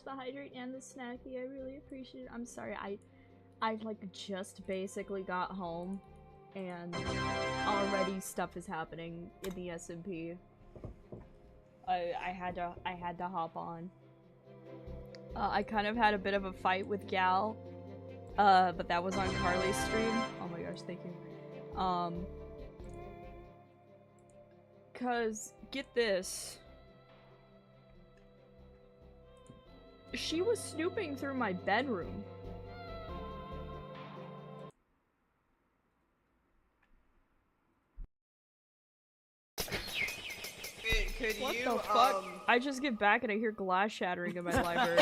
the hydrate and the snacky. I really appreciate it. I'm sorry, I like just basically got home and already stuff is happening in the SMP. I had to hop on. I kind of had a bit of a fight with Gal, but that was on Carly's stream. Oh my gosh, thank you. Cause, get this. She was snooping through my bedroom. What the fuck? I just get back and I hear glass shattering in my library.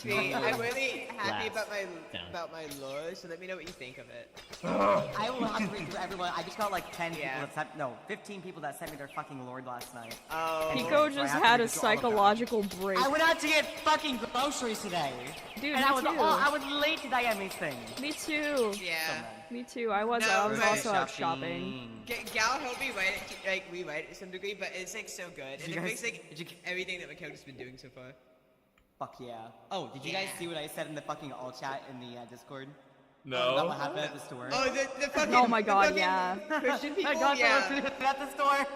I'm really happy about my lore, so let me know what you think of it. I will have to read through everyone. I just got like 10 people that sent, no, 15 people that sent me their fucking lord last night. Oh. PIKO just had a psychological break. I went out to get fucking groceries today. Dude, and I was late to Diame's thing. Me too. Yeah. Me too. I was also out shopping. Gal helped me rewrite it to some degree, but it's like so good. And it makes like everything that my character's been doing so far. Fuck yeah. Oh, did you guys see what I said in the fucking all chat in the Discord? No. About what happened at the store? Oh, the fucking. Oh my god, yeah. Christian people, I got the at the store.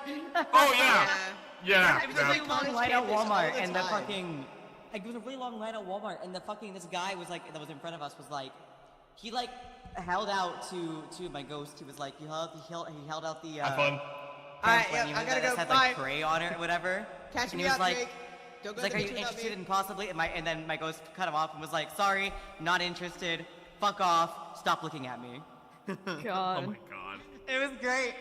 Oh yeah. Yeah. It was a really long line at Walmart, and the fucking. Like, it was a really long line at Walmart, and the fucking this guy was like that was in front of us was like, he like held out to my ghost. He was like, he held out the. Have fun. Alright, yeah, I gotta go. Had, Bye. like, Prey on it or whatever. Catch and me he was up, like, Drake. Don't go he's like, are you interested in possibly? And then my ghost cut him off and was like, sorry, not interested. Fuck off. Stop looking at me. God. Oh my god. It was great.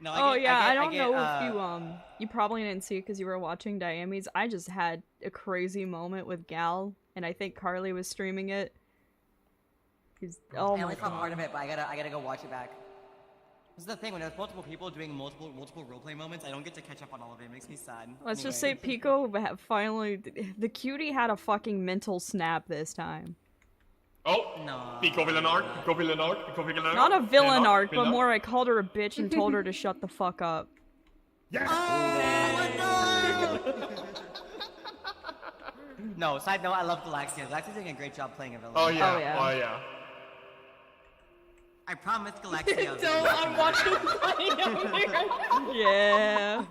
No, I don't know if you probably didn't see it because you were watching Diame's. I just had a crazy moment with Gal, and I think Carly was streaming it. Oh my god. I only saw part of it, but I gotta go watch it back. This is the thing, when there's multiple people doing multiple roleplay moments, I don't get to catch up on all of it. It makes me sad. Let's just say PIKO finally, the cutie had a fucking mental snap this time. Oh! No. PIKO villain arc, PIKO villain arc, PIKO villain arc. Not a villain arc, but more I called her a bitch and told her to shut the fuck up. Yes! Oh my god! No, side note, I love Galaxia. Galaxia's doing a great job playing a villain. Oh yeah, oh yeah. I promise Galaxia. I'm watching Yeah.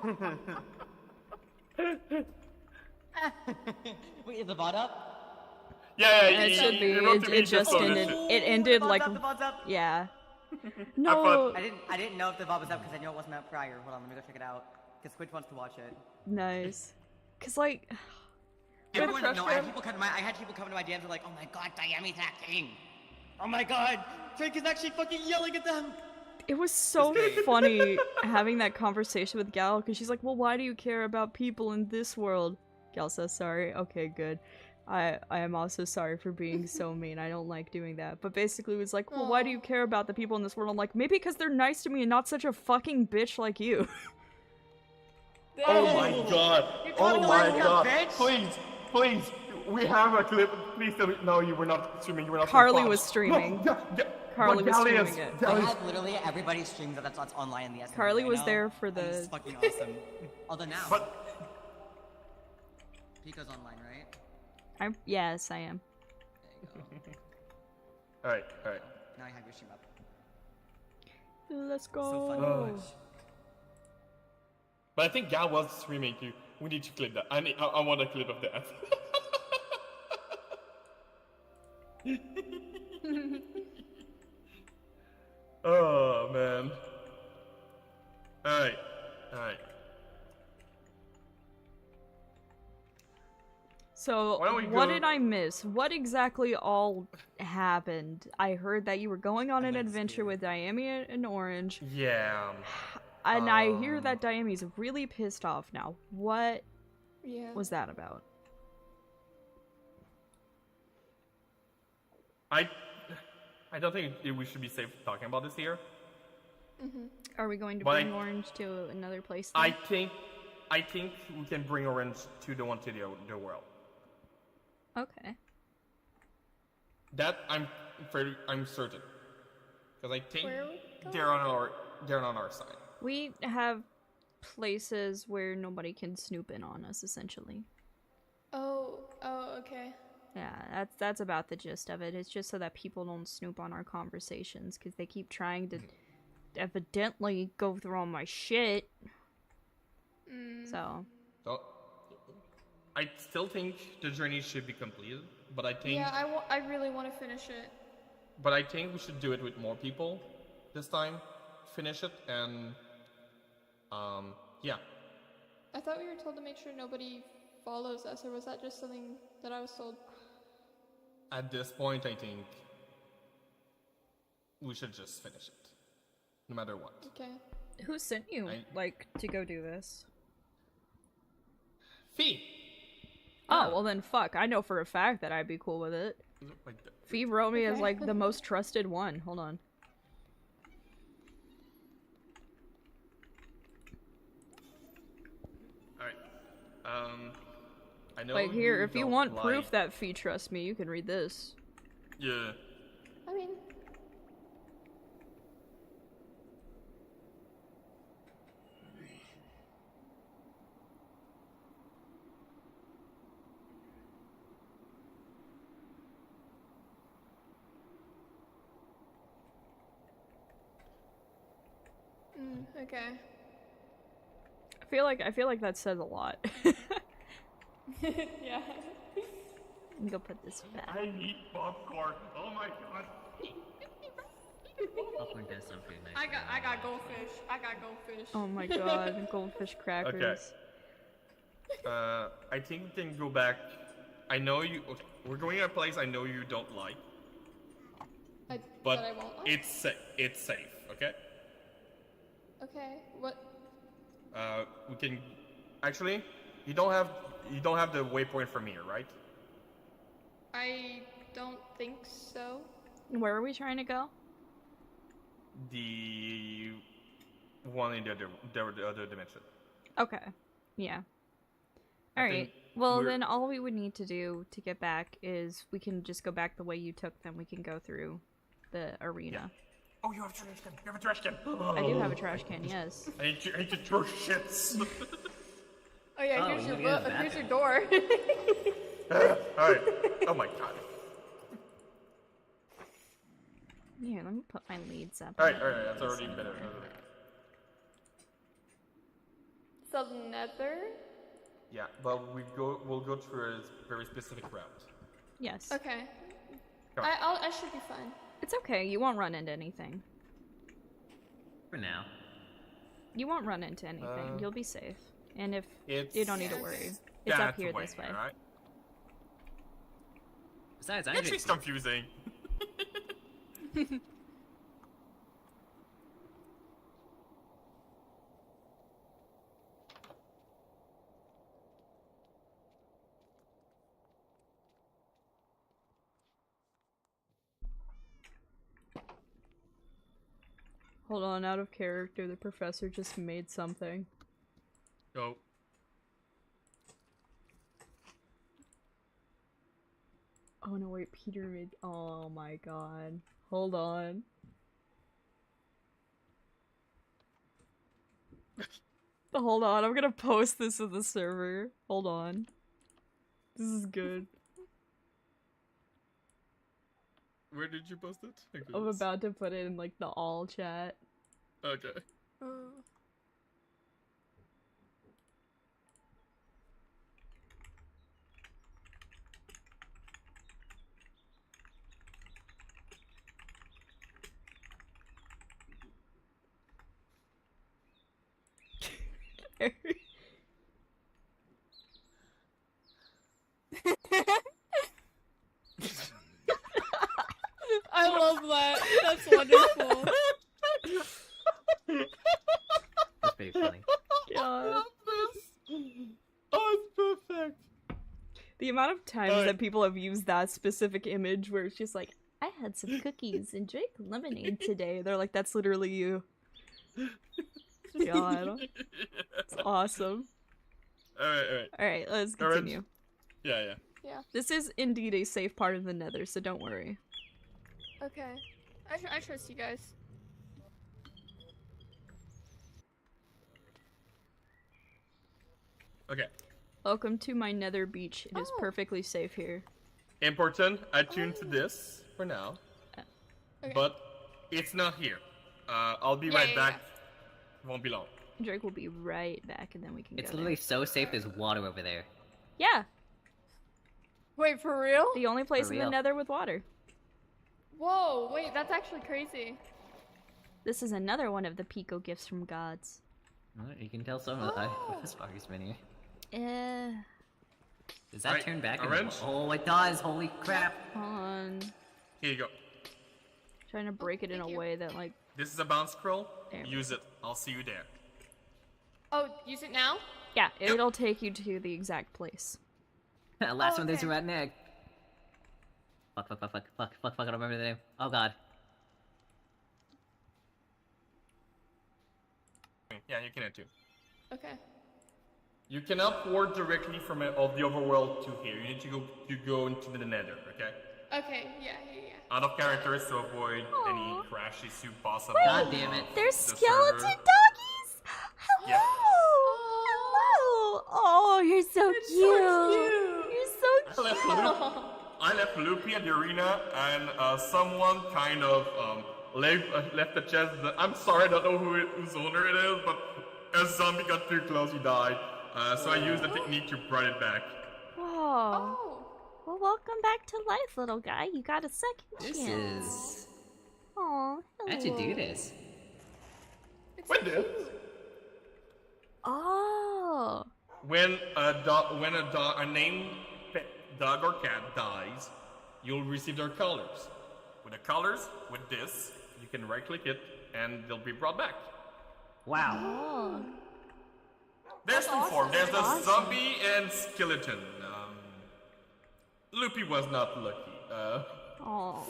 Wait, is the bot up? Yeah, it should be. It just ended. It ended like. Yeah. No. I didn't know if the bot was up because I know it wasn't up prior. Hold on, let me go check it out. Because Squid wants to watch it. Nice. Cause like. Everyone, no, I had people coming to my DMs and like, oh my god, Diame's acting. Oh my god, Drake is actually fucking yelling at them. It was so funny having that conversation with Gal because she's like, well, why do you care about people in this world? Gal says sorry. Okay, good. I am also sorry for being so mean. I don't like doing that. But basically it was like, well, why do you care about the people in this world? I'm like, maybe because they're nice to me and not such a fucking bitch like you. Oh my god. Oh my god. Please. We have a clip. Please tell me. No, you were not streaming. You were not. Carly was streaming. Carly was streaming it. I have literally everybody streams that's online in the SMP Carly right was now. there for the. It's fucking awesome. Although now. PIKO's online, right? Yes, I am. There you go. Alright. Now I have your stream up. Let's go. So funny. But I think Gal was streaming too. We need to clip that. I want a clip of that. Oh man. Alright. So, what did I miss? What exactly all happened? I heard that you were going on an adventure with Diami and Orange. Yeah. And I hear that Diami's really pissed off now. What was that about? I don't think we should be safe talking about this here. Are we going to bring Orange to another place then? I think we can bring Orange to the world. Okay. That I'm certain. Because I think they're on our side. We have places where nobody can snoop in on us, essentially. Oh, okay. Yeah, that's about the gist of it. It's just so that people don't snoop on our conversations, because they keep trying to evidently go through all my shit. So I still think the journey should be completed, but I think... Yeah, I really want to finish it. But I think we should do it with more people this time. Finish it, and... yeah. I thought we were told to make sure nobody follows us, or was that just something that I was told? At this point, I think we should just finish it, no matter what. Okay. Who sent you, to go do this? Fee! Oh, well then fuck. I know for a fact that I'd be cool with it. Fee wrote me as, the most trusted one. Hold on. Alright. I know here, if you want lie. proof that Fee trusts me, you can read this. Yeah. I mean... okay. I feel like that says a lot. Yeah. Let me go put this back. I need popcorn. Oh my god. Popcorn does sound pretty nice. I got goldfish. I got goldfish. Oh my god, goldfish crackers. Okay. I think we can go back. I know you. Okay, we're going to a place I know you don't like. But I won't like? it's safe. Okay. Okay. What? We can. Actually, you don't have the waypoint from here, right? I don't think so. Where are we trying to go? The one in the other dimension. Okay. Yeah. Alright. Well, then all we would need to do to get back is we can just go back the way you took, then we can go through the arena. Yeah. Oh, you have a trash can. You have a trash can. I do have a trash can, yes. I need to throw shits. Oh yeah, here's your door. Alright. Oh my god. Here, let me put my leads up. Alright, that's already better. So nether? Yeah, but we'll go through a very specific route. Yes. Okay. I should be fine. It's okay, you won't run into anything. For now. You won't run into anything, you'll be safe. And if you don't need to worry. It's up here this way. Right? Besides, Actually, it's confusing. Hold on, out of character, the professor just made something. Go. Oh no, wait, Peter made- oh my god. Hold on. Hold on, I'm gonna post this in the server. Hold on. This is good. Where did you post it? I'm about to put it in like the all chat. Okay. I love that. That's wonderful. That's pretty funny. God. Oh, it's perfect. The amount of times that people have used that specific image where it's just like, I had some cookies and drank lemonade today. They're like, that's literally you. God. It's awesome. Alright, let's continue. Yeah. This is indeed a safe part of the nether, so don't worry. Okay. I trust you guys. Okay. Welcome to my nether beach. It is perfectly safe here. Important, I tuned to this for now. Okay. But it's not here. I'll be right back. Won't be long. Drake will be right back, and then we can It's go literally so safe. There's water over there. Yeah, Wait, for real? the only place For in the real. nether with water. Whoa, wait, that's actually crazy. This is another one of the PIKO gifts from gods. Well, you can tell some of the Sparky's been here. Does that Alright, turn back? orange? Oh, it does. Holy crap. On Here you go. trying to break it in a way that like This is a bounce scroll. There. Use it. I'll see you there. Oh, use it now? yeah, it'll take you to the exact place. Last one, there's a okay. rotten egg. Fuck, I don't remember the name. Oh god. Yeah, you can too. Okay. You cannot port directly from of the overworld to here. You need to go into the nether, okay? Okay, yeah. Out of characters to avoid any crash issue possible. God damn it. There's The skeleton server. doggies! Hello! Yeah. Hello! Oh, you're so cute! You're so cute! I left Loopy at the arena, and someone kind of left the chest. I'm sorry, I don't know whose owner it is, but a zombie got too close, he died. So I used the technique to bring it back. Whoa. Oh. Well, welcome back to life, little guy. You got a second This chance. is... Aw, How'd you do hello. this? When this? Oh. When a named pet dog or cat dies, you'll receive their colors. With the colors, with this, you can right-click it, and they'll be brought back. Wow. Oh. There's two forms. There's the zombie and skeleton. Loopy was not lucky. Oh.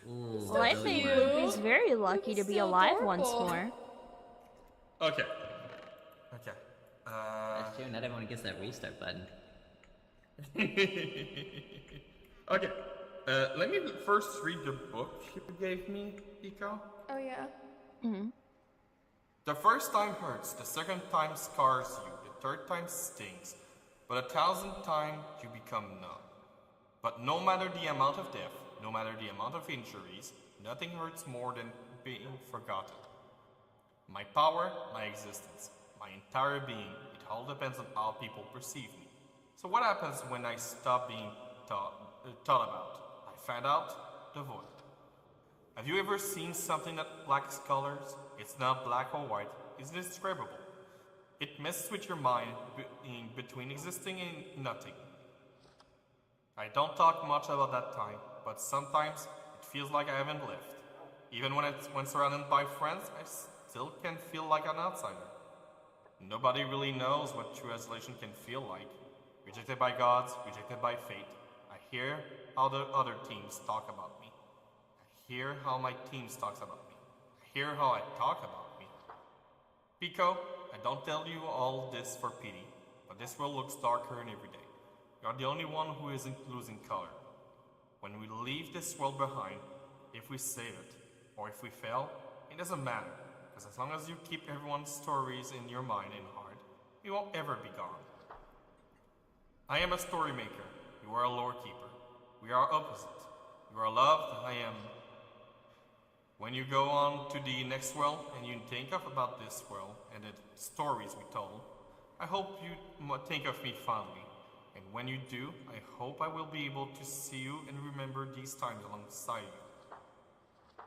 Ooh, Well, I really think weird. Loopy's very lucky to be so alive once adorable. more. Okay. That's true, not everyone gets that restart button. Okay. Let me first read the book you gave me, Piko. Oh, yeah. The first time hurts, the second time scars you, the third time stings, but 1,000 times you become numb. But no matter the amount of death, no matter the amount of injuries, nothing hurts more than being forgotten. My power, my existence, my entire being, it all depends on how people perceive me. So what happens when I stop being thought about? I find out the void. Have you ever seen something that lacks colors? It's not black or white, it's indescribable. It messes with your mind between existing and nothing. I don't talk much about that time, but sometimes it feels like I haven't lived. Even when surrounded by friends, I still can feel like an outsider. Nobody really knows what true isolation can feel like. Rejected by gods, rejected by fate. I hear how the other teams talk about me. I hear how my teams talks about me. I hear how I talk about me. PIKO, I don't tell you all this for pity, but this world looks darker than every day. You're the only one who isn't losing color. When we leave this world behind, if we save it, or if we fail, it doesn't matter, because as long as you keep everyone's stories in your mind and heart, we won't ever be gone. I am a story maker, you are a lore keeper. We are opposite. You are loved, I am. When you go on to the next world and you think about this world and the stories we told, I hope you think of me fondly. And when you do, I hope I will be able to see you and remember these times alongside you.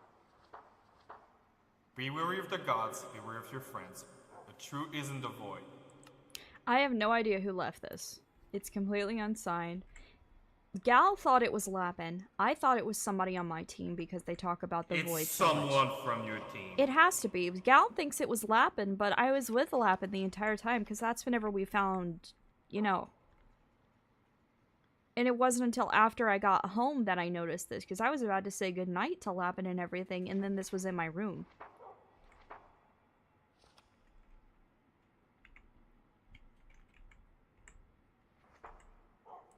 Be wary of the gods, be wary of your friends. The truth is in the void. I have no idea who left this. It's completely unsigned. Gal thought it was Lapin. I thought it was somebody on my team because they talk about the void It's so much. someone from your team. It has to be. Gal thinks it was Lapin, but I was with Lapin the entire time because that's whenever we found, you know. And it wasn't until after I got home that I noticed this because I was about to say goodnight to Lapin and everything, and then this was in my room.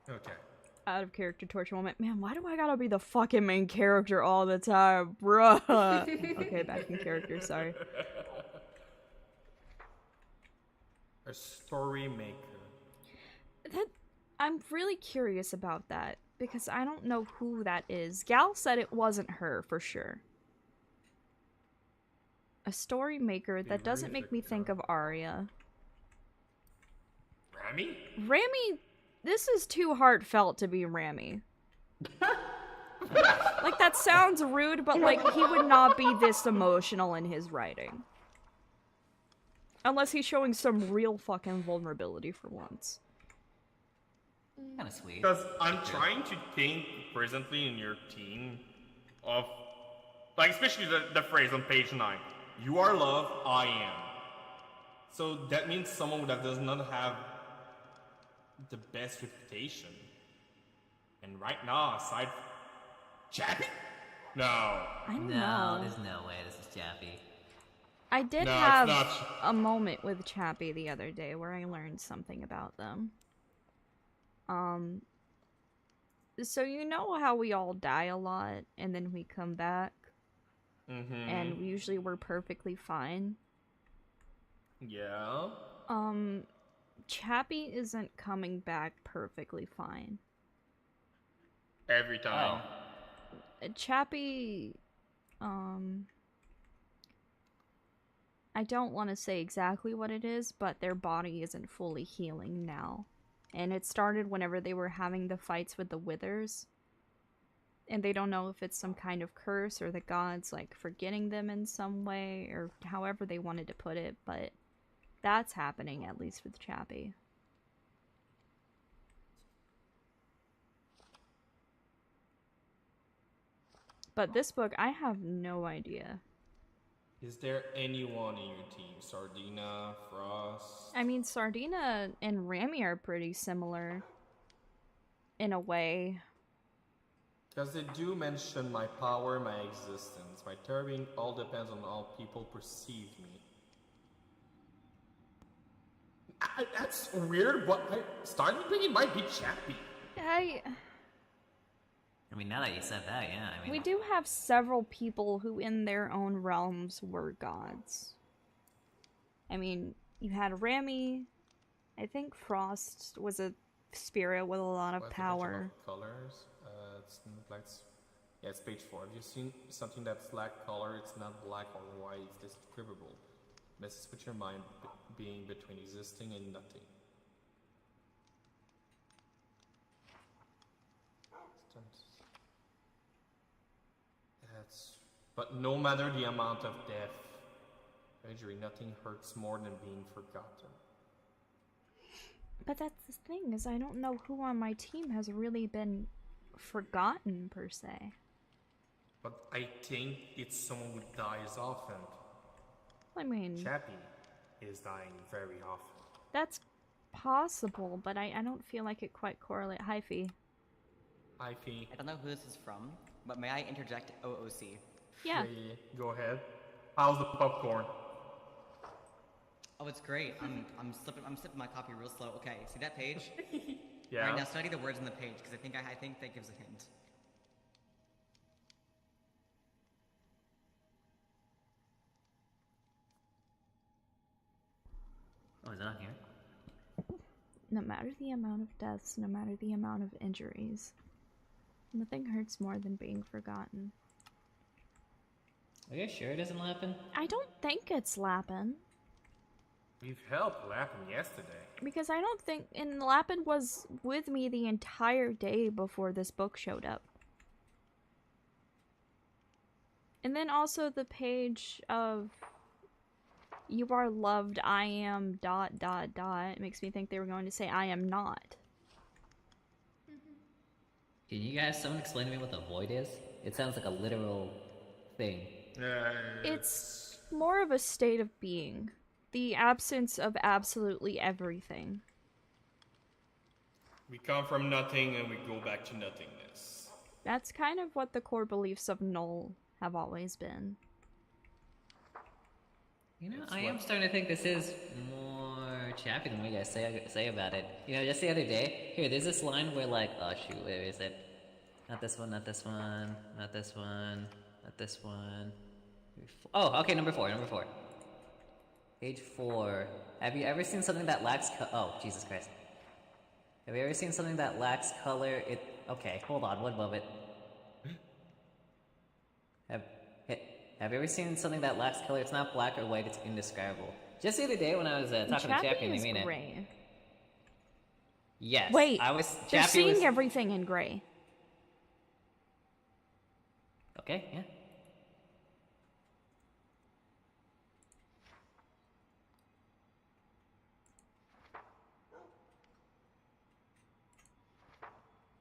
Okay. Out of character torture moment. Man, why do I gotta be the fucking main character all the time, bruh? Okay, back in character, sorry. A story maker. I'm really curious about that, because I don't know who that is. Gal said it wasn't her, for sure. A story maker, that doesn't make me think of Arya. Rami? Rami, this is too heartfelt to be Rami. Like, that sounds rude, but like, he would not be this emotional in his writing. Unless he's showing some real fucking vulnerability for once. Kind of sweet. Because I'm trying to think presently in your team of, like, especially the phrase on page 9. You are love, I am. So that means someone that does not have the best reputation. And right now, aside from Chappie? No. I don't No, know. there's no way this is Chappie. I did No, have it's not. a moment with Chappie the other day where I learned something about them. So you know how we all die a lot and then we come back? Mm-hmm. And usually we're perfectly fine. Yeah. Chappie isn't coming back perfectly fine. Every time. Chappie, I don't want to say exactly what it is, but their body isn't fully healing now. And it started whenever they were having the fights with the Withers. And they don't know if it's some kind of curse or the gods, like, forgetting them in some way, or however they wanted to put it, but that's happening, at least with Chappie. But this book, I have no idea. Is there anyone in your team? Sardina, Frost? I mean, Sardina and Rami are pretty similar. In a way. Because they do mention my power, my existence. My terror all depends on how people perceive me. That's weird, but I started thinking it might be Chappie. I mean, now that you said that, yeah, I mean... We do have several people who in their own realms were gods. I mean, you had Rami. I think Frost was a spirit with a lot of power. Colors. It's page 4. Have you seen something that's black color? It's not black or white. It's describable. Messes with your mind being between existing and nothing. But no matter the amount of death, injury, nothing hurts more than being forgotten. But that's the thing, is I don't know who on my team has really been forgotten, per se. But I think it's someone who dies often. I mean... Chappie is dying very often. That's possible, but I don't feel like it quite correlates. Hi, Fee. Hi, Fee. I don't know who this is from, but may I interject OOC? Yeah. Go ahead. How's the popcorn? Oh, it's great. I'm sipping my coffee real slow. Okay, see that page? Yeah. Alright, now study the words on the page, because I think that gives a hint. Oh, is it on here? No matter the amount of deaths, no matter the amount of injuries, nothing hurts more than being forgotten. Are you sure it isn't Lappin? I don't think it's Lappin. We've helped Lappin yesterday. Because I don't think... And Lappin was with me the entire day before this book showed up. And then also the page of... You are loved, I am... ... It makes me think they were going to say, I am not. Can you guys, someone explain to me what the void is? It sounds like a literal thing. It's more of a state of being. The absence of absolutely everything. We come from nothing and we go back to nothingness. That's kind of what the core beliefs of Null have always been. You know, I am starting to think this is more Chappie than what you guys say about it. You know, just the other day, here, there's this line where like, oh shoot, where is it? Not this one, not this one, not this one, not this one. Oh, okay, number 4. Page 4. Have you ever seen something that lacks oh, Jesus Christ. Have you ever seen something that lacks color? Okay, hold on, one moment. Have you ever seen something that lacks color? It's not black or white, it's indescribable. Just the other day when I was talking to Chappie, I mean gray. it. Yes, Wait, I was. they're Chappie seeing was, everything in gray. Okay, yeah.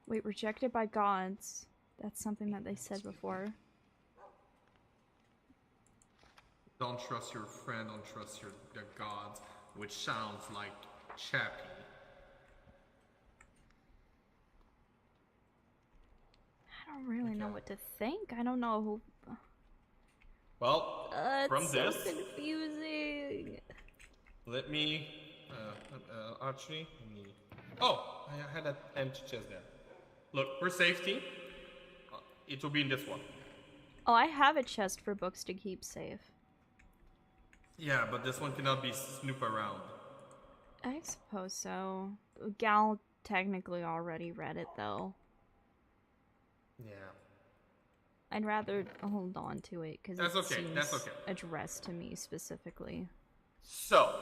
Wait, rejected by gods. That's something that they said before. Don't trust your friend, don't trust your gods, which sounds like Chappie. I don't really know what to think. I don't know who. Well, from it's this, so confusing. let me, actually, oh, I had an empty chest there. Look, for safety, it will be in this one. Oh, I have a chest for books to keep safe. Yeah, but this one cannot be snoop around. I suppose so. Gal technically already read it, though. Yeah. I'd rather hold on to it, because it seems addressed to me specifically. So,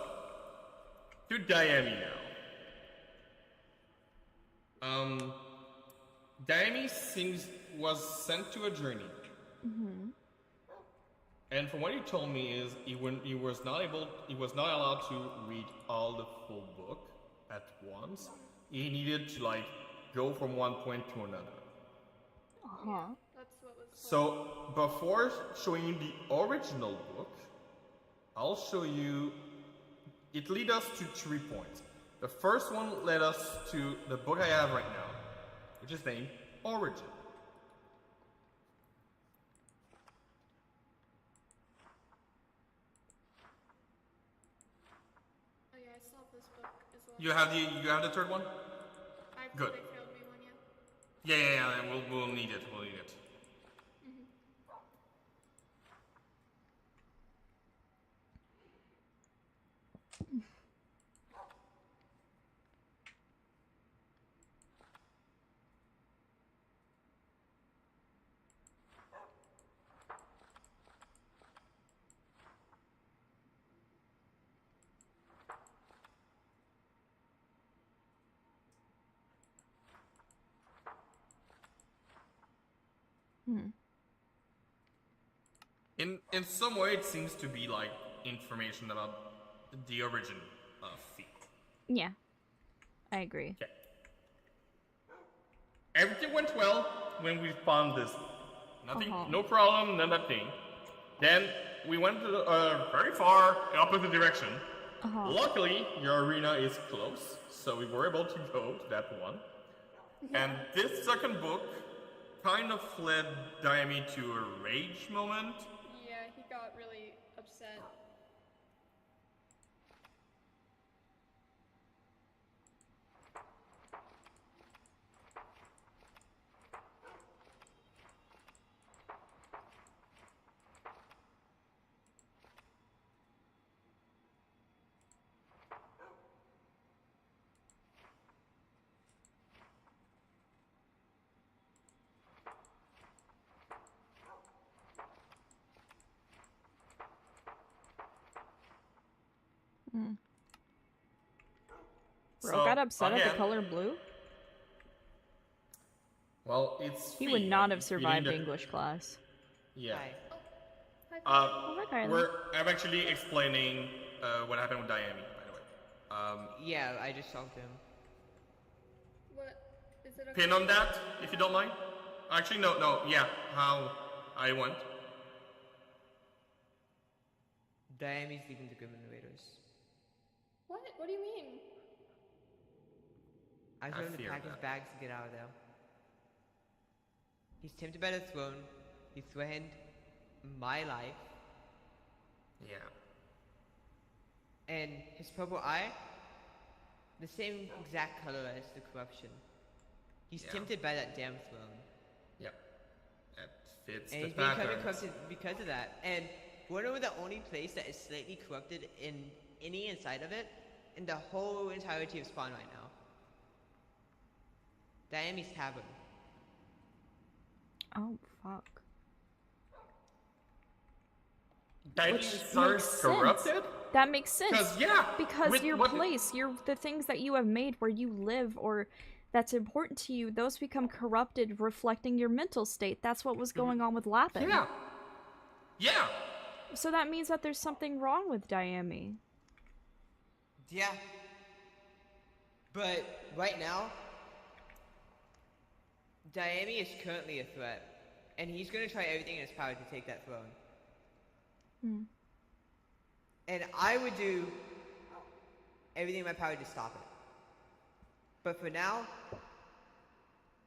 to Diami now. Diami was sent to a journey. Mm-hmm. And from what he told me is he was not allowed to read all the full book at once. He needed to like go from one point to another. Uh-huh. That's what was So before showing you the original book, I'll show you. It leads us to 3 points. The first one led us to the book I have right now, which is named Origin. Oh yeah, I saw this book as well. You have the third one? Good. They failed me one, Yeah. Yeah. We'll need it. We'll need it. In some way, it seems to be like information about the origin of feet. Yeah. I agree. Okay. Everything went well when we found this. Nothing, no problem, none of that thing. Then we went to very far opposite direction. Luckily, your arena is close, so we were able to go to that one. And this second book kind of led Diami to a rage moment. Yeah, he got really upset. Bro got upset at the color blue? Well, it's He would not have survived English class. Yeah. Hi. I'm actually explaining what happened with Diami, by the way. Yeah, I just talked to him. What? Is it okay? Pin on that, if you don't mind. Actually, no, yeah, how I went. Diami's leaving the Grim Invaders. What? What do you mean? I told him to pack his bags and get out of there. He's tempted by the throne. He threatened my life. Yeah. And his purple eye, the same exact color as the corruption. He's tempted by that damn throne. Yep. That fits and the he's becoming pattern. corrupted because of that. And we're the only place that is slightly corrupted in any inside of it, in the whole entirety of Spawn right now. Diami's Tavern. Oh, fuck. Diamond Which starts makes sense. corrupted? That makes sense. 'Cause, yeah, Because with your what- place, the things that you have made where you live or that's important to you, those become corrupted, reflecting your mental state. That's what was going on with Lapin. Yeah. Yeah. So that means that there's something wrong with Diami. Yeah. But right now, Diami is currently a threat, and he's gonna try everything in his power to take that throne. Hmm. And I would do everything in my power to stop it. But for now,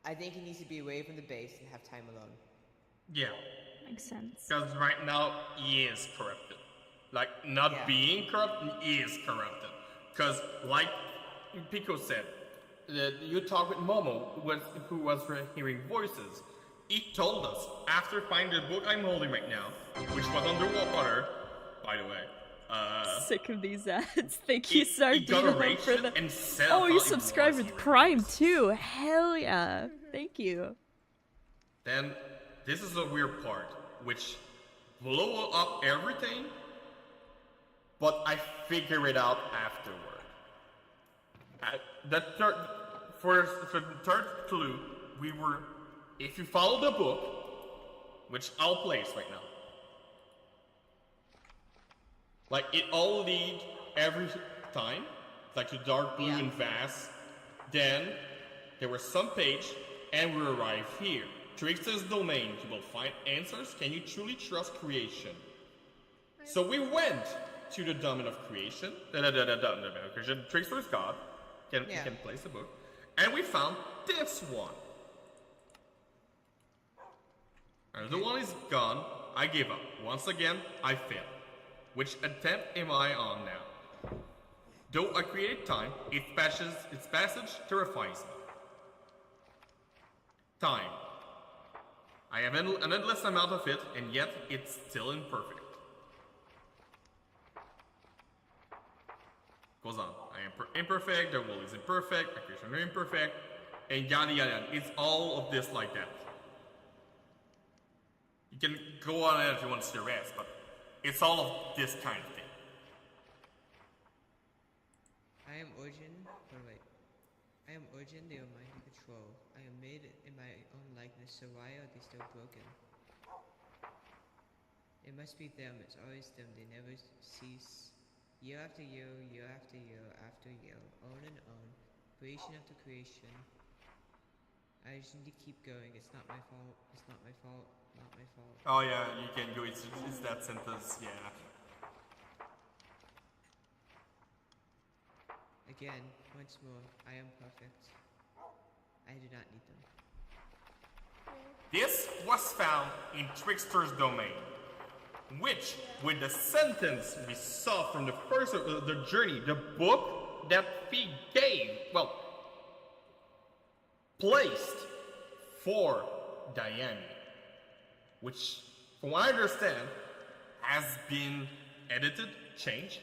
I think he needs to be away from the base and have time alone. Yeah. Makes sense. Because right now, he is corrupted. Like, not Yeah. being corrupted, he is corrupted. Because, like PIKO said, you talked with Momo, who was hearing voices. He told us, after finding the book I'm holding right now, which was underwater, by the way. Sick of these ads. Thank he you, got a Sardina, rage for fit the. and said Oh, how you it subscribed was with hearing Prime voices. too. Hell yeah. Thank you. Then, this is the weird part, which blow up everything, but I figure it out afterward. For the third clue, we were, if you follow the book, which I'll place right now, like it all lead every time, like to dark blue and vast. Then there was some page, and we arrive here. Trickster's domain. You will find answers. Can you truly trust creation? So we went to the domain of creation. Trickster's God. You can place the book. And we found this one. And the one is gone. I give up. Once again, I fail. Which attempt am I on now? Though I created time, its passage terrifies me. Time. I have an endless amount of it, and yet it's still imperfect. Goes on. I am imperfect, the world is imperfect, my creation is imperfect, and yada yada. It's all of this like that. You can go on it if you want to see the rest, but it's all of this kind of thing. I am Origin. Oh wait. I am Origin, they are mine to control. I am made in my own likeness, so why are they still broken? It must be them, it's always them, they never cease. Year after year, year after year after year, on and on, creation after creation. I just need to keep going, it's not my fault, it's not my fault, not my fault. Oh yeah, you can go, it's that sentence, yeah. Again, once more, I am perfect. I do not need them. This was found in Trickster's domain, which, with the sentence we saw from the first of the journey, the book that he gave, well, placed for Diami, which, from what I understand, has been edited, changed,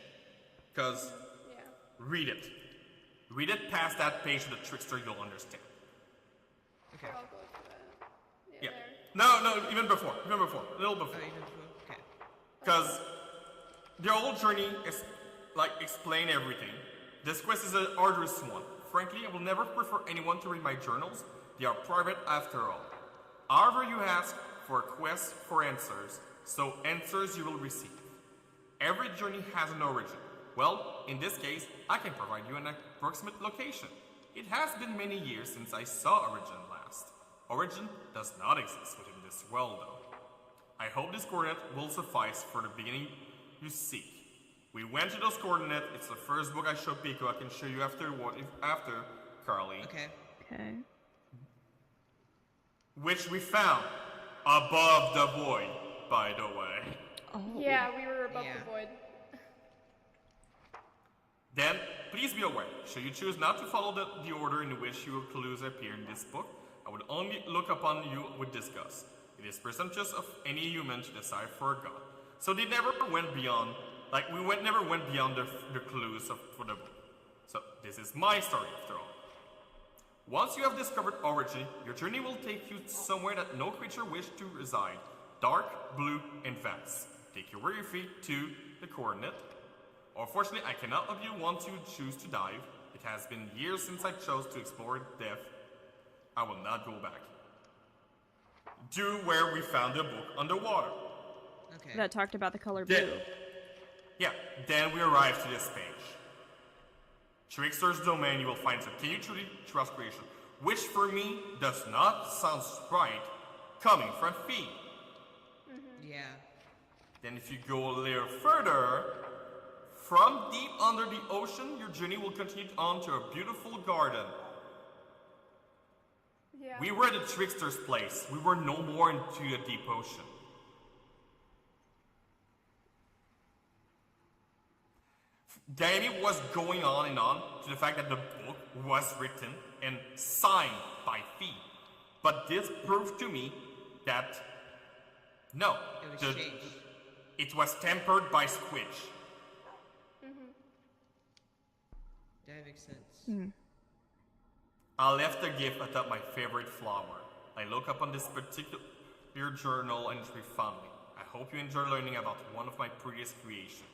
because read it. Read it past that page of the Trickster, you'll understand. Okay. I'll go for that. Yeah. There. No, even before, a little before. Oh, even before? Okay. Because the whole journey is like explain everything. This quest is an arduous one. Frankly, I will never prefer anyone to read my journals. They are private after all. However, you ask for a quest for answers, so answers you will receive. Every journey has an origin. Well, in this case, I can provide you an approximate location. It has been many years since I saw Origin last. Origin does not exist within this world, though. I hope this coordinate will suffice for the beginning you seek. We went to those coordinates. It's the first book I showed PIKO. I can show you after Carly. Okay. Okay. Which we found above the void, by the way. Oh. Yeah, we were above Yeah. the void. Then, please be aware, should you choose not to follow the order in which your clues appear in this book, I would only look upon you with disgust. It is presumptuous of any human to decide for a god. So they never went beyond, never went beyond the clues for the book. So this is my story after all. Once you have discovered origin, your journey will take you somewhere that no creature wished to reside. Dark, blue, and vast. Take your weary feet to the coordinate. Unfortunately, I cannot help you once you choose to dive. It has been years since I chose to explore depth. I will not go back. To where we found the book underwater. Okay. That talked about the color blue. Then we arrive to this page. Trickster's domain, you will find continued trust creation, which for me does not sound right coming from Fee. Yeah. Then if you go a little further, from deep under the ocean, your journey will continue on to a beautiful garden. Yeah. We were at the Trickster's place. We were no more into the deep ocean. Danny was going on and on to the fact that the book was written and signed by Fee. But this proved to me that no, It was changed. it was tempered by Squitch. That makes sense. I left a gift atop my favorite flower. I look up on this particular journal entry fondly. I hope you enjoy learning about one of my previous creations.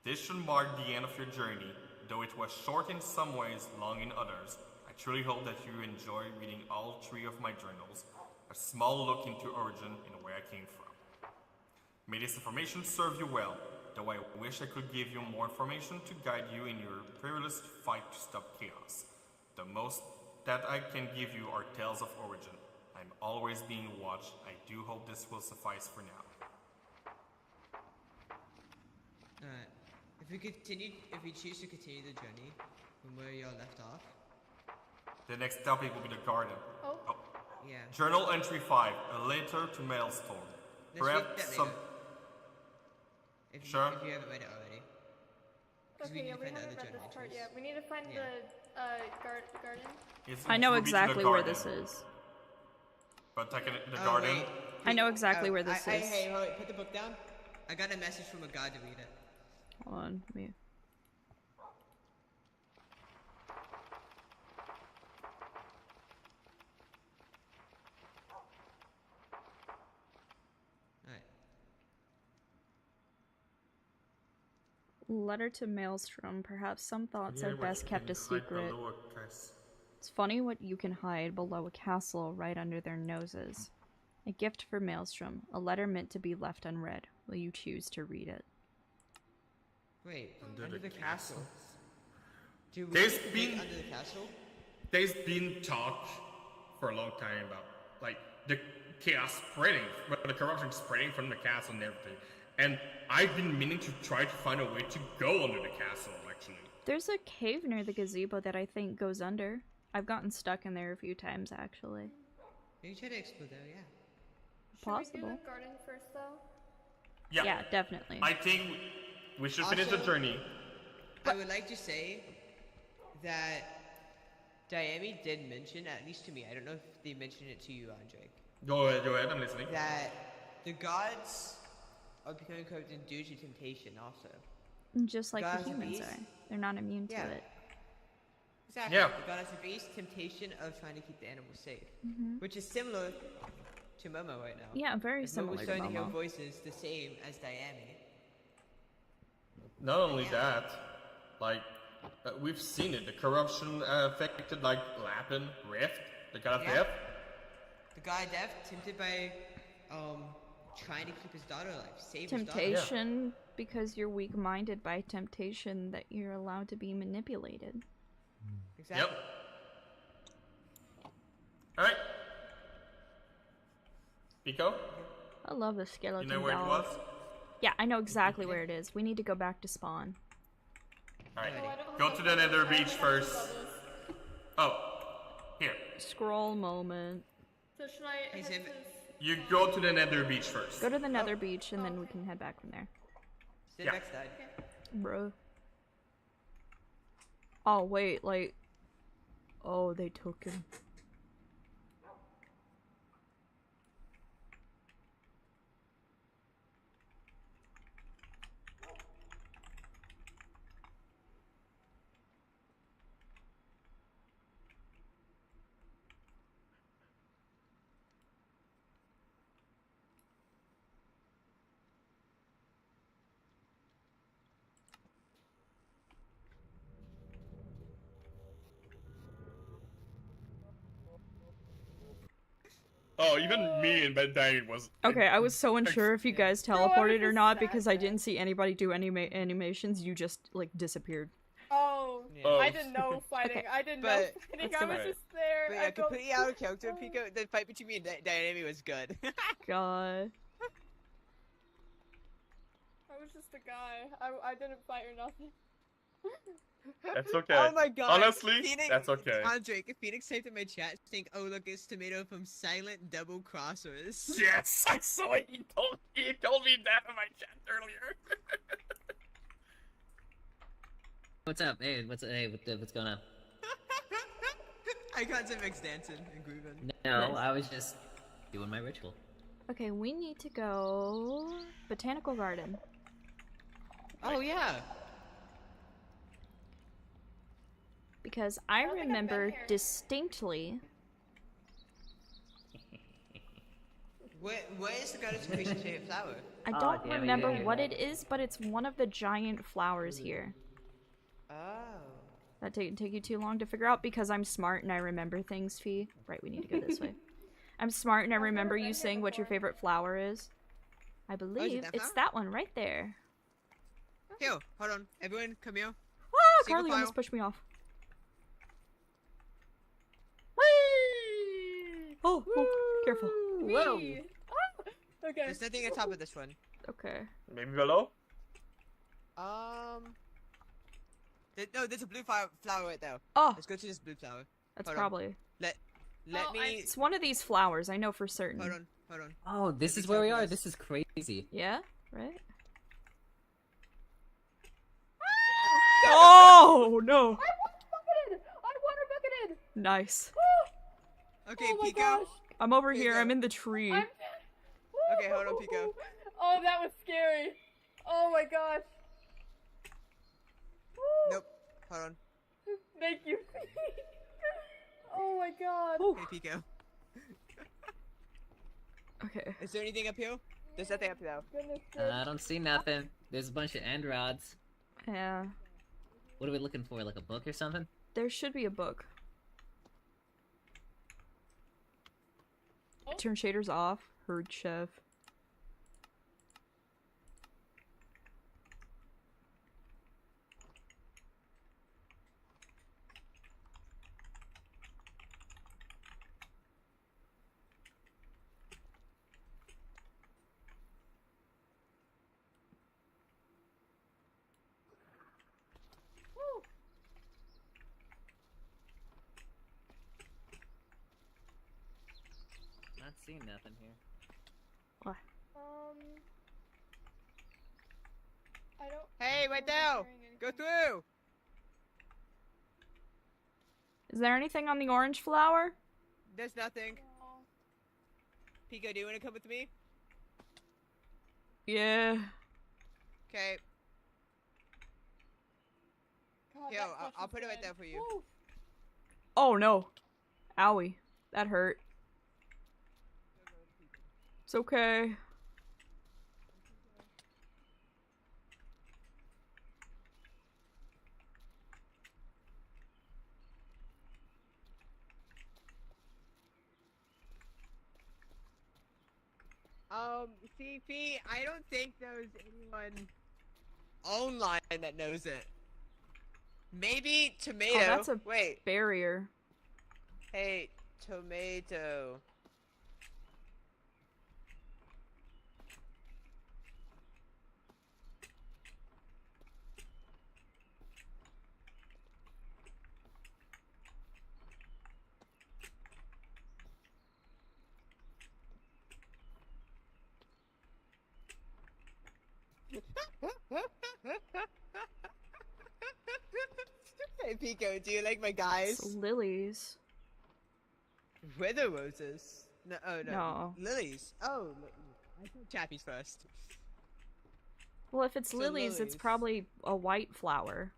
This should mark the end of your journey, though it was short in some ways, long in others. I truly hope that you enjoy reading all 3 of my journals, a small look into origin and where I came from. May this information serve you well, though I wish I could give you more information to guide you in your perilous fight to stop chaos. The most that I can give you are tales of origin. I'm always being watched. I do hope this will suffice for now. Alright. If we choose to continue the journey from where y'all left off. The next topic will be the garden. Oh. Yeah. Journal entry 5, a letter to Maelstrom. Let's read Perhaps that some... later. If Sure. if you haven't read it already. 'Cause Okay, need yeah, to we find the haven't other read this journal part entries. yet. We need to find Yeah. the garden. I know it will be to the exactly where garden. this is. But the Oh, garden... wait. I know exactly where this is. Hey, wait, put the book down. I got a message from a guy to read it. Hold on, me. Alright. Letter to Maelstrom. Perhaps some thoughts are best kept a secret. Lowercase. It's funny what you can hide below a castle right under their noses. A gift for Maelstrom. A letter meant to be left unread. Will you choose to read it? Wait, Under under the the castle. Do we There's need to been- dig under the castle? There's been talk for a long time about, like, the chaos spreading, but the corruption spreading from the castle and everything. And I've been meaning to try to find a way to go under the castle, actually. There's a cave near the gazebo that I think goes under. I've gotten stuck in there a few times, actually. Maybe try to explore there, yeah. Should we Possible. do the garden first, though? Yeah, definitely. I think we should finish the Also- journey. I would like to say that Diami did mention, at least to me, I don't know if they mentioned it to you, Andre, Go ahead, I'm listening. that the gods are becoming corrupted due to temptation also. Just like Gods the and humans beasts? are. They're not immune Yeah. to it. Exactly. Yeah. The goddess of beast temptation of trying to keep the animals safe. Which is similar to Momo right now. Yeah, very As similar Momo's to starting to hear Momo. voices the same as Diami. Not only that, like, we've seen it. The corruption affected, like, Lapin, Rift, the god of Yeah. death. The god of death tempted by trying to keep his daughter alive, save his daughter. Temptation, because you're weak-minded by temptation that you're allowed to be manipulated. Exactly. Yep. Alright. PIKO, I love the you skeleton know where it dog. was? Yeah, I know exactly where it is. We need to go back to spawn. Alright. Oh, I don't Go have to that the nether much. I beach have first. levels. Oh, here. Scroll moment. So should I Hey, head Sam. to... You go to the nether beach first. Go to the nether beach and then we can head back from there. Sit Yeah. backside. Bro. Oh, wait, like... Oh, they took him. Oh, even me in bed dying was. Okay, I was so unsure if you guys Bro, I was teleported or just not sad because I then. didn't see anybody do any animations. You just like disappeared. Oh, Yeah. I didn't know fighting. Okay. I didn't know But- fighting. Let's I go was back. just there. But I yeah, felt- completely out of character, Pico. The fight between me and Dynami was good. God. I was just a guy. I didn't fight or nothing. That's okay. Oh my god. Honestly, Phoenix, that's okay. Andre, Phoenix typed in my chat saying, "Oh look, it's Tomato from Silent Double Crossers." Yes, I saw it. He told me that in my chat earlier. What's up? Hey, what's going on? I got some mix dancing and grooving. No, I was just doing my ritual. Okay, we need to go botanical garden. Oh yeah. Because I don't think I've been remember here. distinctly. What is the goddess creation's favorite flower? I Oh, don't damn it, remember yeah. what it is, but it's one of the giant flowers here. Oh. That didn't take you too long to figure out because I'm smart and I remember things, Fee. Right, we need to go this way. I'm smart and I remember been you here saying what your before. favorite flower is. I believe that it's flower? that one right there. Here, hold on. Everyone, come here. Ah, Single Carly file. almost pushed me off. Whee! Oh, careful. Whoa. Whee! Ah! Okay. There's nothing on top of this one. Okay. Maybe below? No, there's a blue flower right there. Oh, Let's go to this blue flower. that's hold on. probably. Let Oh, me. It's one of these flowers, I know for certain. Hold on. Oh, this is where we are. This is crazy. Yeah? Right? Oh, no! I water bucketed! Nice. Okay, Oh my Pico. gosh! I'm over Here here, you go. I'm in the tree. I'm... Okay, hold on, Pico. Oh, that was scary. Oh my gosh. Woo. Nope. Hold on. Thank you. Oh my god. Ooh, Okay, Pico. okay. Is there anything up here? There's nothing up there. Goodness I don't see nothing. There's a bunch of end rods. Yeah. What are we looking for? Like a book or something? There should be a book. Oh. Turn shaders off. Herd chef. Woo. Not seeing nothing here. What? I don't. Hey, right I'm there! not hearing Go anything. through! Is there anything on the orange flower? There's nothing. No. Pico, do you want to come with me? Yeah. Okay. God, Yo, that I'll flush put it is right good. there for you. Woo. Oh no. Owie. That hurt. It's okay. See, Fee, I don't think there's anyone online that knows it. Maybe Tomato. Oh, that's a Wait, barrier. hey, Tomato. Hey Pico, do you like my guys? It's lilies. Weather roses. No, oh no. No. Lilies. Oh, I said chappies first. Well, if it's So lilies, it's lilies. probably a white flower.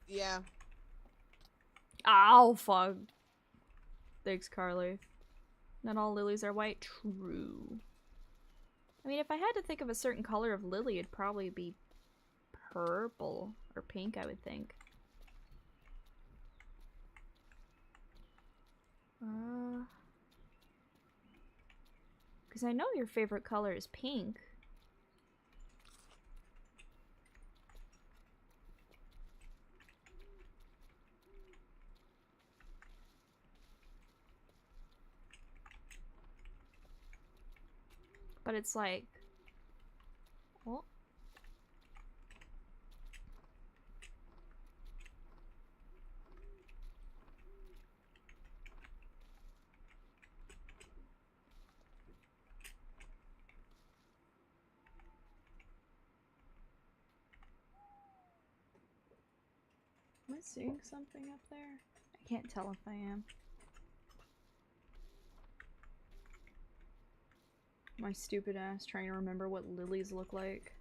Yeah. Ow, fuck. Thanks, Carly. Not all lilies are white. True. I mean, if I had to think of a certain color of lily, it'd probably be purple or pink, I would think. Because I know your favorite color is pink. But it's like... Oh. Am I seeing something up there? I can't tell if I am. My stupid ass trying to remember what lilies look like.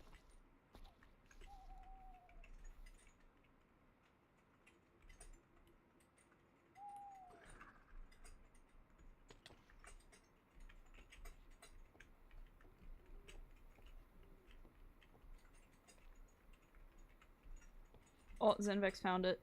Oh, Zenvex found it.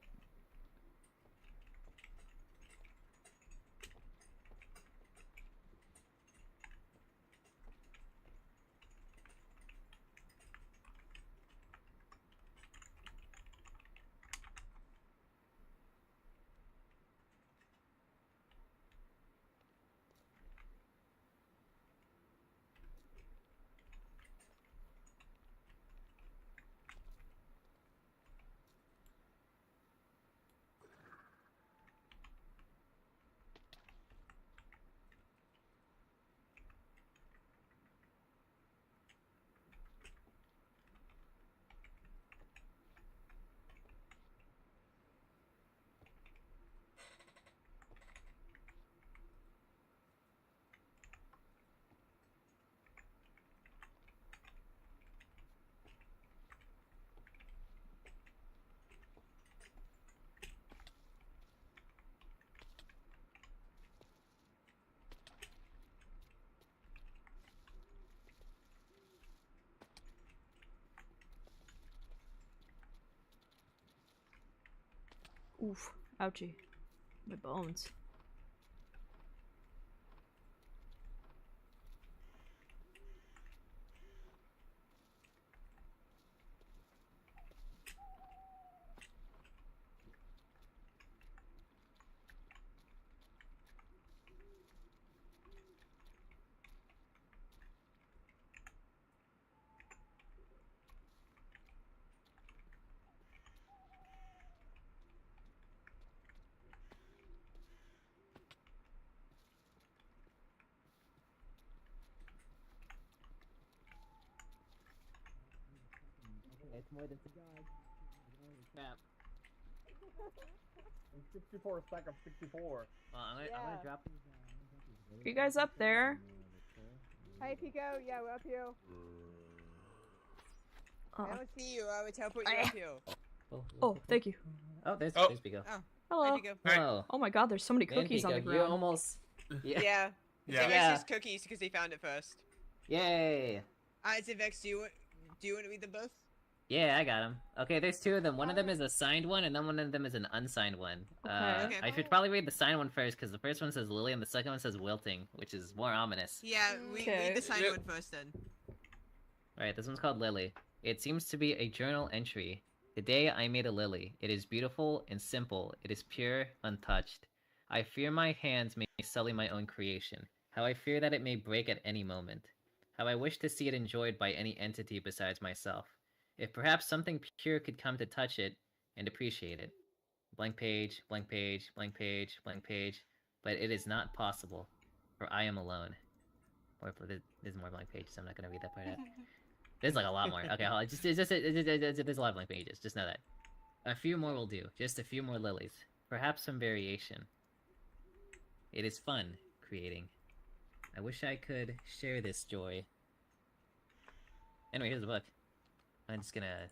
Oof. Ouchie. My bones. It's more than crap. 64 seconds, 64. Well, I'm gonna drop these. Are you guys up there? Hey, PIKO. Yeah, we're up here. I don't see you. I would teleport you up here. Oh, thank you. Oh, there's Pico. Oh. Hello. Hi, PIKO. Hello. Oh my god, there's so many Man, cookies on the Pico, you ground. almost. Yeah. Yeah. Zevex used cookies because he found it first. Yay. Alright, Zevex, do you want to read them both? Yeah, I got him. Okay, there's two of them. One of them is a signed one, and then one of them is an unsigned one. Okay. I should probably read the signed one first, because the first one says Lily, and the second one says Wilting, which is more ominous. Yeah, Okay. read the signed one first then. Alright, this one's called Lily. It seems to be a journal entry. The day I made a lily. It is beautiful and simple. It is pure, untouched. I fear my hands may sully my own creation. How I fear that it may break at any moment. How I wish to see it enjoyed by any entity besides myself. If perhaps something pure could come to touch it and appreciate it. Blank page, blank page, blank page, blank page. But it is not possible, for I am alone. Or there's more blank pages, so I'm not gonna read that part out. There's like a lot more. Okay, hold on. There's a lot of blank pages. Just know that. A few more will do. Just a few more lilies. Perhaps some variation. It is fun, creating. I wish I could share this joy. Anyway, here's the book. I'm just gonna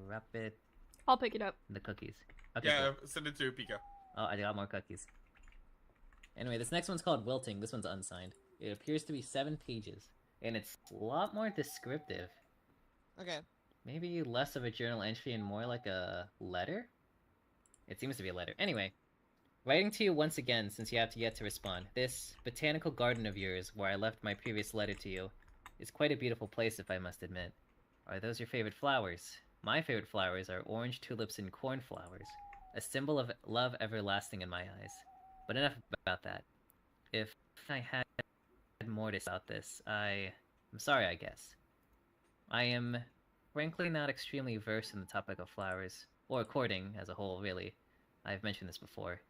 wrap it I'll pick it up. in the cookies. Okay, Yeah, cool. send it to Pika. Oh, I got more cookies. Anyway, this next one's called Wilting. This one's unsigned. It appears to be 7 pages. And it's a lot more descriptive. Okay. Maybe less of a journal entry and more like a letter? It seems to be a letter. Anyway, Writing to you once again since you have yet to respond. This botanical garden of yours, where I left my previous letter to you, is quite a beautiful place if I must admit. Are those your favorite flowers? My favorite flowers are orange tulips and cornflowers, a symbol of love everlasting in my eyes. But enough about that. If I had more to say about this, I'm sorry, I guess. I am frankly not extremely versed in the topic of flowers, or courting as a whole, really. I've mentioned this before.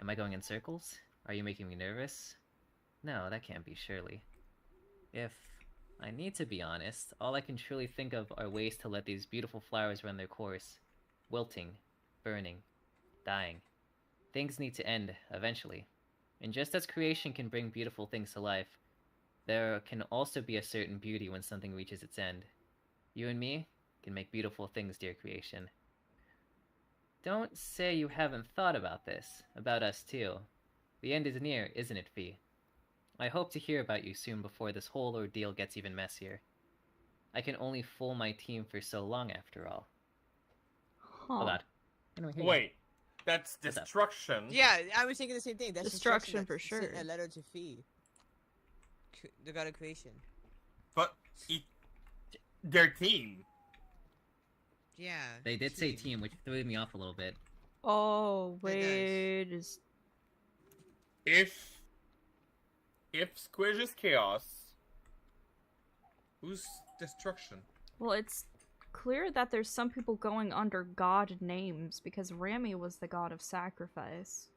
Am I going in circles? Are you making me nervous? No, that can't be, surely. If I need to be honest, all I can truly think of are ways to let these beautiful flowers run their course. Wilting, burning, dying. Things need to end, eventually. And just as creation can bring beautiful things to life, there can also be a certain beauty when something reaches its end. You and me can make beautiful things, dear creation. Don't say you haven't thought about this, about us too. The end is near, isn't it, Fee? I hope to hear about you soon before this whole ordeal gets even messier. I can only fool my team for so long, after all. Huh. Hold on. Anyway, here you Wait, that's What's up? destruction. Yeah, I was thinking the same thing. That's Destruction for that's sure. A letter to Fee. The god of creation. But their team. Yeah. They did say team, which threw me off a little bit. Oh, wait. Is... If Squish is chaos, who's destruction? Well, it's clear that there's some people going under god names, because Rami was the god of sacrifice.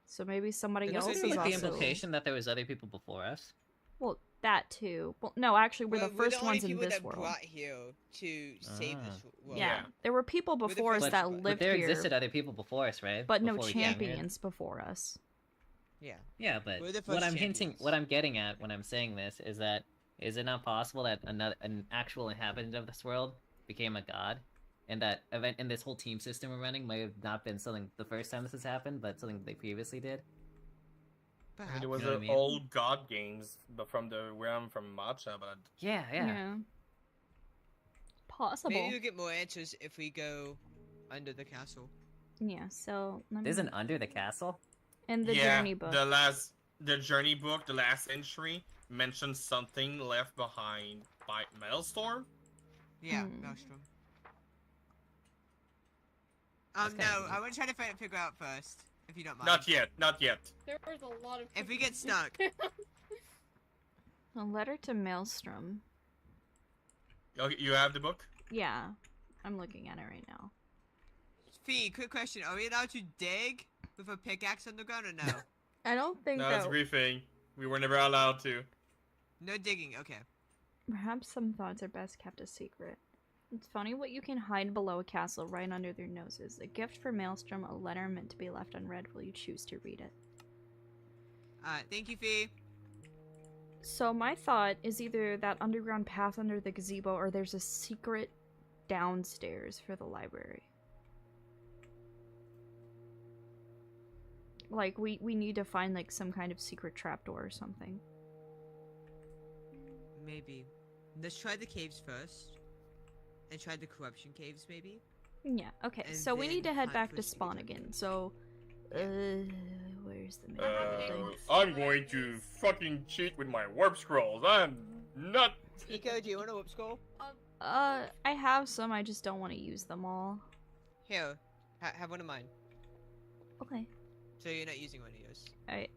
So maybe somebody Didn't else it is be also... the implication that there was other people before us? Well, that too. Well, no, actually, we're the first ones in this world. Brought here to save this world. Yeah, there were people We're the before us first that ones. lived But there here, existed other people before us, right? but no Before we came here? champions before us. Yeah. Yeah, but We're the what first I'm hinting, champions. what I'm getting at when I'm saying this is that is it not possible that an actual inhabitant of this world became a god, and that event and this whole team system we're running might have not been something the first time this has happened, but something they previously did? I mean, it was You know what I mean? old god games, but from the realm from Matcha, but Yeah. Possible. Maybe we'll get more answers if we go under the castle. Yeah, so let me... There's an under the castle. in the yeah, journey book. the journey book, the last entry mentions something left behind by Maelstrom. Yeah, Hmm. Maelstrom. That's kinda No, neat. I want to try to figure out first, if you don't mind. Not yet, not yet. There was a lot of. If we get stuck. A letter to Maelstrom. Okay, you have the book? Yeah, I'm looking at it right now. Fee, quick question. Are we allowed to dig with a pickaxe underground or no? I don't think No, that's a that... briefing. We were never allowed to. No digging, okay. Perhaps some thoughts are best kept a secret. It's funny what you can hide below a castle right under their noses. A gift for Maelstrom, a letter meant to be left unread. Will you choose to read it? Alright, thank you, Fee. So my thought is either that underground path under the gazebo, or there's a secret downstairs for the library. Like, we need to find, like, some kind of secret trapdoor or something. Maybe. Let's try the caves first. And try the corruption caves, maybe? Yeah, okay, And so we need to then head hunt back for to secret spawn trapdoors. again, so... where's the map thing? I'm going to fucking cheat with my warp scrolls. I'm not. Pico, do you want a whip scroll? I have some, I just don't want to use them all. Here, have one of mine. Okay. So you're not using one of yours. Alright.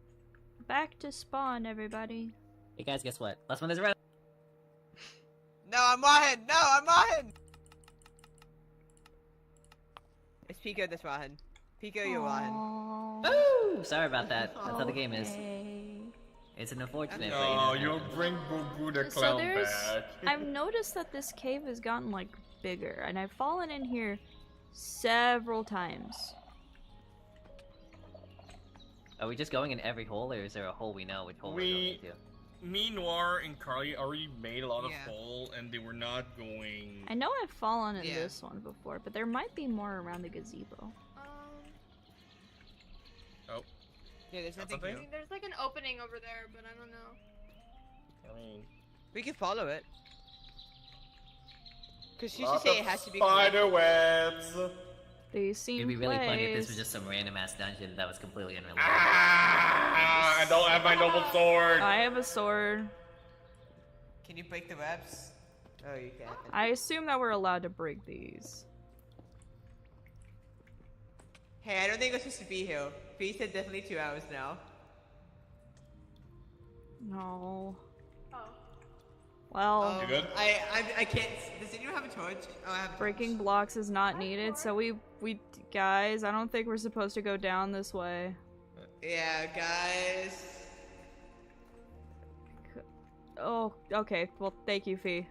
Back to spawn, everybody. Hey guys, guess what? Last one is red. No, I'm Wahan! No, I'm Wahan! It's Pico that's Wahan. Pico, you're Wahan. Aww. Ooh, sorry about that. That's how the game is. Okay. It's an unfortunate. but, No, you know. you'll bring Boo Boo the So clown there's... back. I've noticed that this cave has gotten, like, bigger, and I've fallen in here several times. Are we just going in every hole, or is there a hole we know which hole we're going into? Me, Noir, and Carly already made a lot of Yeah. hole, and they were not going. I know I've fallen in Yeah. this one before, but there might be more around the gazebo. Yeah, there's That's nothing something? here. There's like an opening over there, but I don't know. I mean, We can follow it. Cause she should lots say of it has to be spider webs. They seem It'd be really funny if this was placed. just some random ass dungeon that was completely unrelated. I don't have my noble sword. I have a sword. Can you break the webs? Oh, you can. I assume that we're allowed to break these. Hey, I don't think we're supposed to be here. Fee said definitely 2 hours now. No. Oh. Well, You good? I can't. Does anyone have a torch? Oh, I have a torch. breaking blocks is not needed, so we guys, I don't think we're supposed to go down this way. Yeah, guys. Oh, okay. Well, thank you, Fee.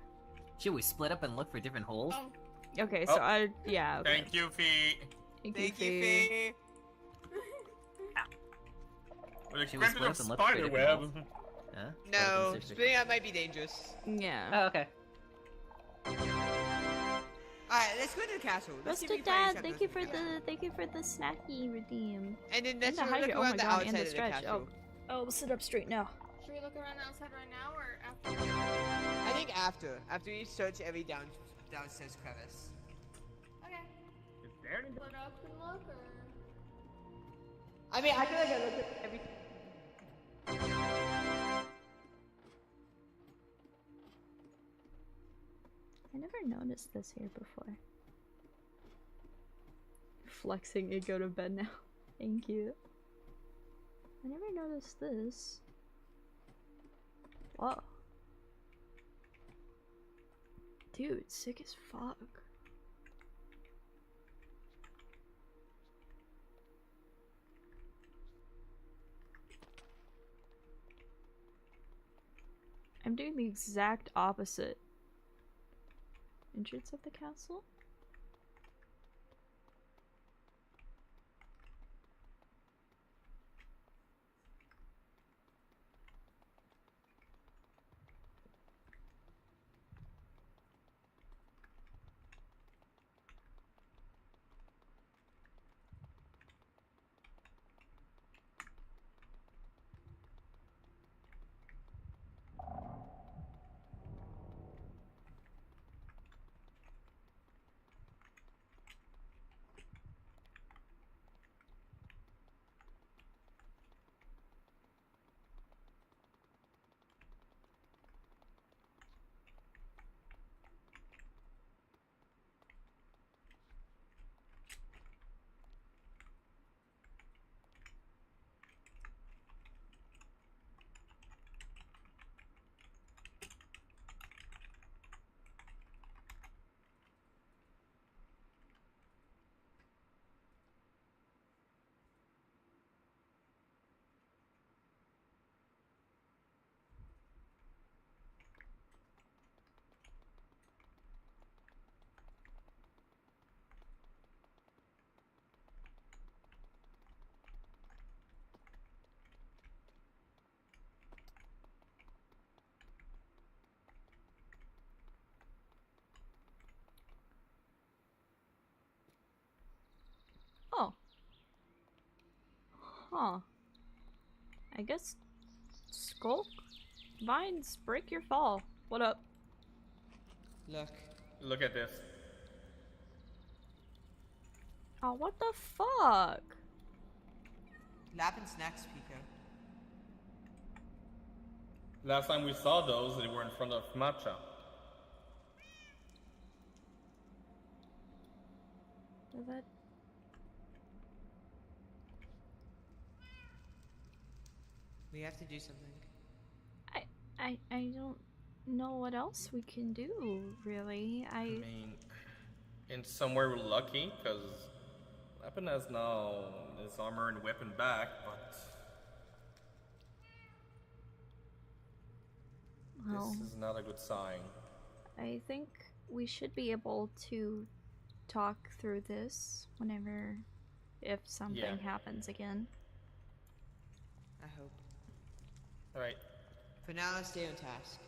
Should we split up and look for different holes? Oh. Okay, Oh. so yeah. Okay. Thank you, Fee. Thank Thank you, you, Fee. Fee. With a Should we split crimson up and look for spider different web. holes? Huh? No, Split up splitting up might be dangerous. Yeah. Oh, okay. Alright, let's go to the castle. Let's see if we Mr. can find Dad, something thank you for the snacky redeem. And then let's And the look hydrate. Oh around my the god, and outside the of the stretch. castle. Oh, sit up straight now. Should we look around the outside right now or after? I think after we search every downstairs crevice. Okay. Is there any? Split up and look, or? I mean, I feel like I looked at every. I never noticed this here before. Flexing it, go to bed now. Thank you. I never noticed this. Whoa. Dude, sick as fuck. I'm doing the exact opposite. Entrance of the castle? Oh. Huh. I guess skulk vines break your fall. What up? Look. Look at this. Oh, what the fuck? Lap and snacks, Pico. Last time we saw those, they were in front of Matcha. Is that We have to do something. I don't know what else we can do, really. I mean, in some way we're lucky, because Weapon has now his armor and weapon back, but Well, this is not a good sign. I think we should be able to talk through this whenever, if something happens again. I hope. Alright. For now, let's stay on task.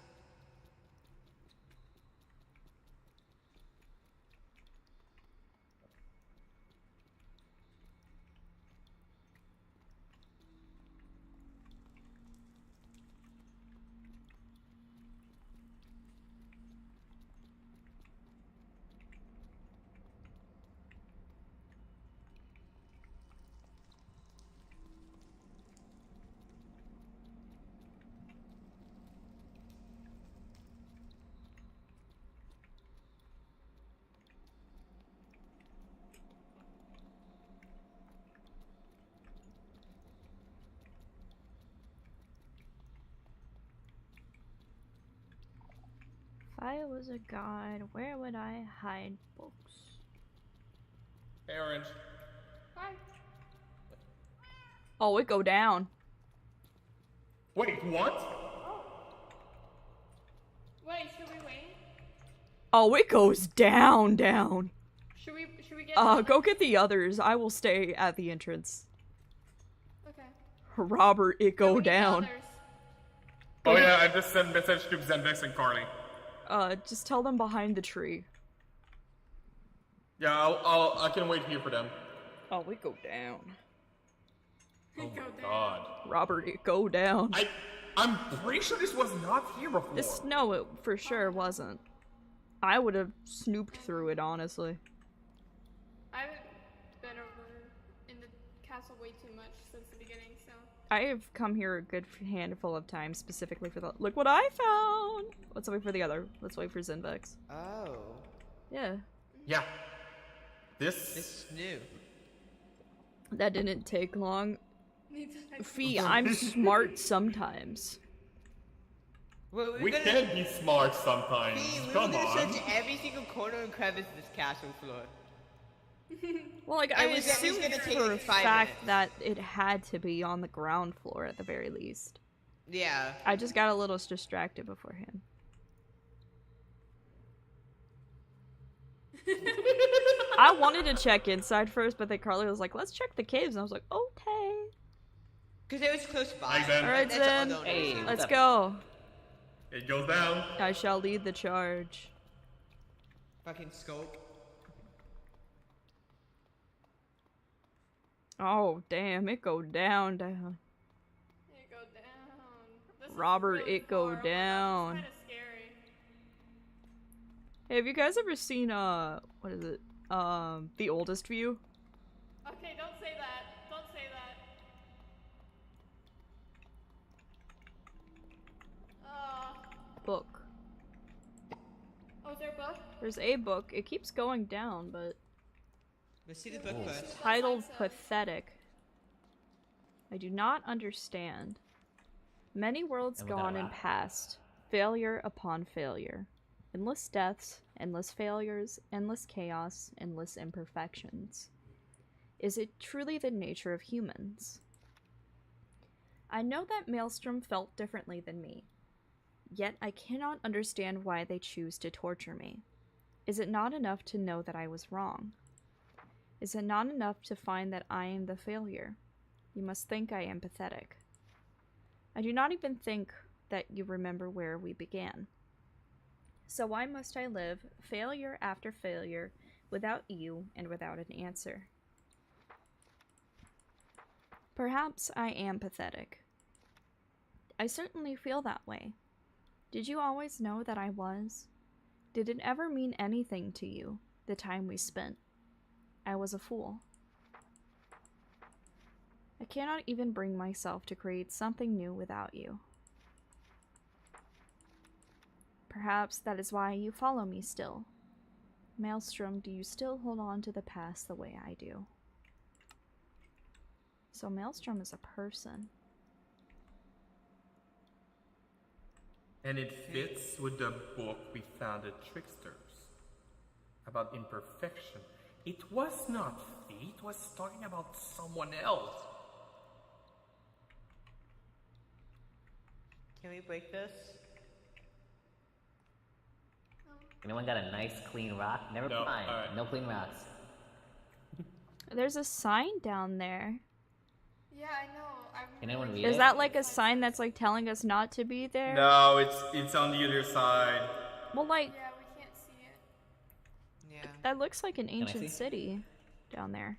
I was a god, where would I hide books? Hey, Orange. Hi. Oh, it go down. Wait, what? Wait, should we wait? Oh, it goes down. Should we get Go get the others. I will stay at the entrance. Okay. Robert, it Yeah, go we get the down. others. Oh yeah, I just sent message to Zendex and Carly. Just tell them behind the tree. Yeah, I can wait here for them. Oh, we go down. Oh my god. Robert, it go down. I'm pretty sure this was not here before. No, it for sure wasn't. I would have snooped through it, honestly. I haven't been over in the castle way too much since the beginning, so. I have come here a good handful of times specifically for the- Look what I found! Let's wait for the other. Let's wait for Zinvex. Oh. Yeah. Yeah. This is new. That didn't take long. Fee, I'm smart sometimes. Well, We can be smart sometimes. we're Come gonna on. search every single corner and crevice of this castle floor. Well, like, It I was at least assumed gonna take for a like 5 fact minutes. that it had to be on the ground floor at the very least. Yeah. I just got a little distracted beforehand. I wanted to check inside first, but then Carly was like, let's check the caves, and I was like, okay. Because it was close by. Thanks, Zen. Alright, That's all Zen. the only Hey, reason. Let's up? go. It goes down. I shall lead the charge. Fucking scope. Oh, damn, it go down. It go down. This is Robert, really it go far. Oh my gosh, down. it's kinda scary. Hey, have you guys ever seen, what is it? The Oldest View? Okay, don't say that. Don't say that. Book. Oh, is there a book? There's a book. It keeps going down, but Let's see the book first. titled That's like Pathetic. I do not understand. Many worlds And we got a gone and wrap. past. Failure upon failure. Endless deaths, endless failures, endless chaos, endless imperfections. Is it truly the nature of humans? I know that Maelstrom felt differently than me. Yet I cannot understand why they choose to torture me. Is it not enough to know that I was wrong? Is it not enough to find that I am the failure? You must think I am pathetic. I do not even think that you remember where we began. So why must I live failure after failure without you and without an answer? Perhaps I am pathetic. I certainly feel that way. Did you always know that I was? Did it ever mean anything to you, the time we spent? I was a fool. I cannot even bring myself to create something new without you. Perhaps that is why you follow me still. Maelstrom, do you still hold on to the past the way I do? So Maelstrom is a person. And it fits with the book we found at Tricksters about imperfection. It was not fate, it was talking about someone else. Can we break this? Anyone got a nice clean rock? Never No, mind. alright. No clean rocks. There's a sign down there. Yeah, I know. Can anyone read Is it? that like a sign that's like telling us not to be there? No, it's on the other side. Well, like, Yeah, we can't see it. Yeah. that looks like an I ancient see? city down there.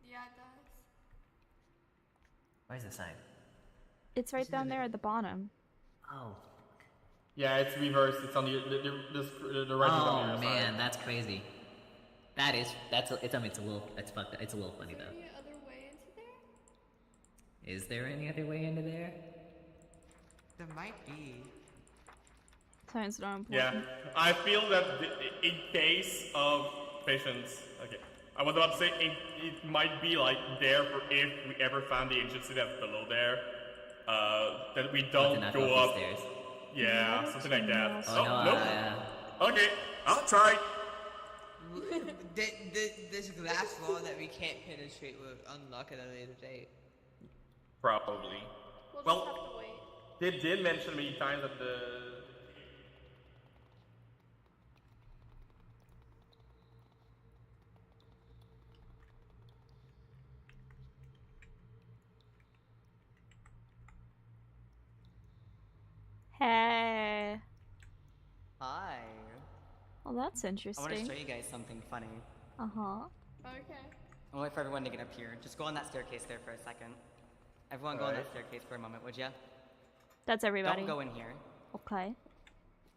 Yeah, it does. Where's the sign? It's right down there at the bottom. Oh. Yeah, it's reversed. It's on the writing's on the Oh other man, side. that's crazy. It's a little, it's fucked up. It's a little funny though. Any other way into there? Is there any other way into there? There might be. Sign's not important. Yeah, I feel that in case of patience, okay, I was about to say it might be like there for if we ever found the ancient city that's below there, that we But don't then I go thought up. the stairs. Yeah, something like that. Oh no, nope. Okay, I'll try. This glass wall that we can't penetrate will unlock at a later date. Probably. We'll just Well, have to wait. they did mention many times that the... Hey. Hi. Well, that's I want to show interesting. you guys something funny. Uh-huh. Okay. I'll wait for everyone to get up here. Just go on that staircase there for a second. Everyone go on that Alright. staircase for a moment, would ya? That's everybody. Don't go in here. Okay.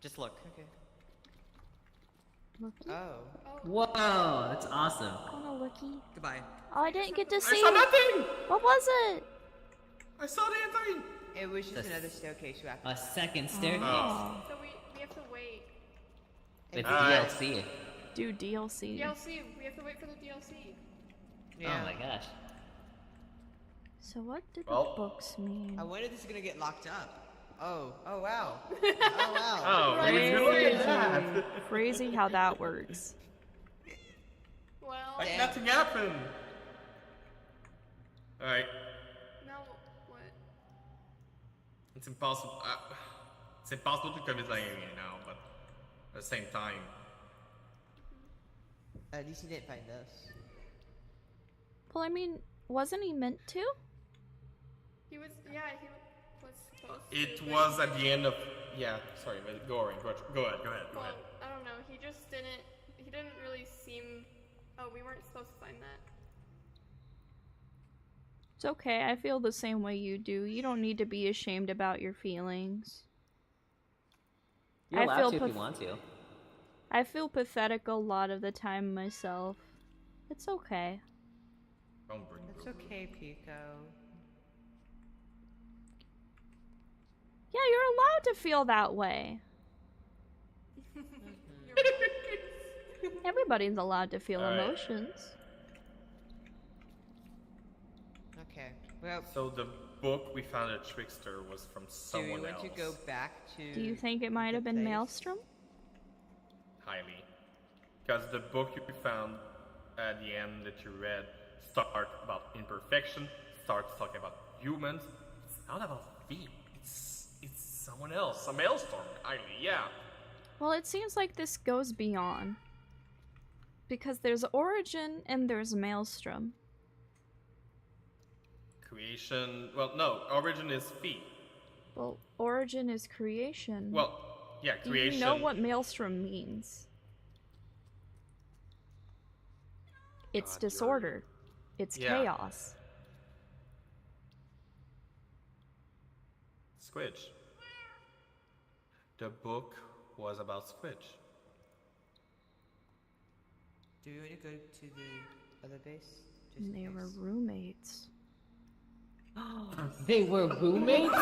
Just look. Okay. Looky. Oh. Whoa, that's awesome. Oh, no, looky. Goodbye. Oh, I didn't get to I see. saw nothing! What was it? I saw the entire... It was just This- another staircase you have to A second staircase. Oh. So we have to wait. It's Alright. DLC. Do DLC. DLC. We have to wait for the DLC. Yeah. Oh my gosh. So what did Well- the books mean? I wonder if this is gonna get locked up. Oh wow. Oh wow. Oh, we were doing that! Crazy. Crazy how that works. Well, Like Yeah. nothing happened! Alright, now what? it's impossible. It's impossible to convince anyone now, but at the same time. At least he didn't find us. Well, I mean, wasn't he meant to? He was. Yeah, he was supposed to. It but was he at the end of... Yeah, sorry, but go ahead. Well, I don't know. He just didn't. He didn't really seem. Oh, we weren't supposed to find that. It's okay. I feel the same way you do. You don't need to be ashamed about your feelings. You're I allowed feel to if you path- want to. I feel pathetic a lot of the time myself. It's okay. Don't bring It's okay, Pico. Yeah, you're allowed to feel that way. Everybody's allowed to feel Alright. emotions. Okay. Well, So the book we found at Trickster was from do we someone want else. to go back to? Do you think it might have been place? Maelstrom? Highly. Because the book you found at the end that you read starts about imperfection, starts talking about humans. It's not about me. It's someone else. A maelstrom, highly, yeah. Well, it seems like this goes beyond. Because there's Origin and there's Maelstrom. Creation. Well, no. Origin is fee. Well, Origin is creation. Well, yeah, do creation. you know what Maelstrom means? It's God, you're- disorder. It's Yeah. chaos. Squidge. The book was about Squidge. Do we want to go to the other base? Just And in they were case? roommates. They were roommates?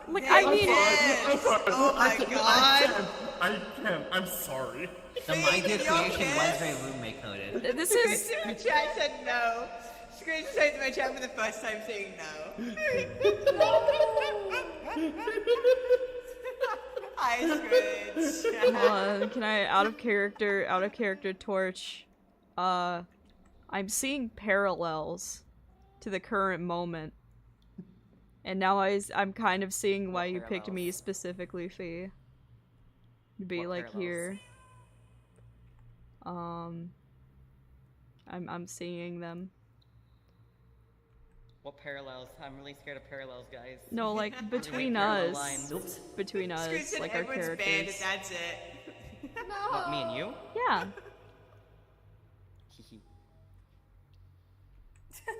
Like, I mean, Oh my god! I can't. I'm sorry. The My Dear You're Creation okay? was very roommate coded. this is... Squidge in my chat said no. Squidge said in my chat for the first time saying no. Hi, Squidge. Hold on, can I, out of character torch, I'm seeing parallels to the current moment. And now I'm kind of seeing why What you picked me parallels? specifically, Fee. To be What like parallels? here. I'm seeing them. What parallels? I'm really scared of parallels, guys. No, like between parallel us. lines. Oops. Between Squidge us, said like our everyone's banned characters. and that's it. No. What, me and you? Yeah, Hehe.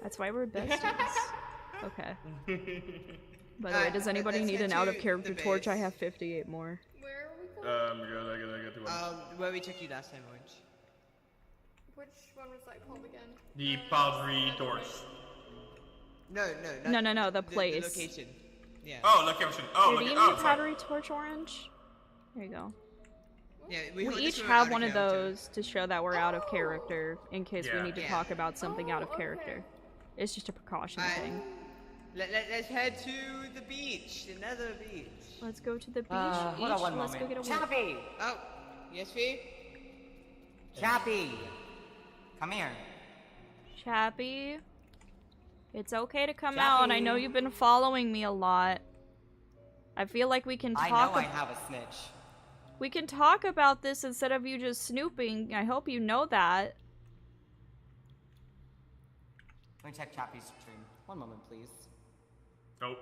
that's why we're besties. Okay. By the way, Alright, does anybody let's need head an to out-of-character the torch? I base. have 58 more. Where are we going? Good. I get to one. Where we took you last time, Orange. Which one was that called again? The Padre torch. No, No, the place. The location. Yeah. Oh, location. Oh, Here, do look. you Oh, need a sorry. battery torch orange? There you go. Yeah, We hold this each when we're have out one of character. those to show that we're out of character in case we Yeah. need to Yeah. talk about something out of Oh, okay. character. It's just a precaution Alright. thing. Let's head to the beach, another beach. Let's go to the beach. Hold on one Let's go moment. get a Chappie! Oh, yes, V? Chappie! Come here. Chappie, it's okay to come out. I know you've been following me a lot. I feel like we can talk. I know I have a snitch. We can talk about this instead of you just snooping. I hope you know that. Let me check Chappie's stream. One moment, please. Nope.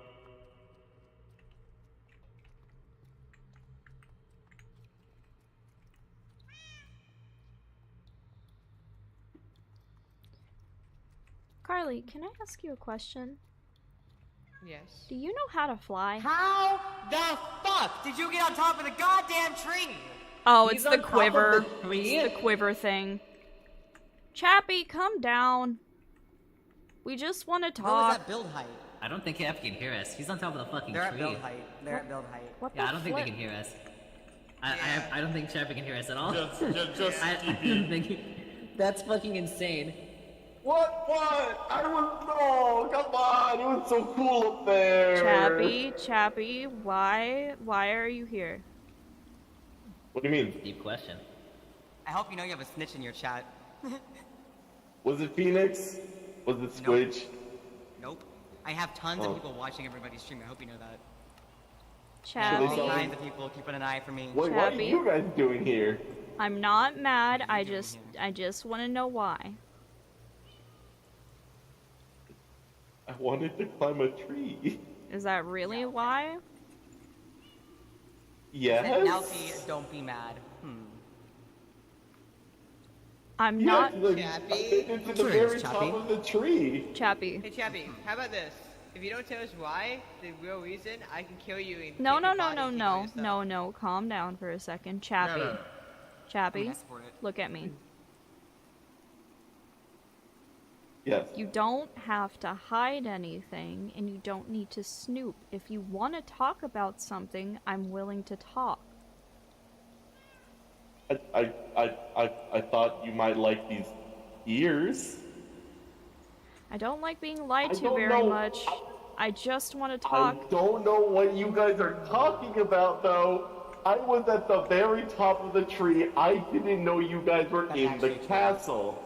Carly, can I ask you a question? Yes. Do you know how to fly? How the fuck did you get on top of the goddamn tree? Oh, He's it's the on top of quiver. the tree. It's the quiver thing. Chappie, come down. We just want to What was talk. that build height? I don't think Chappie can hear us. He's on top of the fucking They're at tree. build height. They're at build height. What Yeah, the I don't think they flip? can hear us. I don't think Chappie can hear us at all. Just I don't think that's fucking insane. What? I was no. Come on, it was so cool up there. Chappie, why are you here? What do you mean? Deep question. I hope you know you have a snitch in your chat. Was it Phoenix? Was it Squidge? Nope. I have tons of people watching everybody's stream. I hope you know that. Chappie, saw- Kinds of people keeping an eye for me. Wait, what are Chappie? you guys doing here? I'm not mad. What are I you doing just want to know why. I wanted to climb a tree. Is that really why? Yes. Nelsie, don't be mad. I'm Yeah, not to the, Chappie? into the Sure, very Chappie. top of the tree. Chappie. Hey, Chappie, how about this? If you don't tell us why, the real reason, I can kill you and No, take no, your no, body no, and keep no, all your stuff. no. Calm down for a second, Chappie. No. Chappie, I support it. look at me. Yes. You don't have to hide anything, and you don't need to snoop. If you want to talk about something, I'm willing to talk. I thought you might like these ears. I don't like being lied I to don't very know. much. I just want to I talk. don't know what you guys are talking about, though. I was at the very top of the tree. I didn't know you guys were That's in the actually true. castle.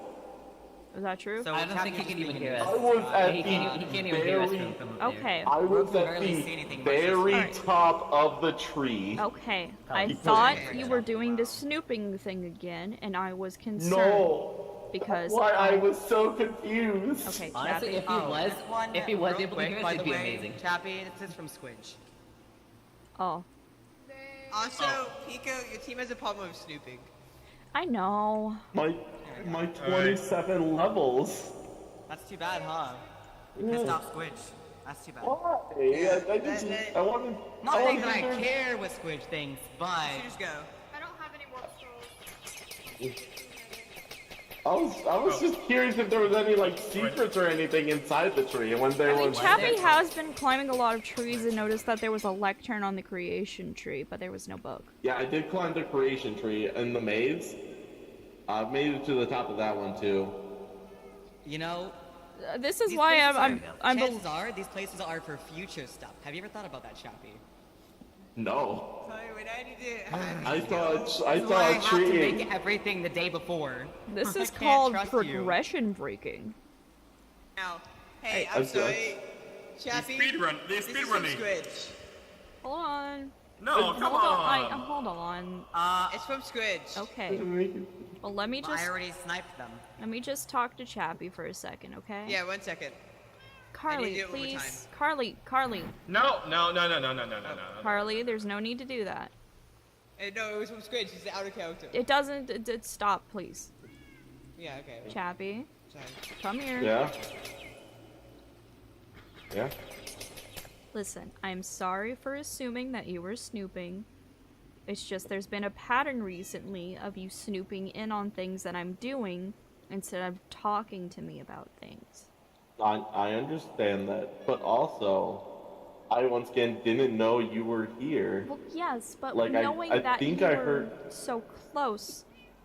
Is that true? So I don't Chappie think he was can even speaking hear in us. I was at He the can't even hear us very, from up there. Okay. I was Brooke can at barely the see anything but she's very Alright. top of the tree. Okay. Oh, I he's thought doing it. you were doing the snooping thing again, and I was concerned. No, Because that's why I I- was so confused. Okay, Honestly, Chappie. if he was, This one, if he was real able to quick, hear us, by it'd the be way, amazing. Chappie, this is from Squidge. Oh, Also, PIKO, your team has a problem with snooping. I know. My 27 levels. That's too bad, huh? Yeah. Pissed off Squidge. That's too bad. Why? I just, I wanted. Not I saying wanted that I to- care what Squidge thinks, but You should just go. I don't have any warp scrolls. I was just curious if there was any like secrets or anything inside the tree, and when there I mean, was. Chappie has been climbing a lot of trees and noticed that there was a lectern on the creation tree, but there was no book. Yeah, I did climb the creation tree in the maze. I made it to the top of that one too. you know, This is these why places I'm chances are these places are for future stuff. Have you ever thought about that, Chappie? No, Sorry, when I need to. I This saw is why I a have to tree. make everything the day before. This I is can't called trust you. progression breaking. Now, hey, Hey, I'm okay. sorry. Chappie, They're this is from speedrunning. Squidge. Hold on. No, come hold on. Hold on. It's from Squidge. Okay. Well, let me Well, I just already sniped them. let me just talk to Chappie for a second, okay? Yeah, 1 second. Carly, do it one more please. Carly, No. Carly. There's no need to do that. No, it was from Squidge. He's the outer character. It doesn't. Stop, please. Yeah, okay. Chappie, Sorry. come here. Yeah. Yeah. Listen, I'm sorry for assuming that you were snooping. It's just there's been a pattern recently of you snooping in on things that I'm doing instead of talking to me about things. I understand that, but also, I once again didn't know you were here. Well, yes, but Like, knowing I that think you I were heard- so close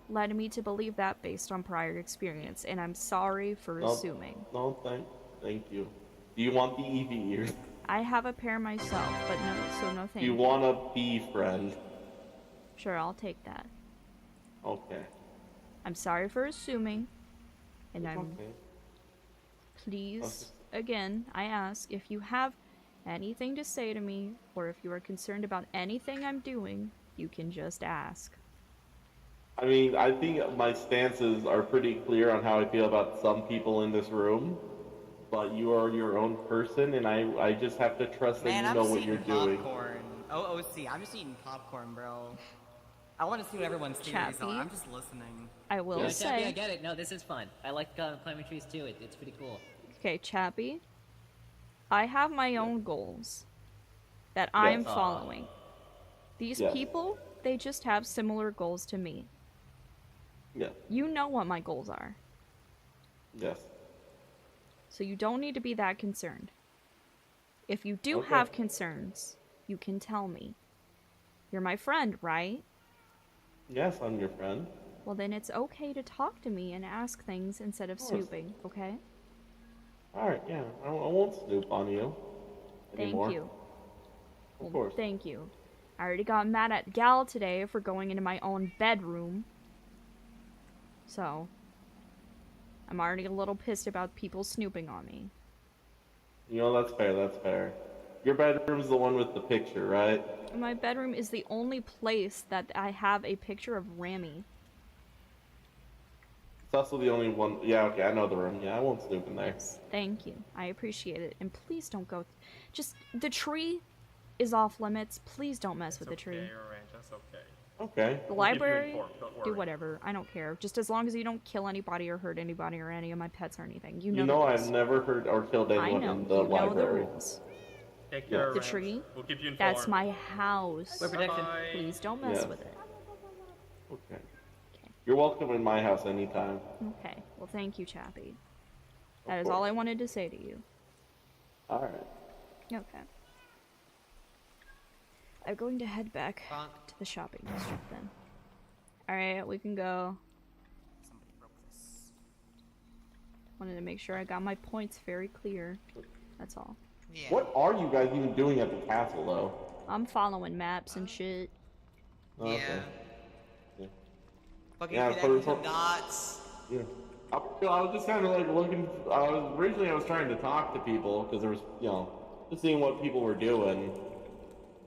led me to believe that based on prior experience, and I'm sorry for No. assuming. No, thank you. Do you want the EV ears? I have a pair myself, but no, so no thank You want a bee friend? Sure, I'll take that. Okay. I'm sorry for assuming, and It's I'm okay. please again. I ask if you have anything to say to me, or if you are concerned about anything I'm doing, you can just ask. I mean, I think my stances are pretty clear on how I feel about some people in this room, but you are your own person, and I just have to trust that Man, you I'm know just what you're eating doing. popcorn. OOC, I'm just eating popcorn, bro. I want to see what everyone's theories Chappy, are. I'm just listening. I will No, say. Chappy, I get it. No, this is fun. I like climbing trees too. It's pretty cool. Okay, Chappy. I have my own goals that I'm Yes. following. These Yes. people, they just have similar goals to me. Yeah. You know what my goals are, Yes. so you don't need to be that concerned. If you do Okay. have concerns, you can tell me. You're my friend, right? Yes, I'm your friend. Well, then it's okay to talk to me and ask things instead of course. snooping, okay? Alright, yeah. I won't snoop on you anymore. Thank you. Of course. Thank you. I already got mad at Gal today for going into my own bedroom. So, I'm already a little pissed about people snooping on me. You know, that's fair, that's fair. Your bedroom's the one with the picture, right? My bedroom is the only place that I have a picture of Rami. It's also the only one. Yeah, okay, I know the room. Yeah, I won't snoop in there. Thank you. I appreciate it. And please don't go. Just, the tree is off limits. Please don't mess with the tree. Okay, Orange, that's okay. Okay. The We'll keep you library, informed, don't do worry. whatever. I don't care. Just as long as you don't kill anybody or hurt anybody or any of my pets or anything. You You know, know the I've rules. never hurt or killed I anyone know. in the You know the library. rules. Take care, The Orange. tree, We'll keep you informed. that's my house. We're protected. Bye-bye. Please don't mess Yes. with it. Okay. You're welcome in my house anytime. Okay. Well, thank you, Chappy. That Of is all course. I wanted to say to you. Alright. Okay. I'm going to head back Bonk. to the shopping district then. Alright, we can go. Somebody broke this. Wanted to make sure I got my points very clear. That's all. Yeah. What are you guys even doing at the castle, though? I'm following maps and shit. Okay. Yeah. Fucking Yeah, connecting for- some dots. Yeah. I was just kind of like looking. Originally I was trying to talk to people because there was, just seeing what people were doing.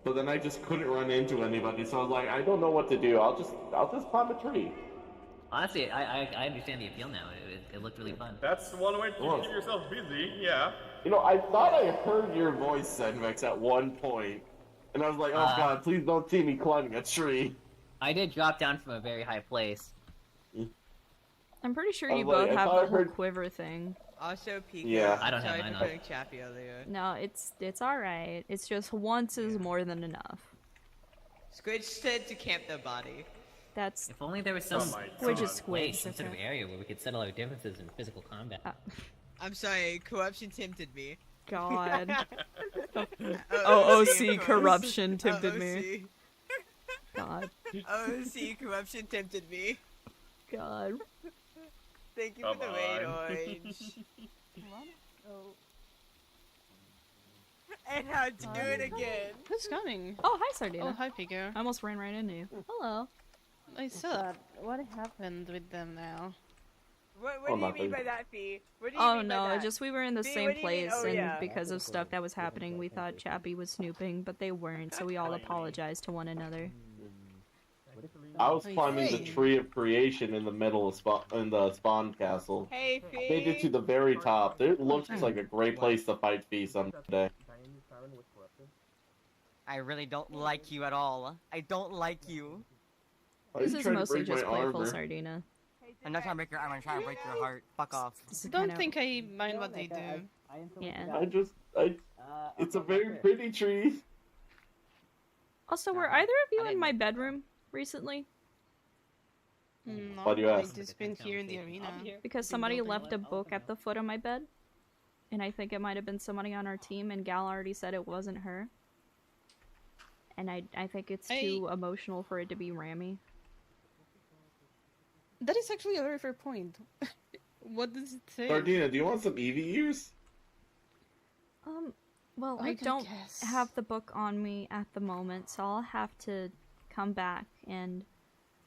But then I just couldn't run into anybody, so I was like, I don't know what to do. I'll just climb a tree. Honestly, I understand the appeal now. It looked really fun. That's one way to keep yourself busy, yeah. I thought I heard your voice, Senvex, at one point, and I was like, oh god, please don't see me climbing a tree. I did drop down from a very high place. I'm pretty sure I you was like, both I have thought the I whole heard- quiver thing. Also, PIKO. Yeah. I don't have Sorry mine for on. putting Chappy earlier. No, it's alright. It's just once is more than enough. Squid said to camp the body. That's If only there was some Oh my Squid God. is squid. place, some sort of area where we could settle our differences in physical combat. I'm sorry, corruption tempted me. God. OOC, of course. corruption tempted me. OOC. God. OOC, corruption tempted me. God. Thank you Come for the raid, on. Orange. And how'd you do it again? Who's coming? Oh, hi, Sardina. Oh, hi, Pico. I almost ran right into you. Hello. I saw that. What happened with them now? What Oh, do you nothing. mean by that, Fee? What do you Oh mean by no, that? just we were in the Bea, same what do you mean? place, Oh, and yeah. because of stuff that was happening, we thought Chappie was snooping, but they weren't, so we all apologized to one another. I was climbing the Hey. tree of creation in the middle of the spawn castle. Hey, Fee. Made it to the very top. It looks like a great place to fight Fee someday. I really don't like you at all. I don't like you. Why are This you is trying to mostly break my just playful, armor? Sardina. I'm not trying to break your arm, I'm trying to break your heart. Fuck off. This is Don't kinda- think I mind what they do. Yeah. It's a very pretty tree. Also, were either of you in my bedroom recently? No, Why do you I ask? just been here in the arena. Because somebody left a book at the foot of my bed, and I think it might have been somebody on our team, and Gal already said it wasn't her. And I think it's too emotional for it to be Rami. That is actually a very fair point. What does it say? Sardina, do you want some EVUs? Well, I don't have the book on me at the moment, so I'll have to come back and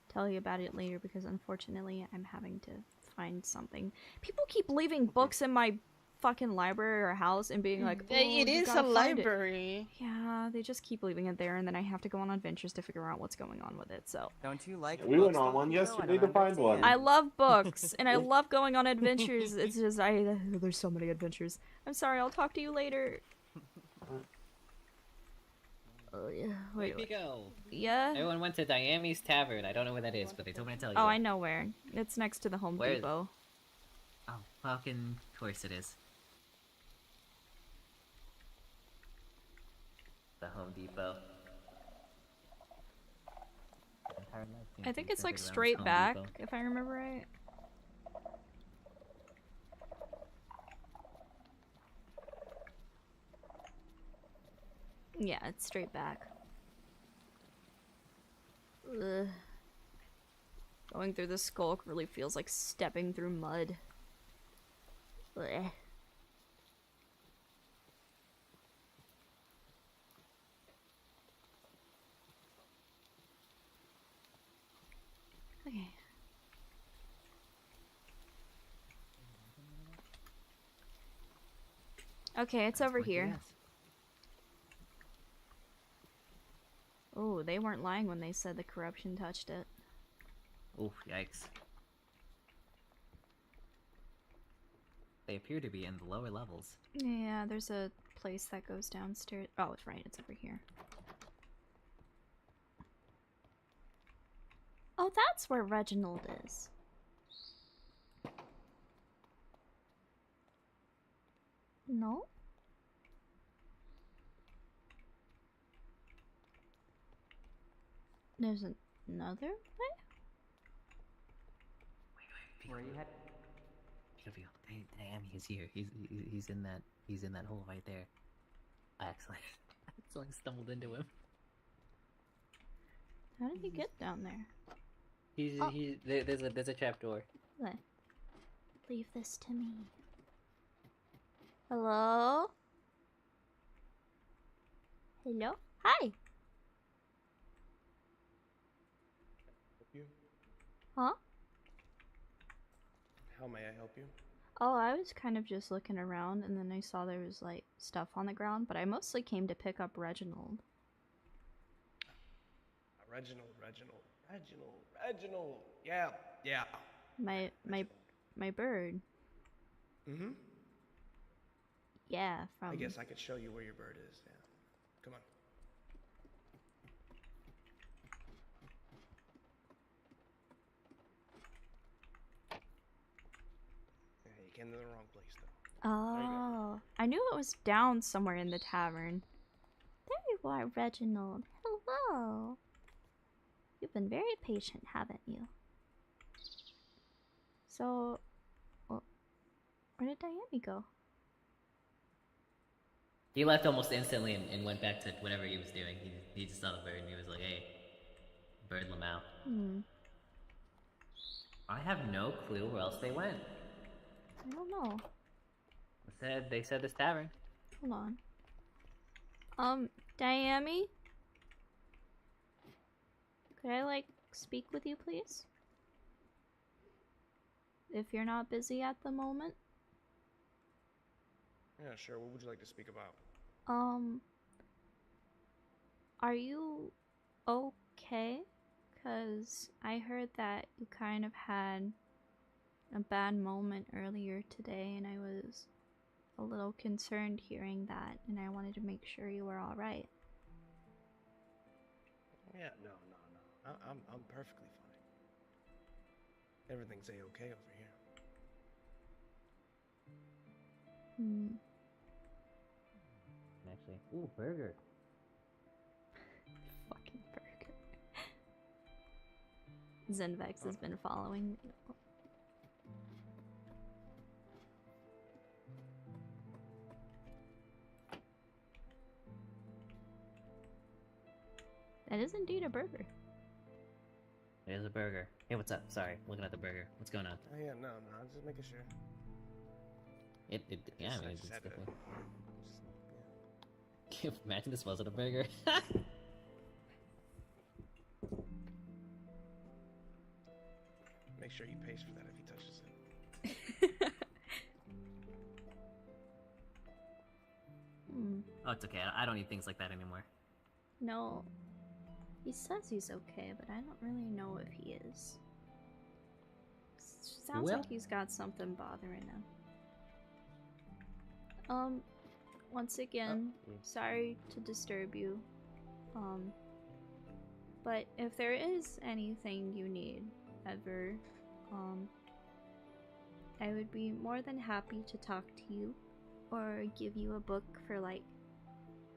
tell you about it later because unfortunately I'm having to find something. People keep leaving books in my fucking library or house and being like, oh, It you is a gotta find it." library. Yeah, they just keep leaving it there and then I have to go on adventures to figure out what's going on with it, so. Don't you like We went books, on though, one Pico? yesterday I don't to find one. understand. I love books and I love going on adventures. It's just there's so many adventures. I'm sorry, I'll talk to you later. Oh yeah. Wait, Pico. Yeah? Everyone went to Diami's Tavern. I don't know where that is, but they told me to tell you. Oh, I know where. It's next to the Home Where is it? Depot. Oh, fucking course it is. The Home Depot. I think it's like straight back, if I remember right. Yeah, it's straight back. Ugh. Going through the skulk really feels like stepping through mud. Ugh. Okay. Okay, it's over here. Oh, they weren't lying when they said the corruption touched it. Oof, yikes. They appear to be in the lower levels. Yeah, there's a place that goes downstairs. Oh, it's right, it's over here. Oh, that's where Reginald is. No? There's another way? Where you head? Damn, he's here. He's in that hole right there. I actually stumbled into him. How did he get down there? There's a trapdoor. What? Leave this to me. Hello? Hello? Hi! You? Huh? How may I help you? Oh, I was kind of just looking around and then I saw there was like stuff on the ground, but I mostly came to pick up Reginald. Reginald. Yeah. My bird. Mm-hmm. Yeah, from... I guess I could show you where your bird is, yeah. Come on. Yeah, you came to the wrong place, though. Oh, I knew it was down somewhere in the tavern. There you are, Reginald. Hello. You've been very patient, haven't you? So, well, where did Diami go? He left almost instantly and went back to whatever he was doing. He just saw the bird and he was like, hey, bird Lamau. I have no clue where else they went. I don't know. They said this tavern. Hold on. Diami? Could I, like, speak with you, please? If you're not busy at the moment? Yeah, sure. What would you like to speak about? Are you okay? 'Cause I heard that you kind of had a bad moment earlier today and I was a little concerned hearing that and I wanted to make sure you were alright. Yeah, no. I'm perfectly fine. Everything's A-okay over here. Actually, ooh, burger. Fucking burger. Zenvex has been following. That is indeed a burger. It is a burger. Hey, what's up? Sorry, looking at the burger. What's going on? Oh yeah, no, I'm just making sure. Yeah, I mean, it's Just had to- definitely... Imagine this wasn't a burger. Make sure he pays for that if he touches it. Oh, it's okay. I don't eat things like that anymore. No. He says he's okay, but I don't really know if he is. Sounds Well- like he's got something bothering him. Once again, sorry to disturb you. But if there is anything you need ever, I would be more than happy to talk to you or give you a book for like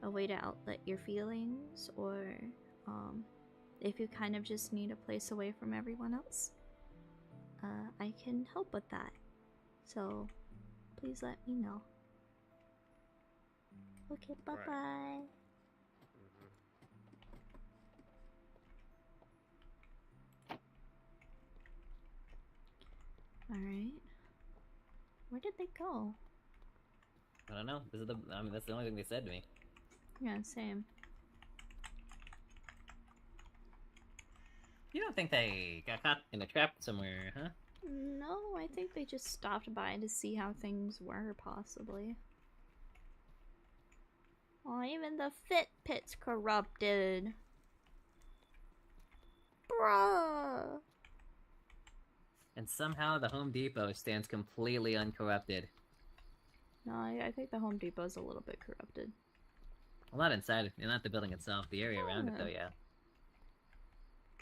a way to outlet your feelings, or if you kind of just need a place away from everyone else, I can help with that. So please let me know. Okay, bye bye. Alright. Where did they go? I don't know. This is that's the only thing they said to me. Yeah, same. You don't think they got caught in a trap somewhere, huh? No, I think they just stopped by to see how things were, possibly. Oh, even the fit pit's corrupted. Bruh. And somehow the Home Depot stands completely uncorrupted. No, I think the Home Depot's a little bit corrupted. Well, not inside, not the building itself. The area around it, though, yeah.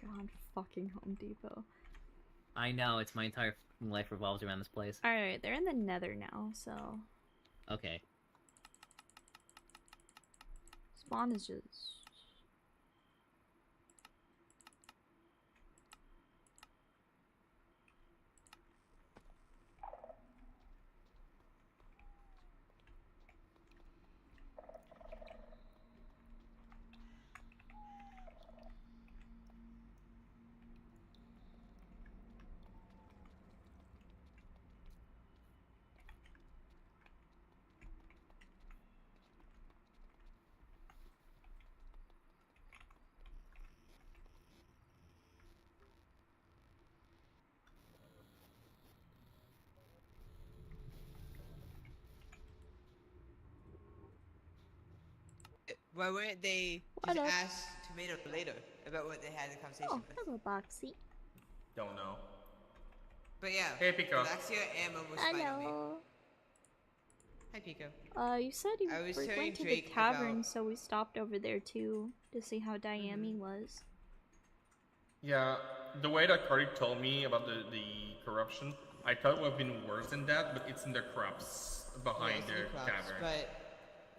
God, fucking Home Depot. I know, it's my entire life revolves around this place. Alright, they're in the Nether now, so... Okay. Spawn is just... Why weren't they What just up? ask Tomato later about what they had the conversation Oh, with? hello, Boxy. Don't know. But yeah, Hey, Pico. Alexia and Mom was fighting me. Hello. Hi, Pico. You said you I was were telling going to the Drake tavern, about- so we stopped over there too, to see how Diami was. Yeah, the way that Cardi told me about the corruption, I thought it would have been worse than that, but it's in the crops behind it's in their the crops, tavern. But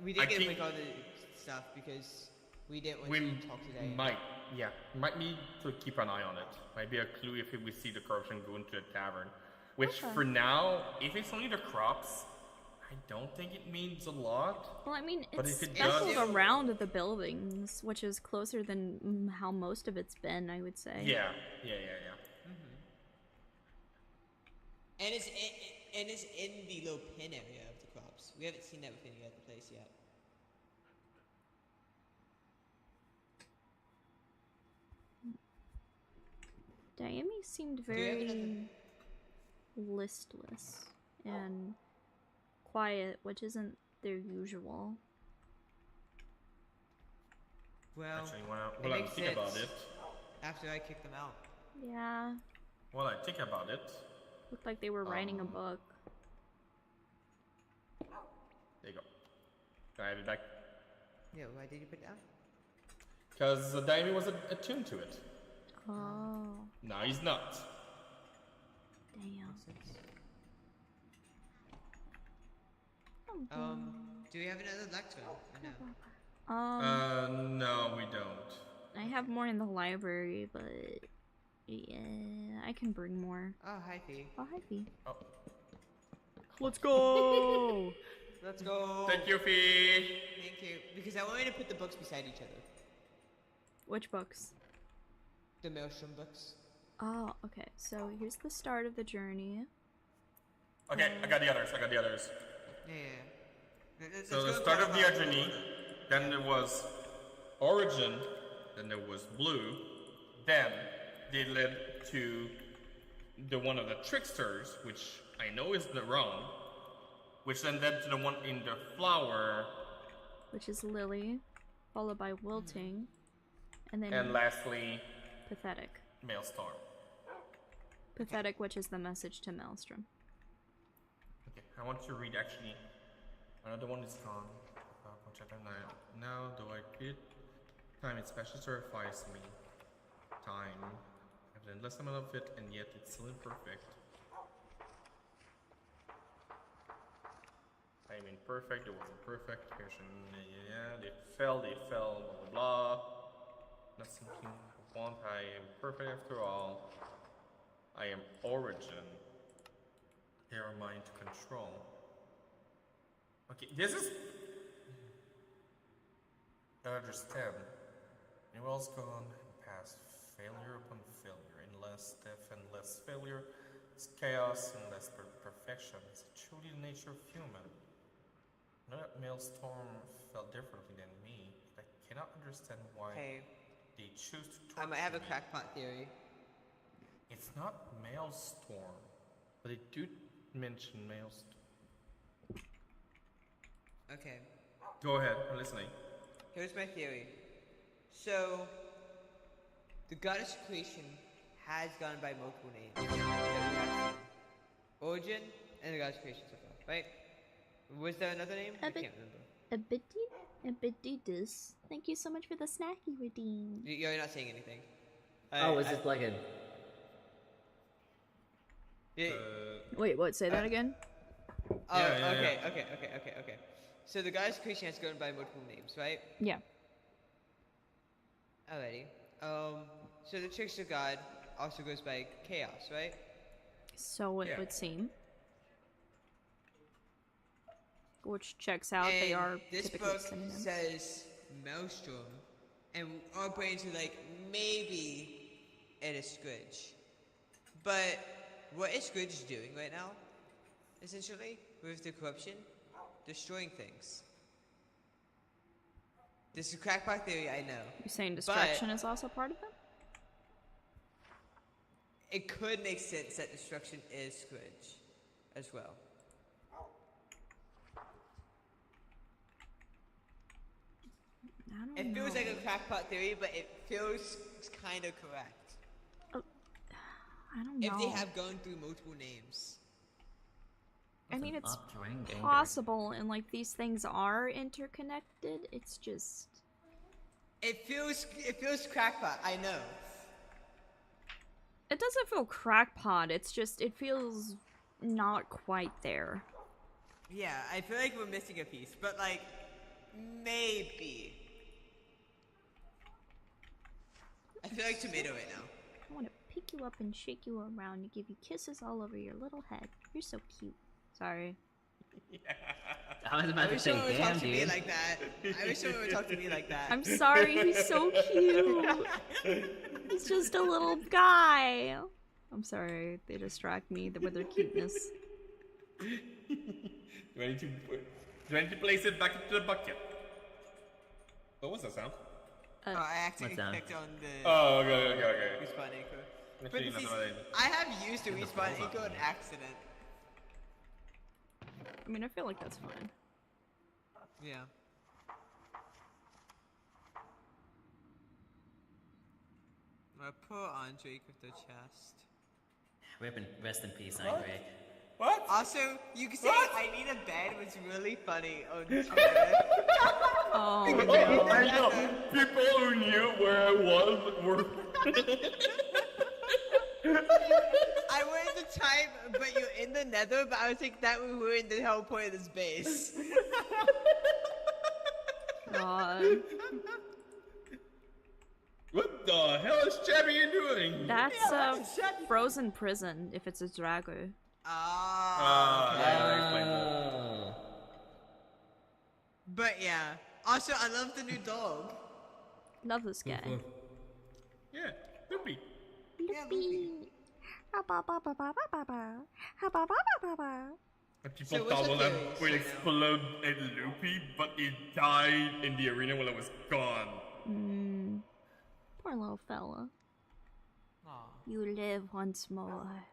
we I didn't get think- like all the stuff because we didn't want We to talk to Diane. might need to keep an eye on it. Might be a clue if we see the corruption go into a tavern. Which Okay. for now, if it's only the crops, I don't think it means a lot. Well, I mean, But it's if it speckled does- around the buildings, which is closer than how most of it's been, I would say. Yeah. And it's in the low pin area of the crops. We haven't seen that with any other place yet. Diami seemed you have another- very listless and quiet, which isn't their usual. Well, Actually, it while I makes think about sense it, after I kicked them out. Yeah, while I think about it, looked like they were writing a book. there you go. Can I have it back? Yeah, why did you put it down? Because Daimi was attuned to it. Oh, Now he's not. damn. Do we have another lectern? Or no? No, we don't. I have more in the library, but yeah, I can bring more. Oh, hi, Fee. Oh, hi, Fee. Oh. Let's go! Let's go. Thank you, Fee. Thank you. Because I wanted to put the books beside each other. Which books? The Maelstrom books. Oh, okay. So here's the start of the journey. Okay, I got the others. Yeah. Let's So go the in start of the chronological journey. order. Then there was Origin. Then there was Blue. Then they led to the one of the Tricksters, which I know is the wrong. Which then led to the one in the flower. Which is Lily, followed by Wilting, and then And lastly, Pathetic. Maelstrom. Pathetic, which is the message to Maelstrom. Okay, I want to read actually. Another one is gone. Now, though I create time, it specially terrifies me. Time. I have an endless amount of it, and yet it's still imperfect. I am imperfect, it wasn't perfect. Yeah, they fell, blah blah blah. Not something I want, I am perfect after all. I am Origin. They are mine to control. Okay, this is... I understand. Newell's gone and past failure upon failure, and less death and less failure. It's chaos and less perfection. It's truly the nature of human. Know that Maelstrom felt differently than me, but I cannot understand why they choose to torture I might have a me. crackpot theory. It's not Maelstrom, but they do mention Maelstrom. Okay. Go ahead, I'm listening. Here's my theory. So, the goddess of creation has gone by multiple names that we have seen. Origin and the goddess of creation so far, right? Was there another name? I can't remember. Abitidus. Thank you so much for the snacky redeem. You're not saying anything. Oh, is it like a... Wait, what? Say that again? Oh, okay. So the goddess of creation has gone by multiple names, right? Yeah. Alrighty. So the trickster god also goes by chaos, right? So it would seem. Which checks out. They are this typically book synonyms. says Maelstrom, and our brains are like, maybe it is Squidge. But what is Squidge doing right now? Essentially, with the corruption, destroying things. This is crackpot theory, I know. You're saying destruction is also part of them? It could make sense that destruction is Squidge as well. I don't know. It feels like a crackpot theory, but it feels kind of correct. I don't know. If they have gone through multiple names. I mean, it's up-drinking possible, and like these things are interconnected. It's just It feels crackpot, I know. it doesn't feel crackpot. It's just it feels not quite there. Yeah, I feel like we're missing a piece, but like maybe. I feel like tomato right now. I want to pick you up and shake you around and give you kisses all over your little head. You're so cute. Sorry. I was about to say, someone would damn, talk to me dude. like that. I wish someone would talk to me like that. I'm sorry. He's so cute. He's just a little guy. I'm sorry. They distract me with their cuteness. Do I need to place it back into the bucket? What was that sound? I accidentally What's that? clicked on the Oh, okay. respawn anchor. Actually, Parentheses, not what I have used the respawn anchor on accident. I mean, I feel like that's fine. Yeah. Poor Andre with the chest. Rest in peace, Andre. What? Also, you can say I need a bed was really funny on Twitter. Oh, I know. People who knew where I was were. I wanted to type, but you're in the nether, but I was like, that would ruin the whole point of this base. God. What the hell is Champion doing? That's a frozen prison if it's a Drago. That explains it. Oh. But yeah. Also, I love the new dog. Love this guy. Yeah, Loopy. Yeah, Loopy. And people So what's thought your well, that theories would right now? explode at Loopy, but it died in the arena when I was gone. Poor little fella. Aw. You live once more.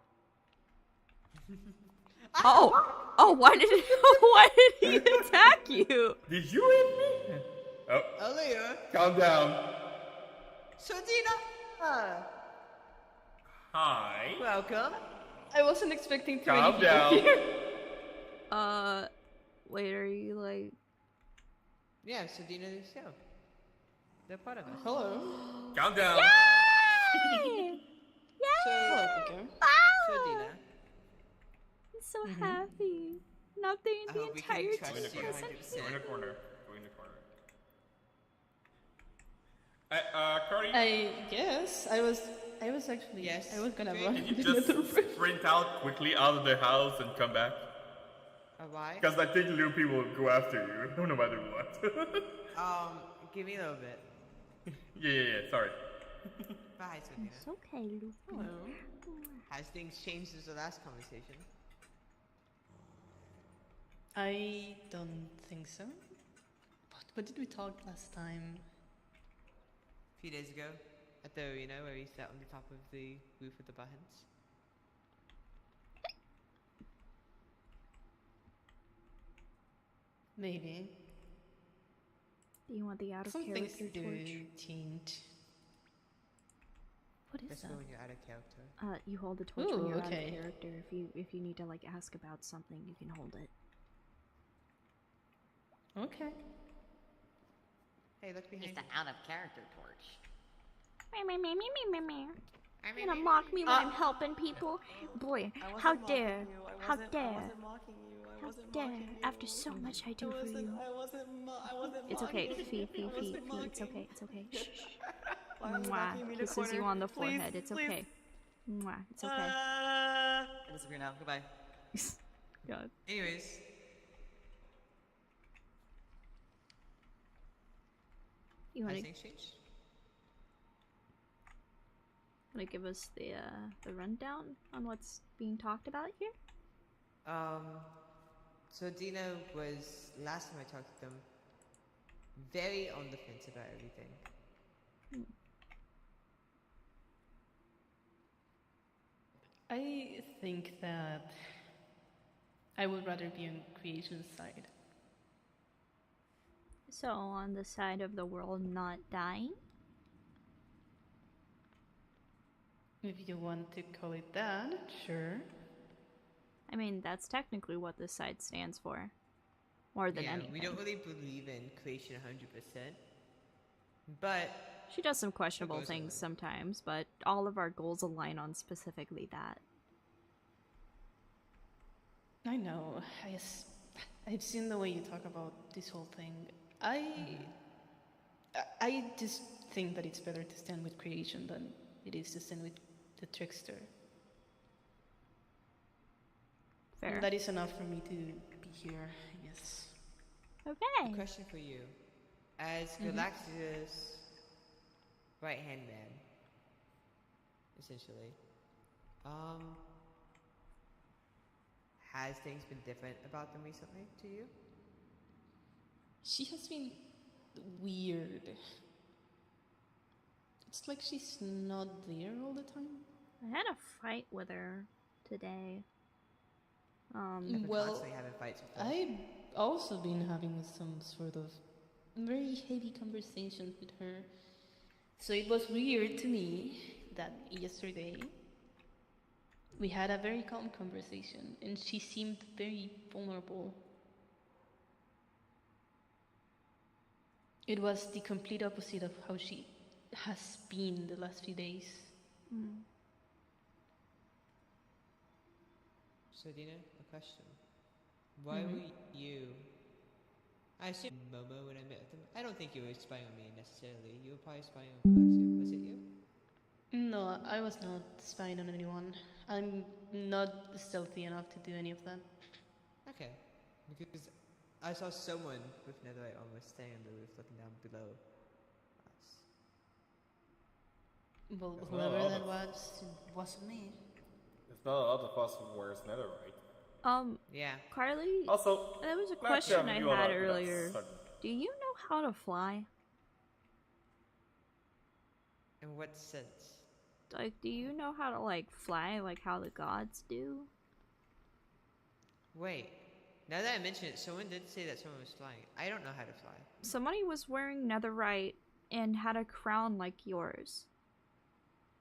Oh, why did he attack you? Did you hit me? Oh, Earlier, calm down. Sordina! Hi. Welcome. I wasn't expecting to Calm many people down. here. Wait, are you like... Yeah, Sordina is here. They're part of us. Hello. Calm down. Yay! Hello, Pico. Sordina. I'm so happy. Nothing I the hope we can entire trust team you hasn't 100%. Go in the corner. Go in the corner. Cardi, I guess I was actually Yes. I was gonna Can run. can you just sprint out quickly out of the house and come back? Why? Because I think Loopy will go after you, no matter what. Give me a little bit. yeah, sorry. Bye, Sordina. It's okay, Luffy. Hello. Has things changed since the last conversation? I don't think so. What did we talk last time? A few days ago, at the arena where we sat on the top of the roof with the buttons. Maybe Do you want the out of something character to torch? change. What is That's that? for when you're out of character. You hold the torch Ooh, when you're out okay. of character. If you need to like ask about something, you can hold it. Okay. Hey, look behind It's the you. out of character torch. You're gonna mock me when I'm helping people? Boy, how dare! How dare! How dare! After so much I do for you. It's okay, Fee. It's okay. It's okay. Shh. Mwah. Kisses you on the forehead. It's okay. Mwah. It's okay. I disappear now. Goodbye. God. Anyways, You has wanna things changed? give us the rundown on what's being talked about here? So Dina was, last time I talked to them, very on the fence about everything. I think that I would rather be on creation side. So on the side of the world not dying? If you want to call it that, sure. I mean, that's technically what this side stands for. More than Yeah, anything. we don't really believe in creation 100%, but She does some questionable goes things align. sometimes, but all of our goals align on specifically that. I know. I've seen the way you talk about this whole thing. I just think that it's better to stand with creation than it is to stand with the trickster. Fair. And that is enough for me to be here, I guess. Okay. question for you. As Galactus' right-hand man, essentially, has things been different about them recently to you? She has been weird. It's like she's not there all the time. I had a fight with her today. I've been Well, constantly having fights with her. I've also been having some sort of very heavy conversations with her. So it was weird to me that yesterday we had a very calm conversation and she seemed very vulnerable. It was the complete opposite of how she has been the last few days. So Dina, a question. Why were you... I assume Momo when I met with them. I don't think you were spying on me necessarily. You were probably spying on Galaxia. Was it you? No, I was not spying on anyone. I'm not stealthy enough to do any of that. Okay. Because I saw someone with netherite armor staying on the roof looking down below us. Well, There's not a whoever lot that of- was, it wasn't me. There's not a lot of us who wears netherite. Yeah. Carly, Also, there was a glad to question have I you on had our earlier. side. Do you know how to fly? In what sense? Like, do you know how to, like, fly like how the gods do? Wait. Now that I mention it, someone did say that someone was flying. I don't know how to fly. Somebody was wearing netherite and had a crown like yours.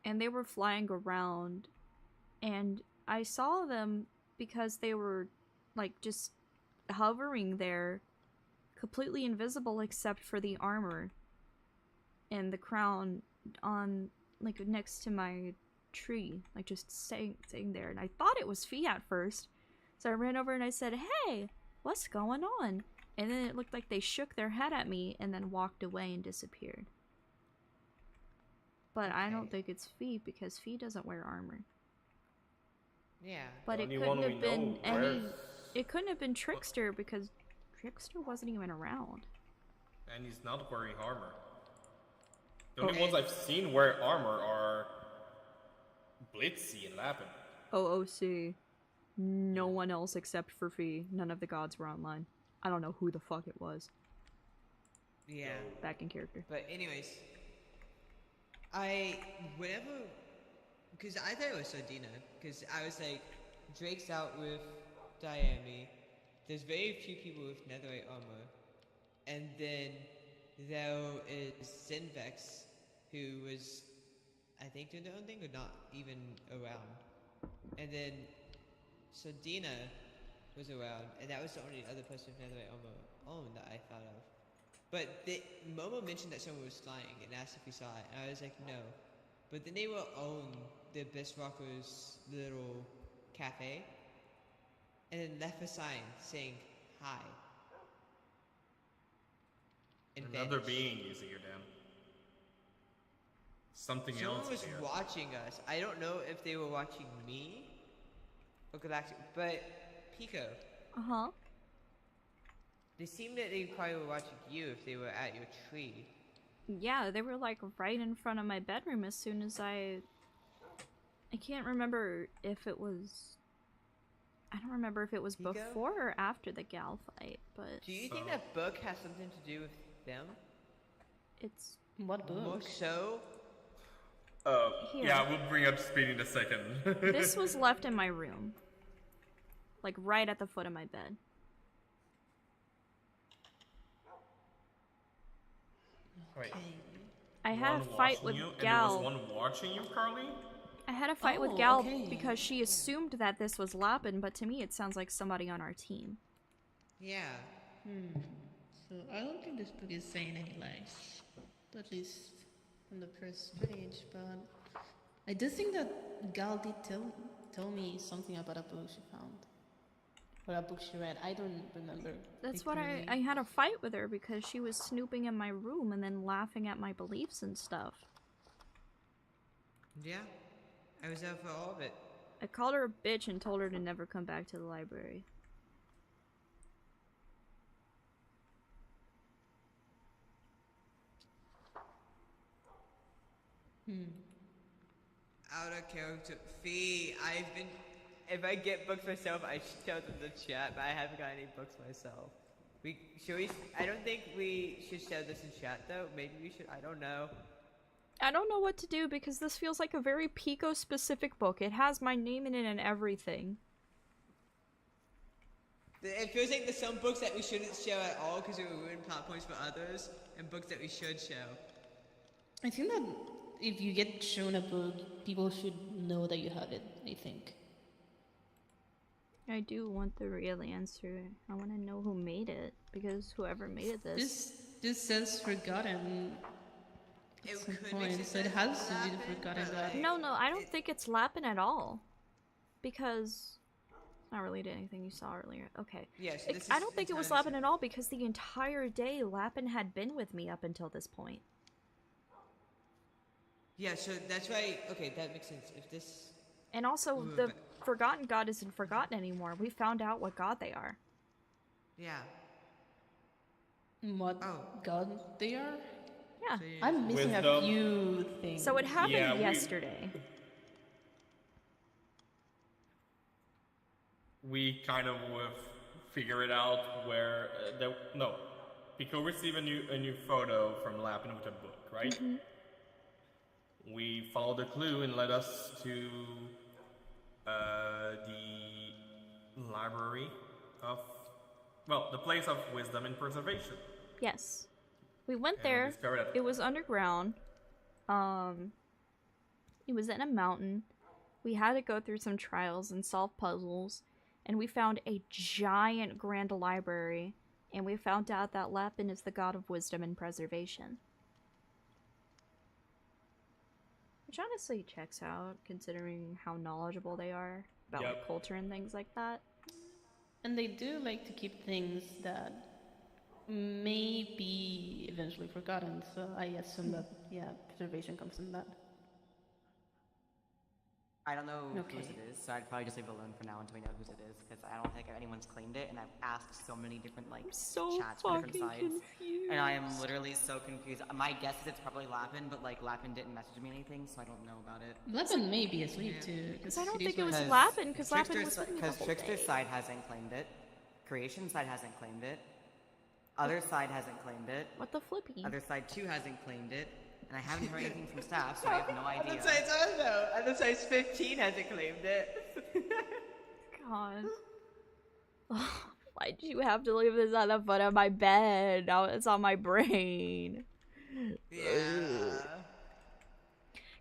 And they were flying around. And I saw them because they were, like, just hovering there, completely invisible except for the armor and the crown on, like, next to my tree, like, just sitting there. And I thought it was Fee at first, so I ran over and I said, "Hey, what's going on?" And then it looked like they shook their head at me and then walked away and disappeared. But I don't think it's Fee because Fee doesn't wear armor. Yeah. But The it only couldn't one we have been know any. wears- It couldn't have been Trickster because Trickster wasn't even around. And he's not wearing armor. The only ones I've seen wear armor are Blitzy and Lapin. OOC. No one else except for Fee. None of the gods were online. I don't know who the fuck it was. Yeah. Back in character. But anyways, because I thought it was Sardina, because I was like, Drake's out with Diami, there's very few people with netherite armor, and then there is Zinvex, who was, I think, doing their own thing, or not even around, and then Sardina was around, and that was the only other person with netherite armor on that I thought of. But Momo mentioned that someone was flying and asked if we saw it, and I was like, no. But then they will own the Best Rockers little cafe, and then left a sign saying hi. And Another vanished. being using your damn. Something Someone else was here. watching us. I don't know if they were watching me or Galactic, but PIKO. Uh-huh. They seemed that they probably were watching you if they were at your tree. Yeah, they were like right in front of my bedroom as soon as I can't remember if it was... I don't remember if it was PIKO? before or after the gal fight, but... Do you think that book has something to do with them? It's... What book? More so? Here. Yeah, we'll bring up speed in a second. This was left in my room. Like right at the foot of my bed. Wait. I had a One fight watching with you, Gal. And there was one watching you, Carly? I had a fight with Oh, Gal okay. because she assumed that this was Lapin, but to me it sounds like somebody on our team. Yeah. So I don't think this book is saying any lies, at least on the first page. But I do think that Gal did tell me something about a book she found or a book she read. I don't remember. That's like, what really. I had a fight with her because she was snooping in my room and then laughing at my beliefs and stuff. Yeah. I was out for all of it. I called her a bitch and told her to never come back to the library. Out of character. Fee, if I get books myself, I should tell them to chat, but I haven't got any books myself. I don't think we should share this in chat though. Maybe we should, I don't know. I don't know what to do because this feels like a very PIKO specific book. It has my name in it and everything. It feels like there's some books that we shouldn't share at all because it will ruin plot points for others, and books that we should share. I think that if you get shown a book, people should know that you have it. I think. I do want the real answer. I want to know who made it because whoever made this. This says forgotten. It At some could point, make so it sense has to to be happen, the forgotten but, god. like, No, I don't think it's Lapin at all. Because... Not related to anything you saw earlier. Okay. Yeah, so this I is don't think it was entirely Lapin at all because the entire day Lapin had been with me up until this point. Yeah, so that's why, okay, that makes sense. If this... And also, Ooh, the but- Forgotten God isn't forgotten anymore. We found out what god they are. Yeah. What Oh. god they are? Yeah. So I'm missing a Wisdom. few things. So it happened Yeah, we- yesterday. we kind of figured out where PIKO received a new photo from Lapin with a book, right? We followed the clue and led us to the library of, the place of wisdom and preservation. Yes. We went And we there. discovered that- It was underground. It was in a mountain. We had to go through some trials and solve puzzles. And we found a giant grand library. And we found out that Lapin is the god of wisdom and preservation. Which honestly checks out, considering how knowledgeable they are about like, culture and things like that. And they do like to keep things that may be eventually forgotten, so I assume that, yeah, preservation comes from that. I don't know whose it is, so I'd probably just leave it alone for now until we know whose it is, because I don't think anyone's claimed it, and I've asked so many different chats from different sides, and I am literally so confused. My guess is it's probably Lapin, but Lapin didn't message me anything, so I don't know about it. Lapin may be asleep too. Because I don't think it was Lapin, because Lapin was with me the whole Trickster's day. side hasn't claimed it, Creation side hasn't claimed it, Other side hasn't claimed it. What the flippy? Other side 2 hasn't claimed it. And I haven't heard anything from staff, so I have no idea. Other size 15 hasn't claimed it. God. Why'd you have to leave this on the foot of my bed? Now it's on my brain. Yeah.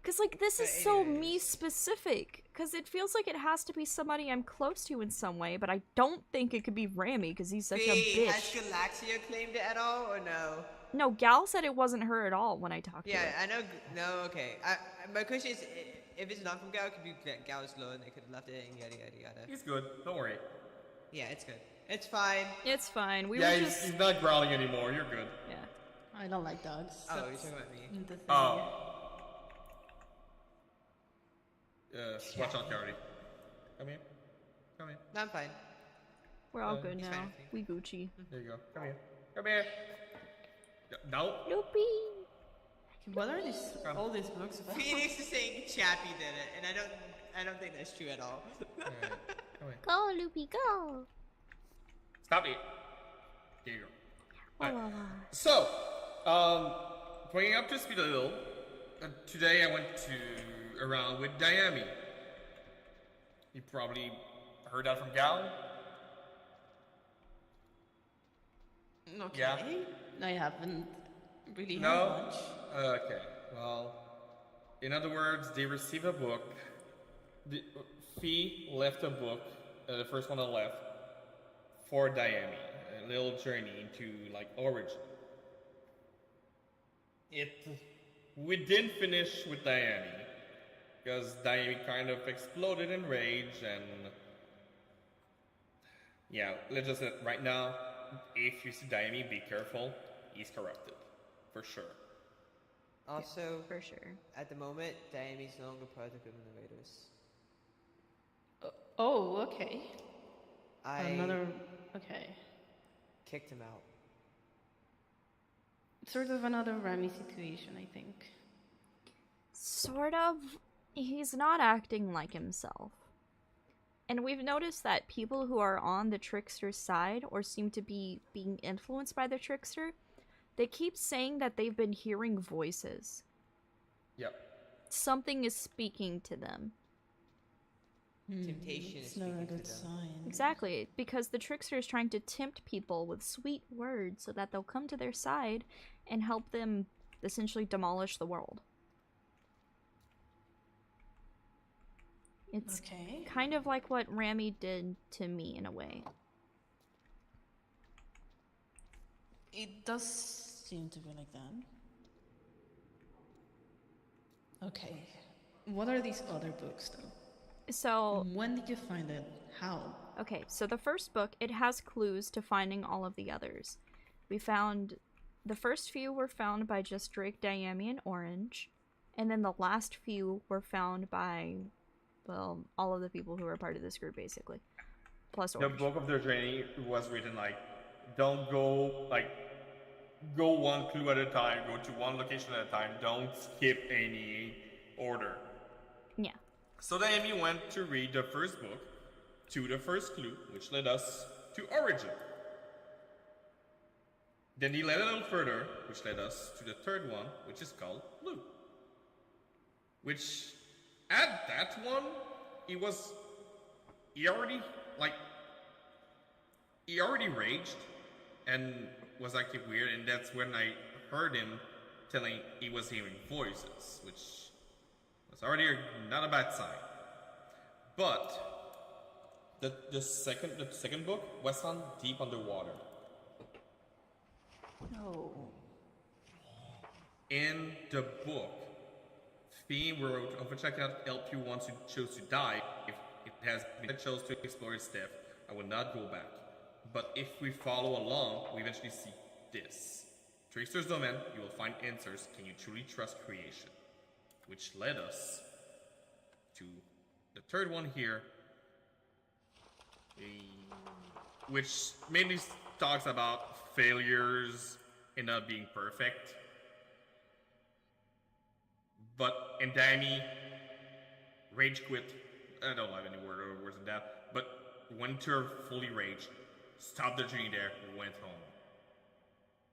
Because, like, this is so me-specific. Because it feels like it has to be somebody I'm close to in some way, but I don't think it could be Rami, because he's such a bitch. Has Galaxia claimed it at all, or no? No, Gal said it wasn't her at all when I talked to her. Yeah, I know. No, okay. My question is, if it's not from Gal, it could be Gal's low, and they could have left it, and yada yada yada. He's good. Don't worry. Yeah, it's good. It's fine. It's fine. We yeah, were he's, just... he's not growling anymore. You're good. Yeah. I don't like dogs. Oh, you're talking about me. The thing. Watch out, Cardi. Come here. Come here. No, I'm fine. We're all good he's now. fine. We Gucci. There you go. Come here. Come here. No. Loopy. What are these? All these books about? Phoenix is saying Chappie did it, and I don't think that's true at all. Alright. Come here. Go, Loopy, go. Stop it. There you go. Wah, wah, wah. So, bringing up to speed a little, today I went around with Diami. You probably heard that from Gal? Okay. Yeah? I haven't really heard No? much. Okay, well, in other words, they received a book. Fee left a book, the first one on the left, for Diami. A little journey into, origin. We didn't finish with Diami, because Diami kind of exploded in rage, and yeah, let's just say right now, if you see Diami, be careful, he's corrupted, for sure. Also, For sure. at the moment, Diami's no longer part of the Criminal Raiders. Oh, okay. I Okay. kicked him out. Sort of another Rami situation, I think. Sort of. He's not acting like himself. And we've noticed that people who are on the trickster's side, or seem to be being influenced by the trickster, they keep saying that they've been hearing voices. Yep. Something is speaking to them. Temptation is It's not a speaking to good them. sign. Exactly, because the trickster is trying to tempt people with sweet words so that they'll come to their side and help them essentially demolish the world. It's Okay. kind of like what Rami did to me in a way. It does seem to be like that. Okay. What are these other books, though? So, When did you find it? How? okay, so the first book, it has clues to finding all of the others. We found, the first few were found by just Drake, Diami, and Orange. And then the last few were found by, well, all of the people who were part of this group, basically. Plus The Orange. book of their journey was written don't go, go one clue at a time, go to one location at a time, don't skip any order. Yeah. So Diami went to read the first book, to the first clue, which led us to origin. Then he led a little further, which led us to the third one, which is called blue. Which, at that one, he already raged and was acting weird, and that's when I heard him telling he was hearing voices, which was already not a bad sign. But the second book was on deep underwater. No. In the book, Theme wrote, of which I cannot help you once you chose to die. If it has been chose to explore its depth, I will not go back. But if we follow along, we eventually see this. Trickster's Domain, you will find answers. Can you truly trust creation? Which led us to the third one here, which mainly talks about failures and not being perfect. But in Daimi, rage quit. I don't have any words than that. But Winter fully raged, stopped the journey there, went home.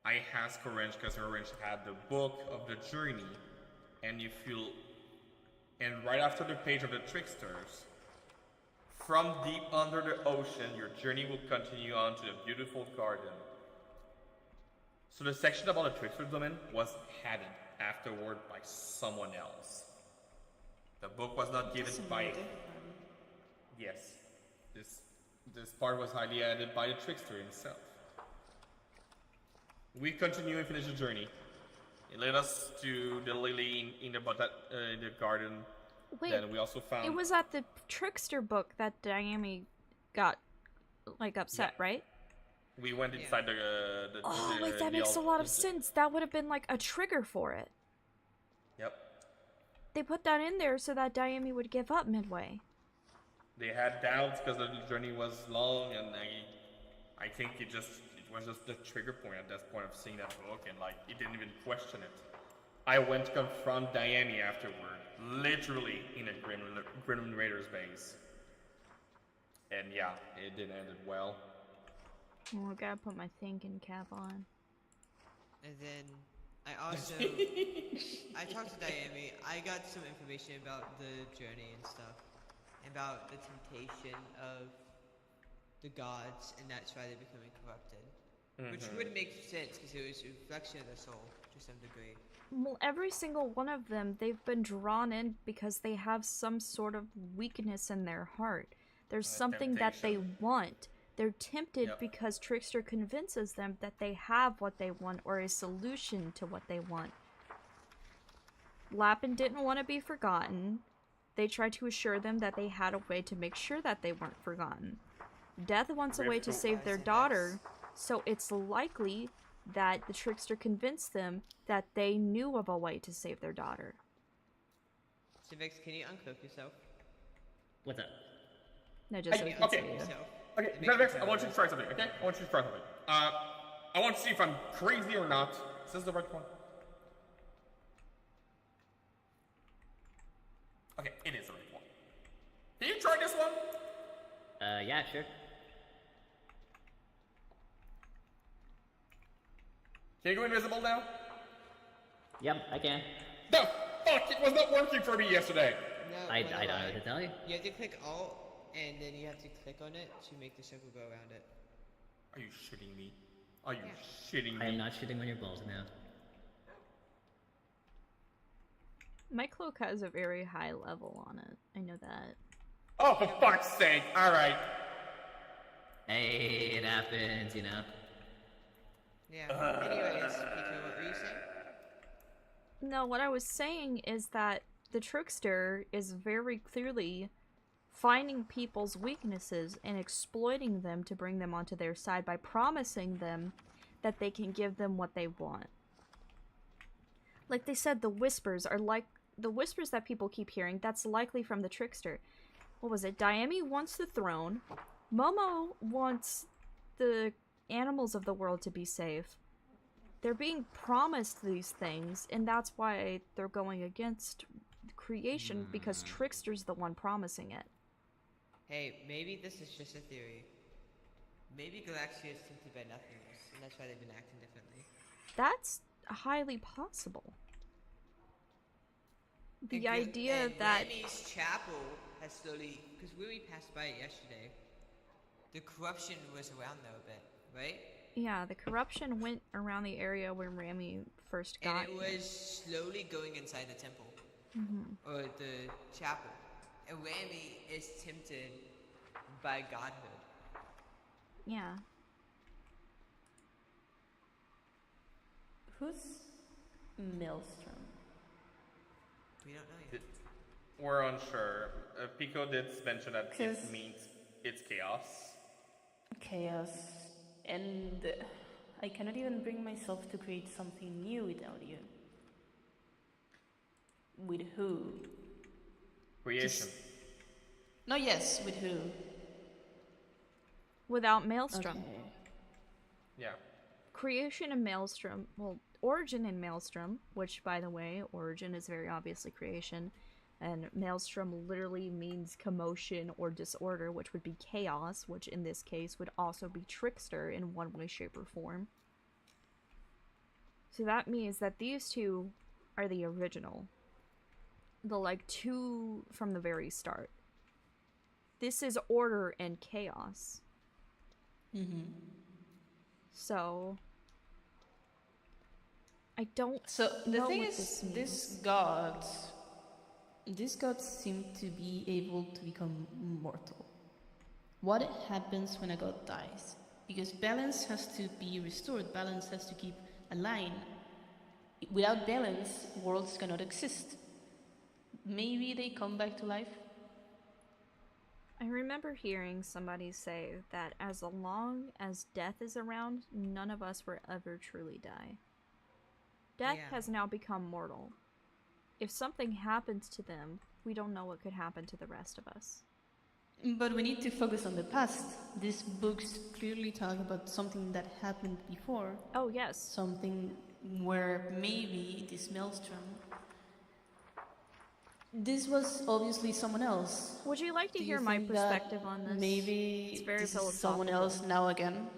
I asked Orange because Orange had the book of the journey, and and right after the page of the tricksters, from deep under the ocean, your journey will continue on to the beautiful garden. So the section about the trickster's domain was added afterward by someone else. The book was not given by. Yes, this part was highly added by the trickster himself. We continue and finish the journey. It led us to the lily in the garden. Wait, then we also found. It was at the trickster book that Diami got upset, right? We went inside the wait, that makes a lot of sense. That would have been like a trigger for it. Yep. They put that in there so that Diami would give up midway. They had doubts because the journey was long, and I think it was just the trigger point at that point of seeing that book, and like he didn't even question it. I went to confront Diami afterward, literally in a Grim Raiders base, and yeah, it didn't end well. Oh, I gotta put my thinking cap on. And then I also I talked to Diami. I got some information about the journey and stuff, about the temptation of the gods, and that's why they're becoming corrupted. Which would make sense because it was a reflection of the soul to some degree. Well, every single one of them, they've been drawn in because they have some sort of weakness in their heart. There's something that they want. They're tempted because Trickster convinces them that they have what they want or a solution to what they want. Lapin didn't want to be forgotten. They tried to assure them that they had a way to make sure that they weren't forgotten. Death wants a way to save their daughter, so it's likely that the Trickster convinced them that they knew of a way to save their daughter. Civix, can you uncook yourself? What's up? No, just so we can see you. Okay, Civix, I want you to try something, okay? I want you to try something. I want to see if I'm crazy or not. Is this the right one? Okay, it is the right one. Can you try this one? Yeah, sure. Can you go invisible now? Yep, I can. No! Fuck! It was not working for me yesterday! No, I don't know what to tell you. You have to click Alt, and then you have to click on it to make the circle go around it. Are you shitting me? Are you shitting me? I am not shitting on your balls now. My cloak has a very high level on it. I know that. Oh, for fuck's sake! Alright. Hey, it happens, you know. Yeah. Anyways, PIKO, what were you saying? No, what I was saying is that the Trickster is very clearly finding people's weaknesses and exploiting them to bring them onto their side by promising them that they can give them what they want. Like they said, the whispers are like the whispers that people keep hearing, that's likely from the Trickster. What was it? Diami wants the throne. Momo wants the animals of the world to be safe. They're being promised these things, and that's why they're going against creation, because Trickster's the one promising it. Hey, maybe this is just a theory. Maybe Galaxia is tempted by nothingness, and that's why they've been acting differently. That's highly possible. The And idea and that Remy's chapel has slowly, because when we passed by it yesterday, the corruption was around there a bit, right? yeah, the corruption went around the area where Rami first got And it was slowly going inside the temple or the chapel, and Rami is tempted by godhood. Yeah. Who's Maelstrom? We don't know yet. We're unsure. PIKO did mention that it 'Cause- means it's chaos. Chaos. And I cannot even bring myself to create something new without you. With who? Creation. No, yes, with who? Without Maelstrom. Okay. Yeah. Creation and Maelstrom, well, Origin and Maelstrom, which, by the way, Origin is very obviously creation, and Maelstrom literally means commotion or disorder, which would be chaos, which in this case would also be trickster in one way, shape, or form. So that means that these two are the original. The, like, two from the very start. This is order and chaos. So I don't So the know thing what is, this means. these gods seem to be able to become mortal. What happens when a god dies? Because balance has to be restored, balance has to keep aligned. Without balance, worlds cannot exist. Maybe they come back to life? I remember hearing somebody say that as long as death is around, none of us will ever truly die. Death Yeah. has now become mortal. If something happens to them, we don't know what could happen to the rest of us. But we need to focus on the past. These books clearly talk about something that happened before. Oh, yes. Something where maybe this maelstrom. This was obviously someone else. Would you like to Do hear you my think that perspective on this? Maybe It's very this is someone philosophical. else now again.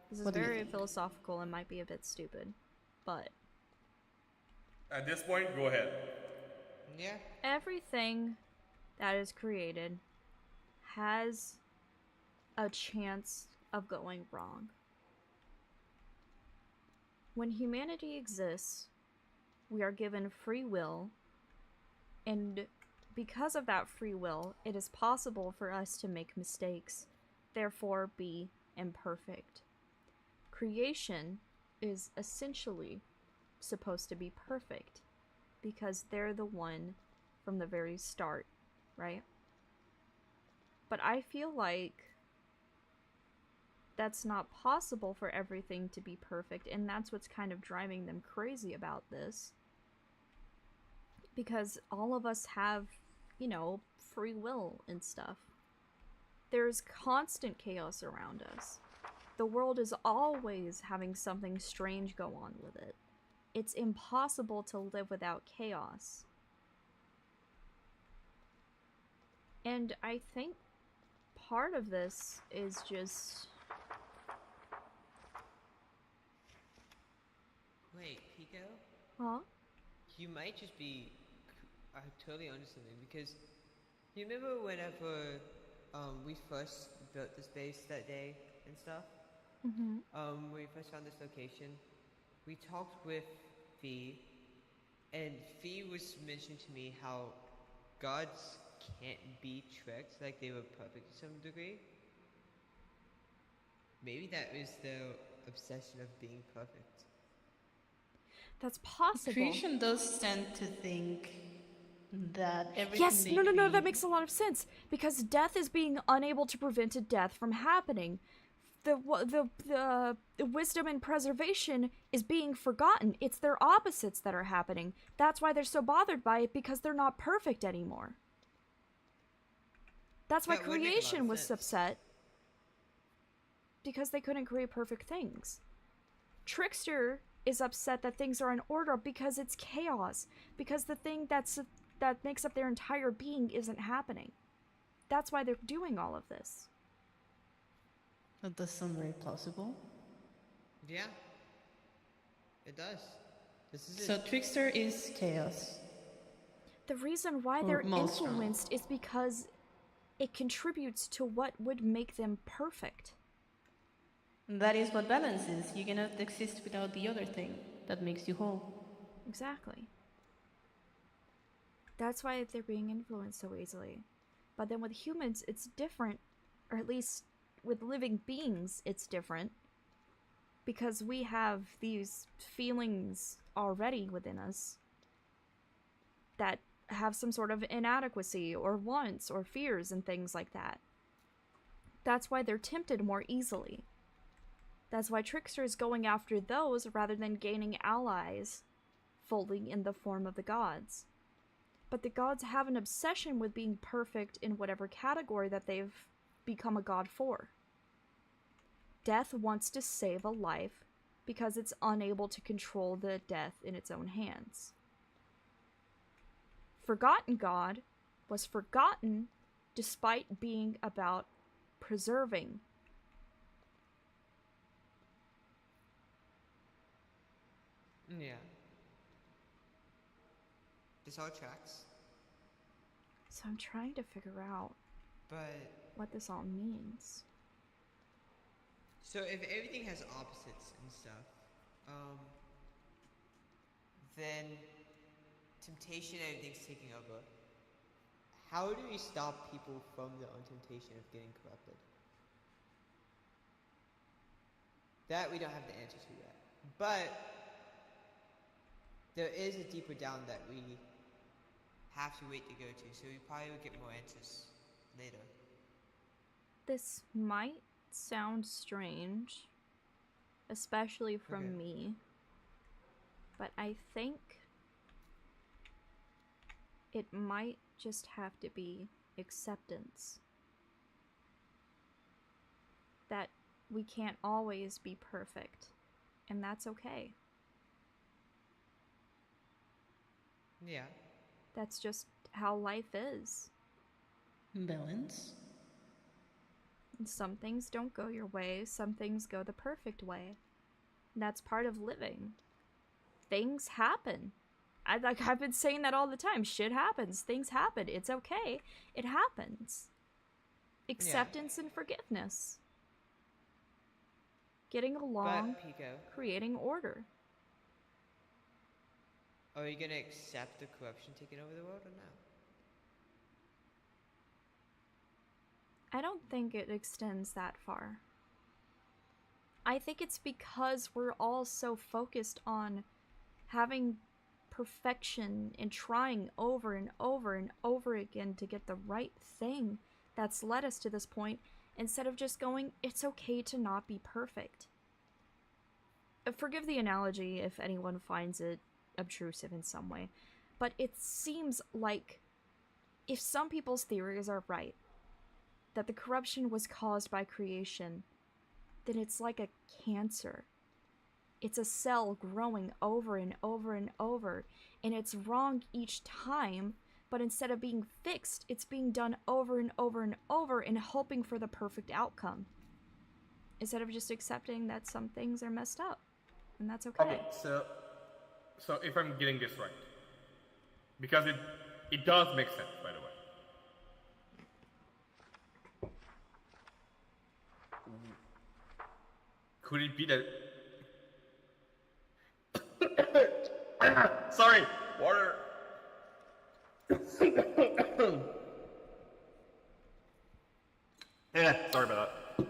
This is What do you very think? philosophical and might be a bit stupid, but At this point, go ahead. Yeah. everything that is created has a chance of going wrong. When humanity exists, we are given free will, and because of that free will, it is possible for us to make mistakes, therefore be imperfect. Creation is essentially supposed to be perfect, because they're the one from the very start, right? But I feel like that's not possible for everything to be perfect, and that's what's kind of driving them crazy about this. Because all of us have, you know, free will and stuff. There's constant chaos around us. The world is always having something strange go on with it. It's impossible to live without chaos. And I think part of this is just... Wait, Pico? Huh? You might just be totally onto something, because you remember whenever we first built this base that day and stuff? Mm-hmm. When we first found this location, we talked with Fee, and Fee was mentioning to me how gods can't be tricked, like they were perfect to some degree. Maybe that was their obsession of being perfect. That's possible. Creation does tend to think that everything Yes, they no, that create- makes a lot of sense. Because death is being unable to prevent a death from happening. The wisdom and preservation is being forgotten. It's their opposites that are happening. That's why they're so bothered by it, because they're not perfect anymore. That's why That would make a lot of creation was sense. upset. Because they couldn't create perfect things. Trickster is upset that things are in order because it's chaos. Because the thing that makes up their entire being isn't happening. that's why they're doing all of this. That does sound very plausible. Yeah. It does. This is So it. Trickster is chaos. The reason why Or they're Maelstrom. influenced is because it contributes to what would make them perfect. That is what balance is. You cannot exist without the other thing that makes you whole. Exactly. That's why they're being influenced so easily. But then with humans, it's different. Or at least with living beings, it's different. Because we have these feelings already within us that have some sort of inadequacy or wants or fears and things like that. That's why they're tempted more easily. That's why Trickster is going after those rather than gaining allies fully in the form of the gods. But the gods have an obsession with being perfect in whatever category that they've become a god for. Death wants to save a life because it's unable to control the death in its own hands. Forgotten God was forgotten despite being about preserving. Yeah. This all tracks. So I'm trying to figure out But what this all means. so if everything has opposites and stuff, then temptation and everything's taking over. How do we stop people from their own temptation of getting corrupted? That we don't have the answer to yet. But there is a deeper down that we have to wait to go to, so we probably will get more answers later. This might sound strange, especially from Okay. me, but I think it might just have to be acceptance. That we can't always be perfect, and that's okay. Yeah. That's just how life is. Balance. Some things don't go your way, some things go the perfect way. That's part of living. Things happen. I've been saying that all the time. Shit happens. Things happen. It's okay. It happens. Acceptance and forgiveness. Getting along, But Pico, creating order. are you gonna accept the corruption taking over the world or no? I don't think it extends that far. I think it's because we're all so focused on having perfection and trying over and over and over again to get the right thing that's led us to this point, instead of just going, it's okay to not be perfect. Forgive the analogy if anyone finds it obtrusive in some way, but it seems like if some people's theories are right, that the corruption was caused by creation, then it's like a cancer. It's a cell growing over and over and over, and it's wrong each time, but instead of being fixed, it's being done over and over and over and hoping for the perfect outcome. Instead of just accepting that some things are messed up, and that's okay. Okay, so if I'm getting this right, because it does make sense, by the way. Could it be that? Sorry, water. Yeah, sorry about that.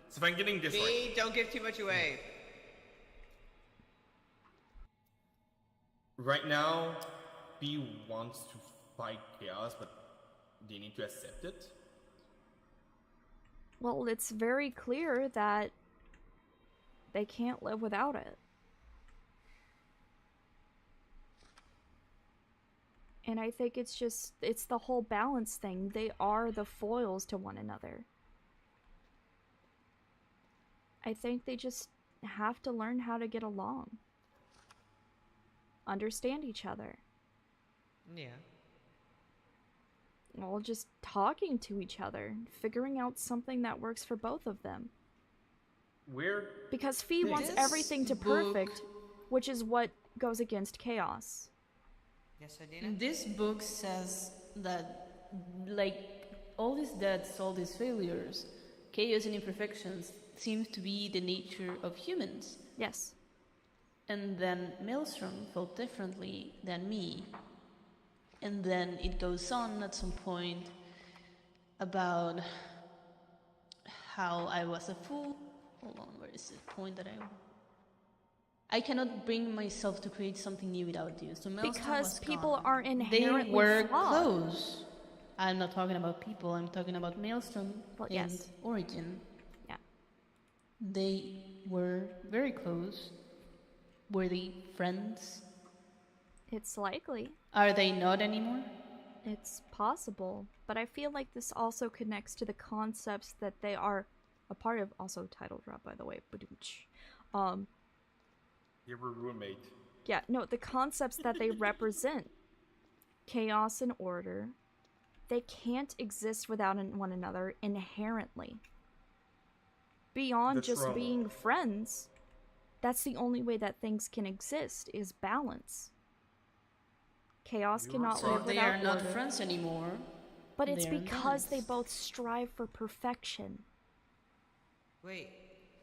So if I'm getting this right, B, don't give too much away. right now, B wants to fight chaos, but they need to accept it. Well, it's very clear that they can't live without it. And I think it's the whole balance thing. They are the foils to one another. I think they just have to learn how to get along. Understand each other. Yeah. Well, just talking to each other, figuring out something that works for both of them. Because Fee wants This everything to book- perfect, which is what goes against chaos. Yes, Adina? This book says that, like, all these deaths, all these failures, chaos and imperfections seem to be the nature of humans. Yes. And then Maelstrom felt differently than me. And then it goes on at some point about how I was a fool. Hold on, where is the point that I cannot bring myself to create something new without you. So Maelstrom Because was people gone. are They inherently were flawed. close. I'm not talking about people, I'm talking about Maelstrom Well, and yes. Origin. Yeah. They were very close. Were they friends? It's likely. Are they not anymore? It's possible. But I feel like this also connects to the concepts that they are a part of. Also, title drop, by the way. You were roommate. Yeah, no, the concepts that they represent. Chaos and order. They can't exist without one another inherently. Beyond That's just wrong. being friends, that's the only way that things can exist, is balance. Chaos You cannot are live wrong. They without are not order. friends anymore. But it's They're because they nice. both strive for perfection. Wait.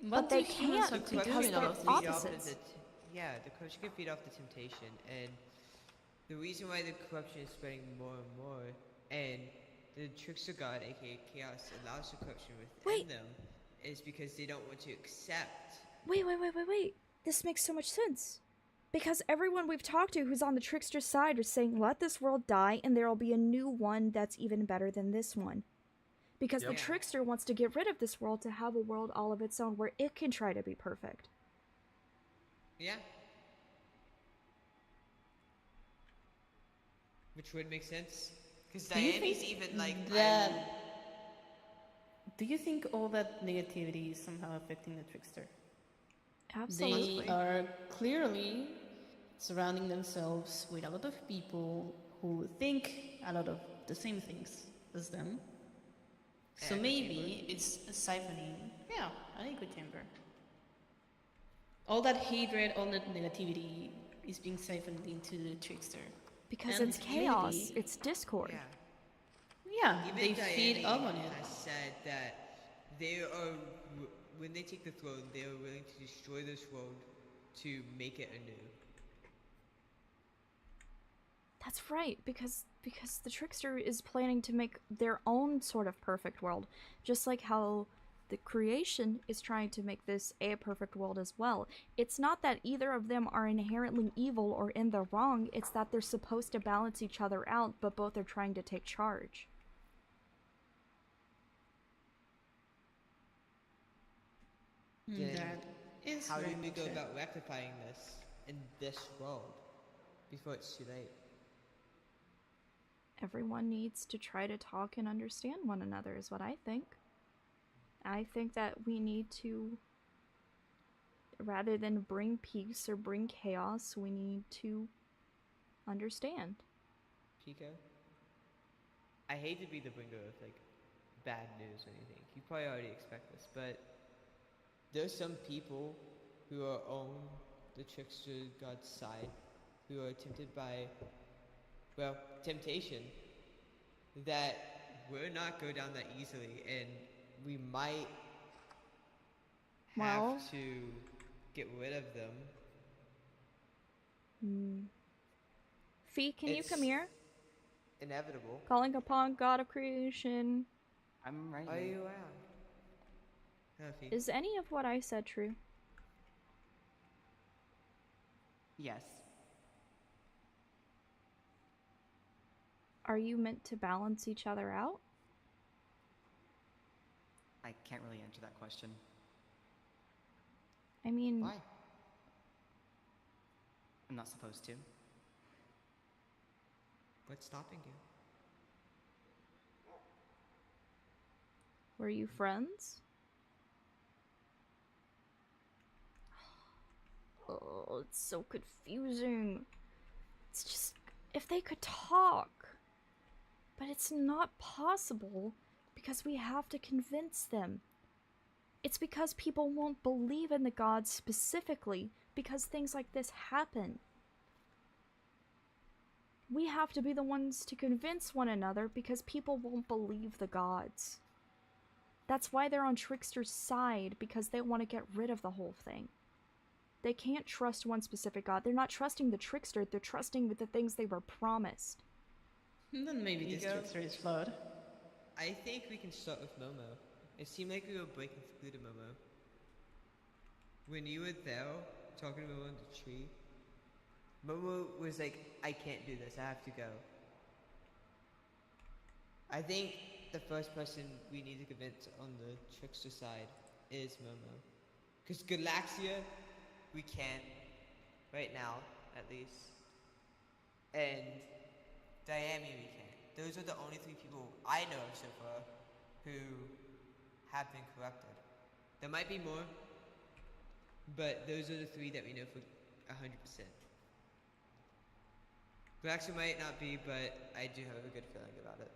What they do humans can't have to because do in they're all of these? opposites. Yeah, the corruption can feed off the temptation, and the reason why the corruption is spreading more and more, and the trickster god, aka Chaos, allows the corruption within them, is because they don't want to accept. Wait. This makes so much sense. Because everyone we've talked to who's on the trickster side is saying, let this world die and there'll be a new one that's even better than this one. Because the Yep. trickster wants to get rid of this world to have a world all of its own where it can try to be perfect. Yeah. Which would make sense. Because Do you Diana's think even like, that? Do you think all that negativity is somehow affecting the trickster? Absolutely. They are clearly surrounding themselves with a lot of people who think a lot of the same things as them. So Echo maybe it's siphoning. Yeah, an echo chamber. All that hatred, all that negativity is being siphoned into the trickster. Because And it's chaos, maybe- it's discord. yeah. Yeah, Even they feed Diana up on it. has said that they are, when they take the throne, they are willing to destroy this world to make it anew. That's right, because the trickster is planning to make their own sort of perfect world, just like how the creation is trying to make this a perfect world as well. It's not that either of them are inherently evil or in the wrong, it's that they're supposed to balance each other out, but both are trying to take charge. Then That is how do very we go much it. about rectifying this in this world before it's too late? Everyone needs to try to talk and understand one another, is what I think. I think that we need to, rather than bring peace or bring chaos, we need to understand. PIKO? I hate to be the bringer of like bad news or anything. You probably already expect this, but there's some people who are on the trickster god's side who are tempted by, well, temptation that will not go down that easily, and we might have Well- to get rid of them. Fee, can you come It's here? Inevitable. Calling upon God of creation. I'm right Are here. you around? Hello, Fee. Is any of what I said true? Yes. Are you meant to balance each other out? I can't really answer that question. I mean, Why? I'm not supposed to. What's stopping you? were you friends? Oh, it's so confusing. It's just, if they could talk. But it's not possible because we have to convince them. It's because people won't believe in the gods specifically because things like this happen. We have to be the ones to convince one another because people won't believe the gods. That's why they're on Trickster's side, because they want to get rid of the whole thing. They can't trust one specific god. They're not trusting the Trickster, they're trusting with the things they were promised. Then maybe this PIKO? Trickster is flawed. I think we can start with Momo. It seemed like we were breaking through to Momo. When you were there, talking to Momo in the tree, Momo was like, I can't do this, I have to go. I think the first person we need to convince on the Trickster side is Momo. Because Galaxia, we can. Right now, at least. And Diami, we can. Those are the only 3 people I know of so far who have been corrupted. There might be more, but those are the 3 that we know for 100%. Galaxia might not be, but I do have a good feeling about it.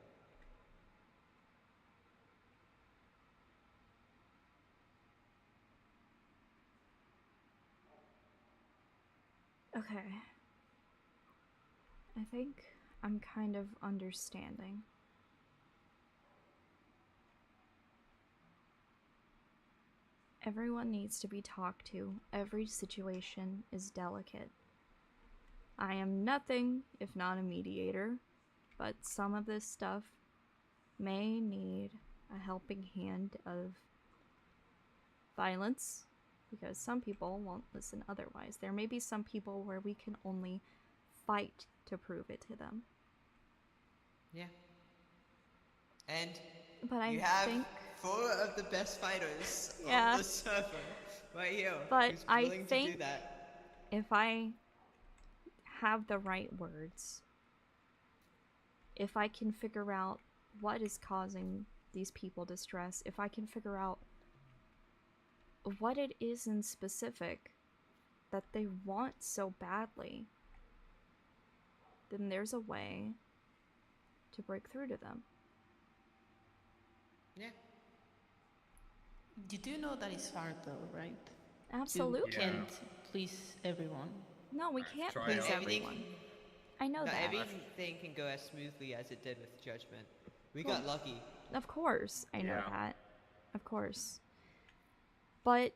Okay. I think I'm kind of understanding. Everyone needs to be talked to. Every situation is delicate. I am nothing if not a mediator, but some of this stuff may need a helping hand of violence, because some people won't listen otherwise. There may be some people where we can only fight to prove it to them. Yeah. And But you I have think 4 of the best fighters Yeah. on the server right here. But who's I willing to do think that. if I have the right words, if I can figure out what is causing these people distress, if I can figure out what it is in specific that they want so badly, then there's a way to break through to them. Yeah. You do know that it's hard though, right? Absolutely. You can't please everyone. No, we can't Try please it. everyone. I know Not that. everything can go as smoothly as it did with Judgment. We got lucky. Of course, I know Yeah. that. Of course. But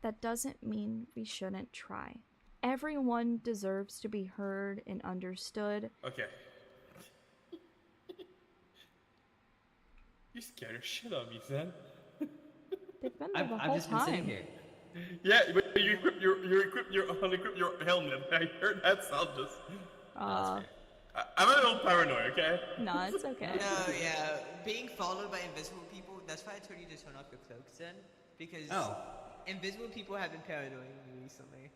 that doesn't mean we shouldn't try. Everyone deserves to be heard and understood. Okay. You scared the shit out of me, Zen. They've been there the I've whole just been sitting time. here. Yeah, but you unequip your helmet. I heard that sound just. I'm a little paranoid, okay? No, it's okay. No, yeah. Being followed by invisible people, that's why I told you to turn off your cloaks then. Because invisible people have been paranoiding me recently.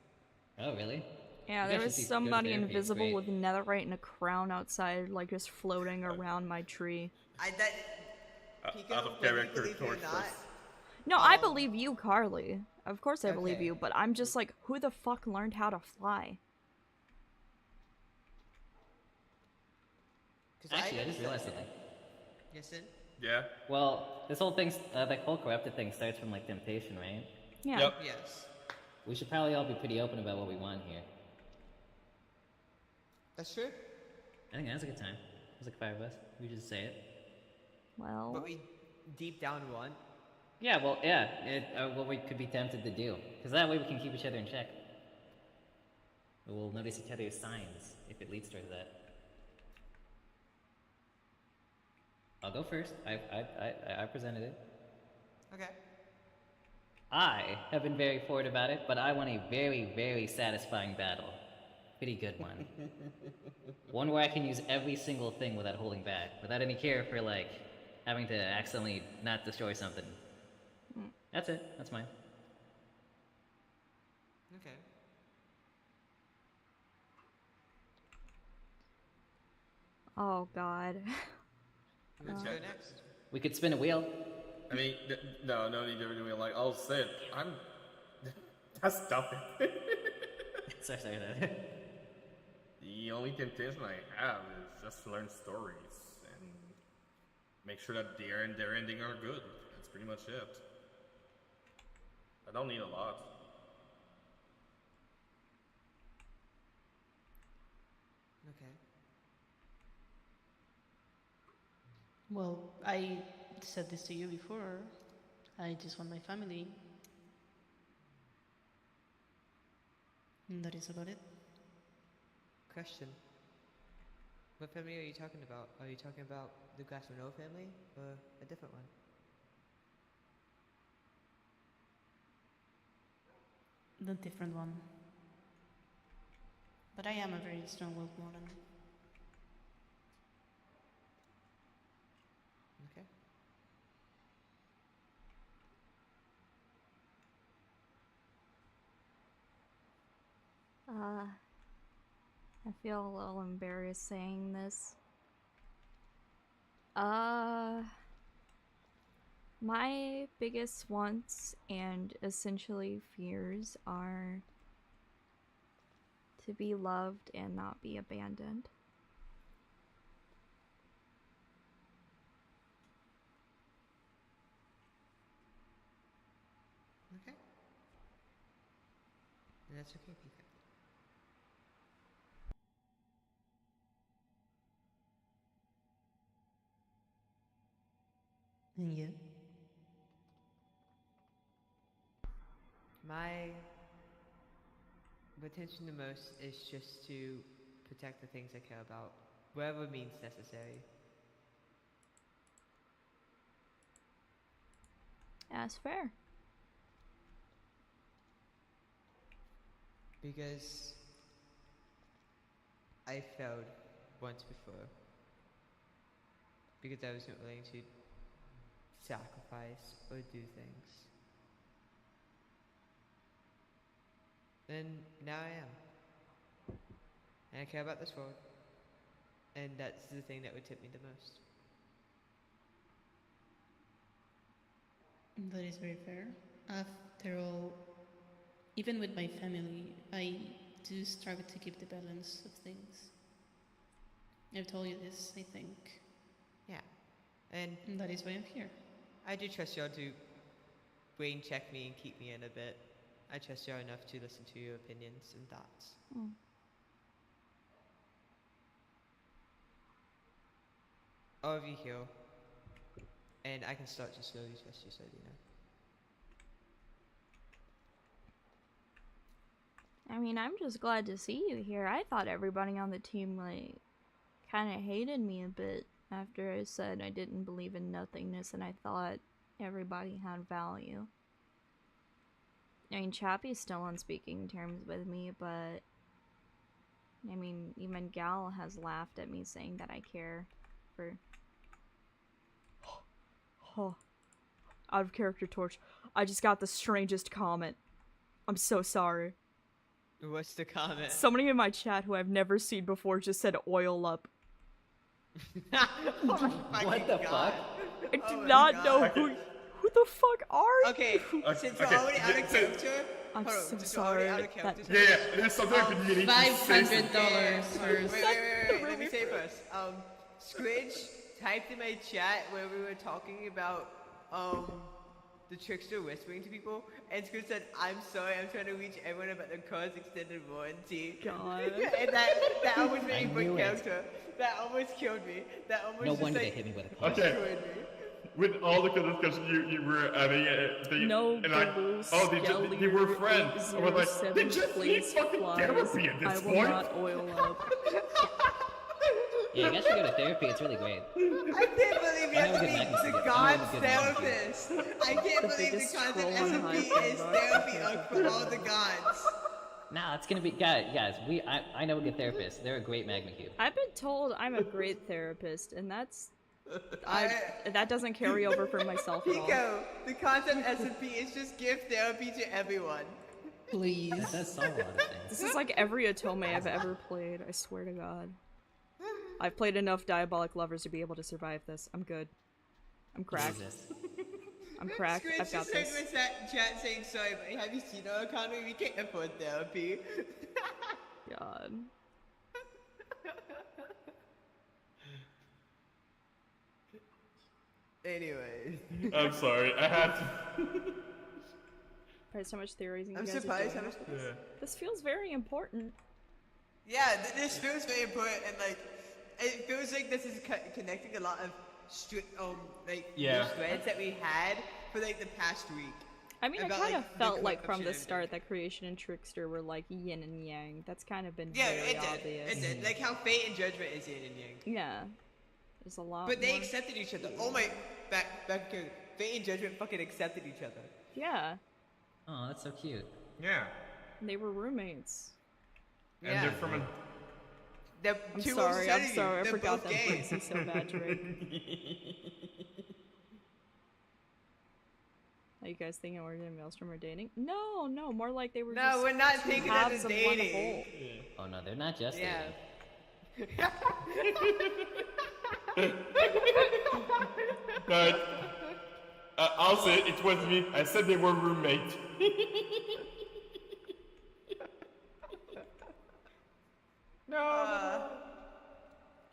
Oh, really? Yeah, You there guys was should go to somebody therapy, it's invisible great. with netherite and a crown outside, like just floating around my tree. PIKO, Out of whether you character believe it or torch not, first. No, I believe you, Carly. Of course I believe Okay. you, but I'm just like, who the fuck learned how to fly? Actually, I just realized something. Yes, Sin? Yeah. Well, this whole thing, that whole corrupted thing starts from like temptation, right? Yeah. Yep. Yes. We should probably all be pretty open about what we want here. That's true. I think that's a good time. There's like 5 of us. We should just say it. Well, But we deep down want. Yeah, well, yeah, what we could be tempted to do. Because that way we can keep each other in check. We'll notice each other's signs, if it leads towards that. I'll go first. I presented it. Okay. I have been very forward about it, but I want a very, very satisfying battle. Pretty good one. One where I can use every single thing without holding back, without any care for, like, having to accidentally not destroy something. That's it. That's mine. Okay. oh god. Let's go next. We could spin a wheel. I mean, no need to do it. Like, I'll say it. That's dumb. sorry. The only temptation I have is just to learn stories. And and make sure that their ending are good. That's pretty much it. I don't need a lot. Okay. Well, I said this to you before. I just want my family. And that is about it. Question. What family are you talking about? Are you talking about the Glass Renault family or a different one? The different one. But I am a very strong-willed woman. Okay. I feel a little embarrassed saying this. My biggest wants and essentially fears are to be loved and not be abandoned. Okay. And that's okay, Pika. And you? My attention the most is just to protect the things I care about, wherever means necessary. That's fair. Because I failed once before. Because I wasn't willing to sacrifice or do things. And now I am. And I care about this world. And that's the thing that would tip me the most. That is very fair. After all, even with my family, I do struggle to keep the balance of things. I've told you this, I think. Yeah. And that is why I'm here. I do trust y'all to brain check me and keep me in a bit. I trust y'all enough to listen to your opinions and thoughts. Mm. All of you here. And I can start to slowly trust you, so you know. I mean, I'm just glad to see you here. I thought everybody on the team, like, kind of hated me a bit after I said I didn't believe in nothingness and I thought everybody had value. I mean, Chappie's still on speaking terms with me, but I mean, even Gal has laughed at me saying that I care for... Oh. Out of character torch. I just got the strangest comment. I'm so sorry. What's the comment? Somebody in my chat who I've never seen before just said oil up. What the fuck? I do not know who the fuck are you? Okay, since we're already out of character, I'm hold on, so since we're already sorry. out of character, Yeah, there's something I've been meaning to say. $500 first. Wait, let me say first. Squidge typed in my chat where we were talking about, the trickster whispering to people, and Squidge said, "I'm sorry, I'm trying to reach everyone about the car's extended warranty." God. And that almost made me I break knew it. character. That almost killed me. That almost No just wonder like, they hit me with a car. Okay. destroyed me. With all the discussion you were having, No and I, bubbles, oh, they were friends. I was like, they just need fucking therapy at I this will point. not oil up. Yeah, you guys should go to therapy. It's really great. I can't believe you I have know to a good be magnitude. the I know a God's good magnitude. therapist. I can't The believe the biggest concept troll on SMP Hype is ever. therapy for all the gods. Nah, it's gonna be guys. I know a good therapist. They're a great Magma Cube. I've been told I'm a great therapist, and that's... that doesn't carry over for myself at all. PIKO, the concept SMP is just give therapy to everyone. Please. That does solve a lot of things. This is like every Otome I've ever played, I swear to God. I've played enough Diabolic Lovers to be able to survive this. I'm good. I'm cracked. Jesus. I'm cracked. Squidge I've got just said this. in the chat saying, "Sorry, but have you seen our economy? We can't afford therapy." God. Anyways. I'm sorry, I had to. Surprised how much theorizing I'm you guys surprised are how doing. much. Yeah. This feels very important. Yeah, this feels very important, and like, it feels like this is connecting a lot of Yeah. loose threads that we had for like the past week. I mean, I About, kind of like, the felt like from corruption the and start that Creation and Trickster were like yin and yang. That's kind of been Yeah, very it did. obvious. It did. Like how Fate and Judgment is yin and yang. Yeah. There's a lot But they more. accepted each other. Oh my, back to Fate and Judgment fucking accepted each other. Yeah. Oh, that's so cute. Yeah. They were roommates. And Yeah. they're from a. I'm sorry, I forgot that breaks me so bad, Drake. Are you guys thinking Origin and Maelstrom are dating? No, no, more like they were just No, we're not two thinking halves that of it's one dating. whole. Oh no, they're not just Yeah. dating. But I'll say it was me. I said they were roommates. No.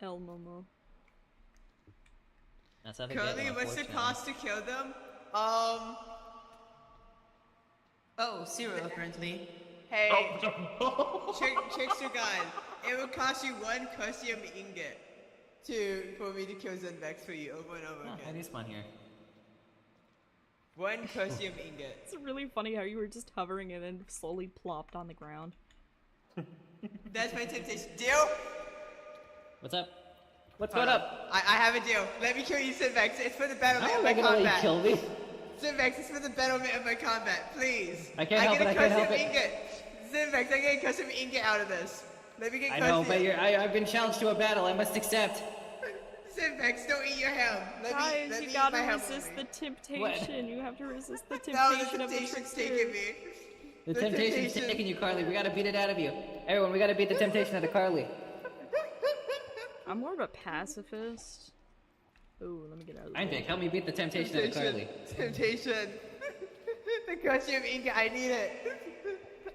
El Momo. That's how they Currently, get, what's the unfortunately. cost to kill them? Oh, 0 apparently. Hey, Trickster guy, it would cost you 1 custom ingot for me to kill Zenvex for you over and over Oh, again. I do spawn here. 1 custom ingot. It's really funny how you were just hovering and then slowly plopped on the ground. That's my temptation. Deal? What's up? What's going up? I have a deal. Let me kill you, Zenvex. It's for the betterment How of am I my gonna let combat. you kill me? Zenvex, it's for the betterment of my combat. Please. I can't help it, I can't help it. Ingot. Zenvex, I get a custom ingot out of this. Let me get I custom. know, but I've been challenged to a battle. I must accept. Zenvex, don't eat your ham. Let Guys, me you eat gotta my ham resist only. the temptation. You have to resist the No, the temptation of the temptation's trickster. taking me. The temptation's taking you, Carly. We gotta beat it out of you. Everyone, we gotta beat the temptation out of Carly. I'm more of a pacifist. Ooh, let me get out of the way. Jake, help me beat the temptation out of Carly. Temptation. The costume ingot, I need it.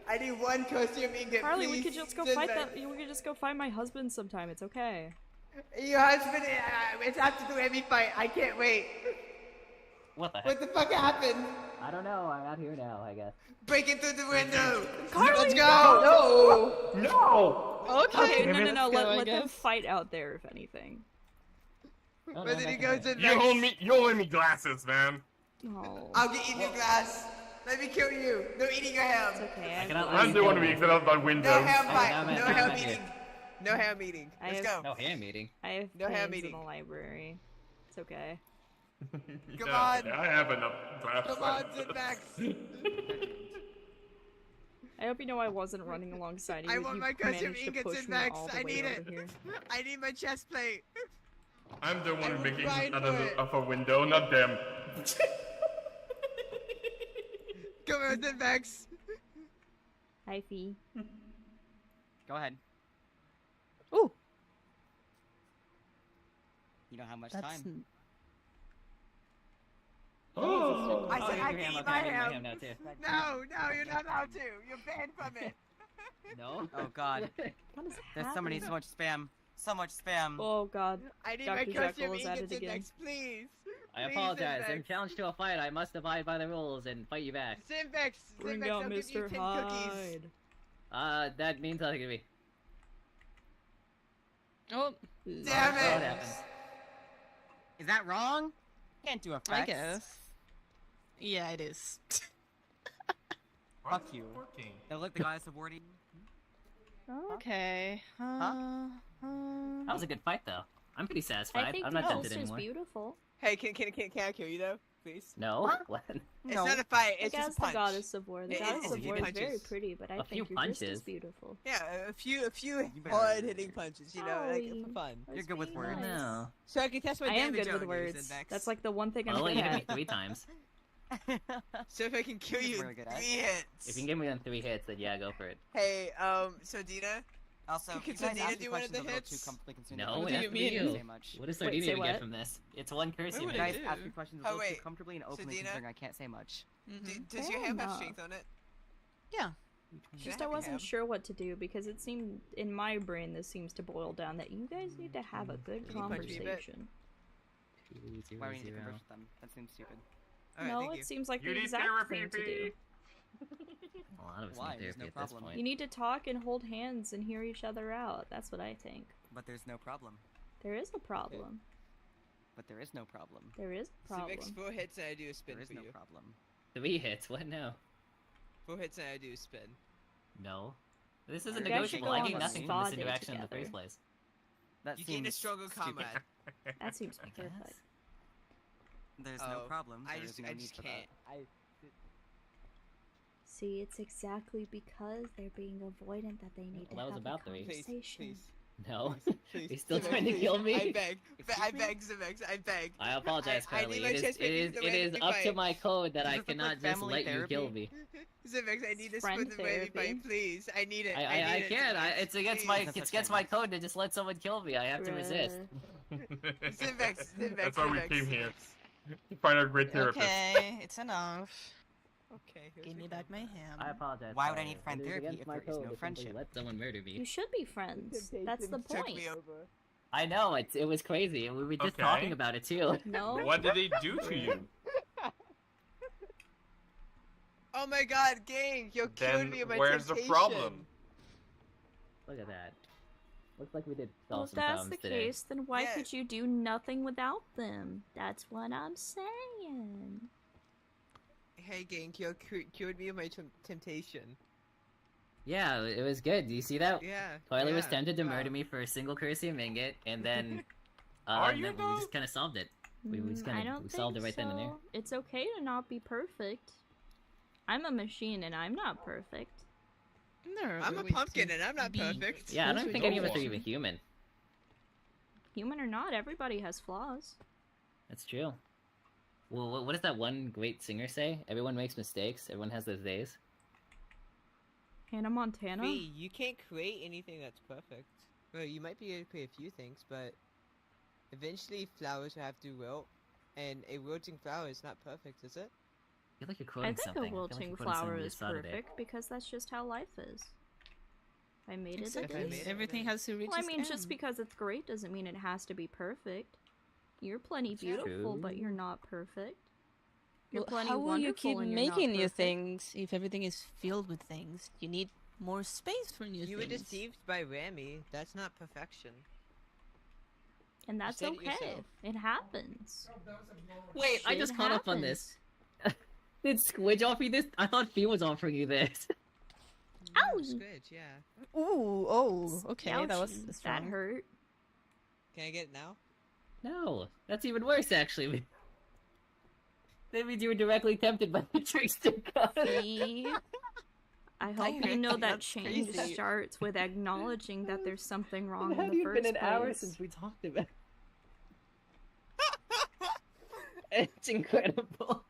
I need 1 costume ingot, Carly, please. we could just go fight that. We could just go find my husband sometime. It's okay. Your husband, it's after the Emmy fight. I can't wait. What the heck? What the fuck happened? I don't know. I'm out here now, I guess. Breaking through the window. Carly, Let's go. No! No! Okay, Damn it. no. go, I Let them guess. fight out there, if anything. Oh, Where no, did he back go in there. to You owe me glasses, man. No. I'll get you new glass. Let me kill you. No eating your ham. It's okay. I I cannot have, let I'm you the kill one to be me. excited about No windows. ham I'm fight. at- No I'm ham at here. eating. No ham eating. I Let's have- go. No ham eating. I have No ham plans in eating. the library. It's okay. Come Yeah, on. I have enough glasses. Come on, Zinmax. I hope you know I wasn't running alongside you. I want You my custom managed to ingots push and me Max. all the I way need over it. here. I need my chest plate. I'm the I one will making grind out for it. of a window, not them. Come on, Zinmax. Hi, Fee. Go ahead. Ooh, You don't have much that's. time. Oh! I said I your can ham, eat okay, my I need my ham. ham now too. No, you're not allowed to. You're banned from it. No? Oh god. What is There's happening? so much spam. So much spam. Oh God. I need Dr. my Jekyll custom is at it ingots and again. Max, please. I Please, apologize. Zinmax. I'm challenged to a fight. I must abide by the rules and fight you back. Zinvex, Bring Zinvex, out I'll give you Mr. 10 cookies. Hyde. That means nothing to me. Oh, Damn So what it. happens? Is that wrong? Can't do effects. I guess. Yeah, it is. Why Fuck is it you. working? Now look, the guy's awarding. Okay. That was a good fight, though. I'm pretty satisfied. I think I'm the not tempted monster's anymore. beautiful. Hey, can I kill you though? Please? No? What? It's No. not a fight, it's Like just as a the punch. goddess of war. The It's goddess a of few war is very punches. pretty, but I A few think you're just as punches? beautiful. Yeah, a few better- hard-hitting punches, you know, like Owie. for fun. You're good with words. No. So I can test my I am damage good with on you, words. Zinvex. That's like the one thing I'm Well, good you hit me at. 3 times. So if I can kill He's you in really good at 3 it. hits. If you can give me then 3 hits, then yeah, go for it. Hey, so Dina, Also, Can you guys Sardina ask me do one of questions the a little hits? too comfortably consumed. No, I it don't has to be really you. say much. What does Wait, Sardina say even get what? from this? It's one curse What you would You make. guys do? ask me questions a Oh, little too wait. comfortably and openly Dina? considering I can't say much. does Fair your ham have enough. strength on it? Yeah. Just Can I have your wasn't ham? sure what to do because it seemed in my brain this seems to boil down that you guys need to have a good Can you punch me a bit? conversation. Why do we need to converse with them? That seems stupid. Alright, No, thank it you. seems like You the need exact therapy, thing to do. A lot of us Why? need There's therapy no at this problem. point. You need to talk and hold hands and hear each other out. That's what I think. But there's no problem. There is a problem. But there is no problem. There is a problem. Civics, 4 hits and I do a spin There is for no you. problem. 3 hits. What now? 4 hits and I do a spin. No. This isn't You guys should negotiable. go I on gain a nothing spa from this day interaction in the together. first place. That You seems gain a stronger stupid. comrade. That seems I perfect. guess. There's no Oh, problem. I There just, is no I need just for can't. See, it's exactly because they're being avoidant that they need Well, that to was have about a 3. Please, conversation. please. No. Please. He's still Civics, trying to please. kill me? I beg. I Excuse me? beg, Civics, I beg. I apologize, I Carly. need my It is, chest it is, pain to it is the up to fight. my code that Does I this look cannot like just family let you kill therapy? me. Civics, I need this Friend for the very therapy. fight, please. I need it. I need it, can't. Civics, It's against please. my That's it's such against my kindness. code to just let someone kill me. I have to resist. Civics, That's why we Civics. came here. To find a great therapist. Okay, it's enough. Okay, here's Give my me phone. back my ham. I apologize. Why would I Carly. need friend It is therapy against if my there is code no to simply friendship? Let someone murder You me. should be friends. That's the Took point. me over. I know it was crazy, and we were just Okay. talking about it too. No? What did they do to you? Oh my god, gang! You're killing Then me with my where's the temptation. problem? Look at that. Looks like we did Well, solve if some that's problems the today. case, then why Yeah. could you do nothing without them? That's what I'm saying. Hey, gang, you cured me of my temptation. Yeah, it was good. Do you see that? Yeah. Carly was yeah, tempted to yeah. murder me for a single currency of ingot, and then Are you then we though? just kind of solved it. We just I kind don't of solved it think right then and there. so. It's okay to not be perfect. I'm a machine and I'm not perfect. There are I'm a other ways pumpkin to and I'm not be. perfect. Yeah, I don't think any of us are Don't. even human. Human or not, everybody has flaws. That's true. Well, what does that one great singer say? Everyone makes mistakes. Everyone has those days. Hannah Montana? B, you can't create anything that's perfect. Well, you might be able to create a few things, but eventually flowers will have to wilt, and a wilting flower is not perfect, is it? I feel like you're I quoting think something. a I feel like wilting you're quoting something flower we is saw today. perfect because that's just how life is. I made it, Exactly. it I made is. it. Everything has to reach Well, I its mean, just end. because it's great doesn't mean it has to be perfect. You're plenty beautiful, but you're not perfect. You're Well, plenty how will you wonderful keep and you're making not new perfect. things if everything is filled with things? You need more space for new You were things. deceived by Rami. That's not perfection. And that's said it okay. yourself. It happens. Wait, I Shit just caught up on happens. this. Did Squidge offer you this? I thought Fee was offering you this. Ow! Squidge, yeah. Ooh, oh, okay, that was Ouchie, strong. that hurt. Can I get it now? No, that's even worse, actually. That means you were directly tempted by the trickster card. See? I hope you know that That's change crazy. starts with acknowledging that there's something wrong It in had the even first been an hour place. since we talked about it. It's incredible.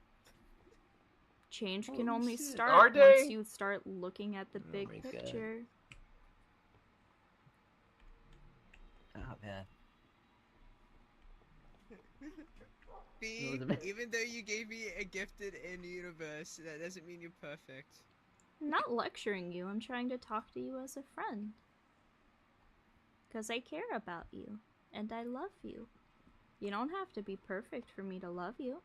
Change can Holy only shit. start Are once they? you start looking at the big my God. picture. Oh man. B, was a bit- even though you gave me a gifted in the universe, that doesn't mean you're perfect. I'm not lecturing you, I'm trying to talk to you as a friend. Because I care about you, and I love you. You don't have to be perfect for me to love you.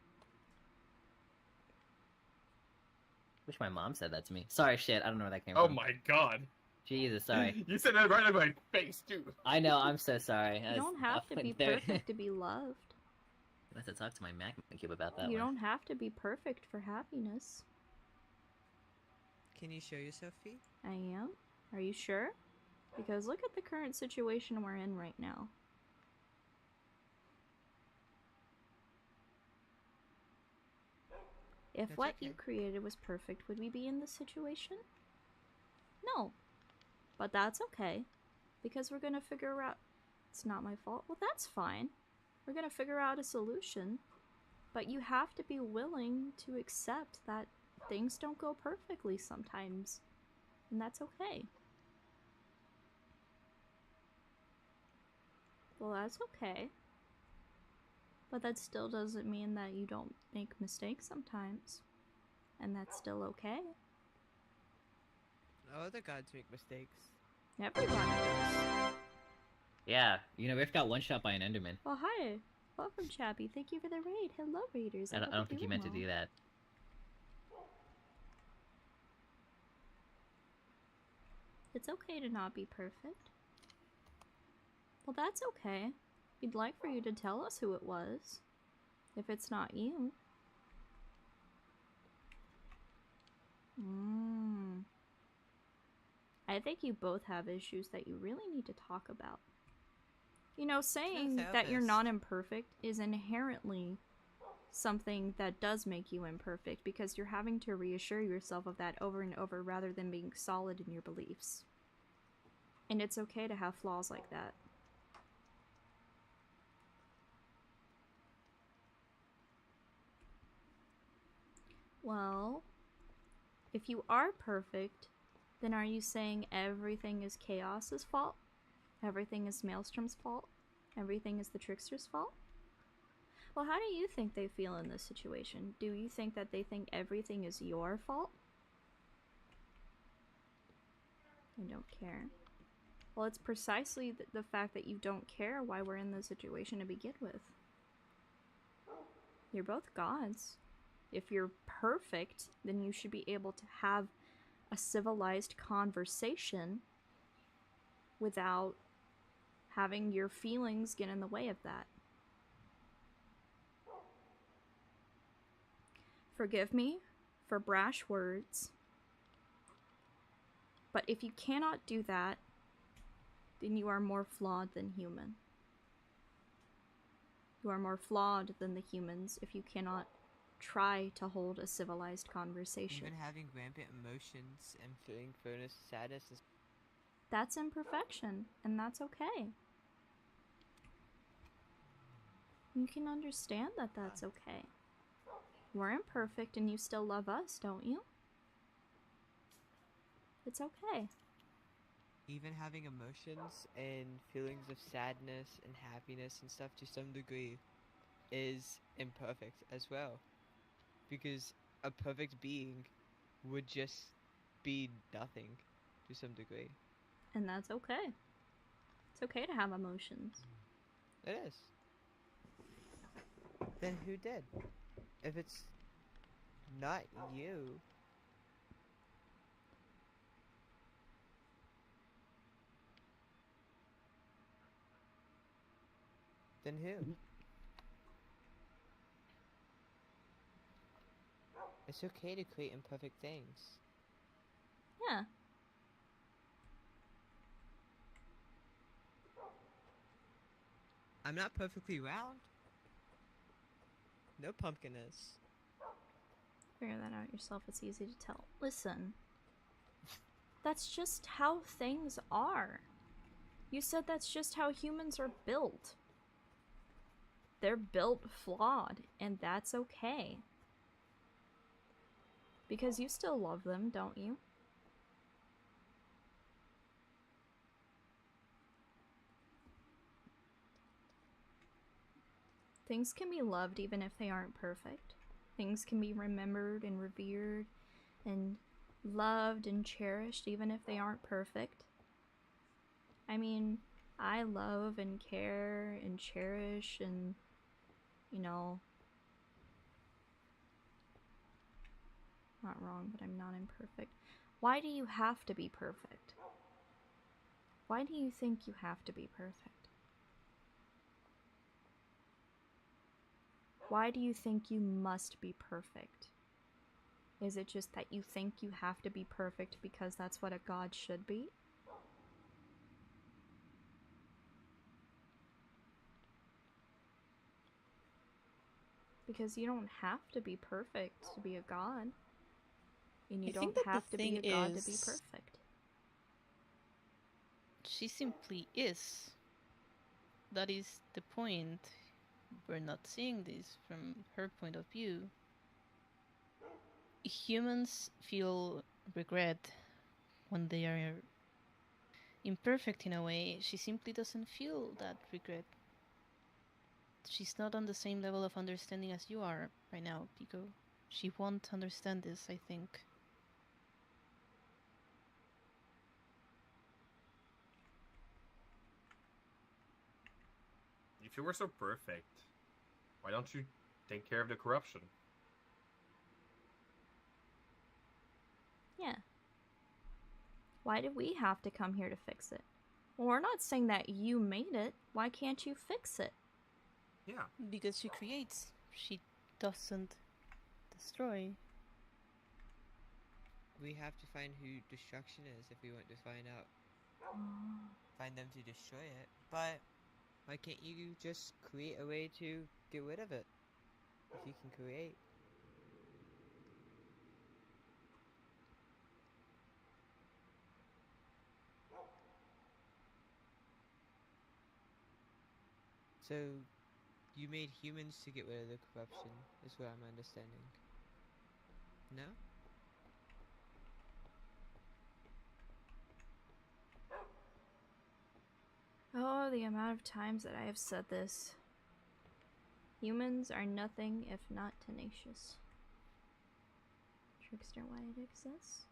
Wish my mom said that to me. Sorry, shit. I don't know where that came Oh from. my god. Jesus, sorry. You said that right in my face, too. I know. I'm so sorry. You don't have to be perfect to be loved. I have to talk to my Mac Cube about that You one. don't have to be perfect for happiness. Can you show yourself, Fee? I am? Are you sure? Because look at the current situation we're in right now. If That's what you okay. created was perfect, would we be in this situation? No. But that's okay. Because we're gonna figure out... It's not my fault. Well, that's fine. We're gonna figure out a solution. But you have to be willing to accept that things don't go perfectly sometimes. And that's okay. Well, that's okay. But that still doesn't mean that you don't make mistakes sometimes. And that's still okay. No other gods make mistakes. Everybody does. Yeah, you know, Riff got one shot by an Enderman. Well, hi. Welcome, Chappy. Thank you for the raid. Hello, raiders. I don't think you meant to do that. It's okay to not be perfect. Well, that's okay. We'd like for you to tell us who it was. If it's not you. I think you both have issues that you really need to talk about. You know, saying that you're not imperfect is inherently something that does make you imperfect because you're having to reassure yourself of that over and over rather than being solid in your beliefs. And it's okay to have flaws like that. Well, if you are perfect, then are you saying everything is Chaos's fault? Everything is Maelstrom's fault? Everything is the Trickster's fault? Well, how do you think they feel in this situation? Do you think that they think everything is your fault? I don't care. Well, it's precisely the fact that you don't care why we're in this situation to begin with. You're both gods. If you're perfect, then you should be able to have a civilized conversation without having your feelings get in the way of that. Forgive me for brash words, but if you cannot do that, then you are more flawed than human. You are more flawed than the humans if you cannot try to hold a civilized conversation. Even having rampant emotions and feeling furnace sadness is... That's imperfection, and that's okay. You can understand that that's okay. We're imperfect and you still love us, don't you? It's okay. Even having emotions and feelings of sadness and happiness and stuff to some degree is imperfect as well. Because a perfect being would just be nothing to some degree. And that's okay. It's okay to have emotions. It is. Then who did? If it's not you... then who? It's okay to create imperfect things. Yeah. I'm not perfectly round. No pumpkin is. Figure that out yourself, it's easy to tell. Listen. That's just how things are. You said that's just how humans are built. They're built flawed, and that's okay. Because you still love them, don't you? Things can be loved even if they aren't perfect. Things can be remembered and revered and loved and cherished even if they aren't perfect. I mean, I love and care and cherish and, you know, not wrong, but I'm not imperfect. Why do you have to be perfect? Why do you think you have to be perfect? Why do you think you must be perfect? Is it just that you think you have to be perfect because that's what a god should be? Because you don't have to be perfect to be a god. And you don't have to be a god to be perfect. She simply is. That is the point. We're not seeing this from her point of view. Humans feel regret when they are imperfect in a way. She simply doesn't feel that regret. She's not on the same level of understanding as you are right now, PIKO. She won't understand this, I think. If you were so perfect, Why don't you take care of the corruption? Yeah. Why did we have to come here to fix it? Well, we're not saying that you made it. Why can't you fix it? Yeah. Because she creates. She doesn't destroy. We have to find who destruction is if we want to find out. Find them to destroy it. But why can't you just create a way to get rid of it? If you can create. So, you made humans to get rid of the corruption, is what I'm understanding. No? Oh, the amount of times that I have said this. Humans are nothing if not tenacious. Trickster, why it exists?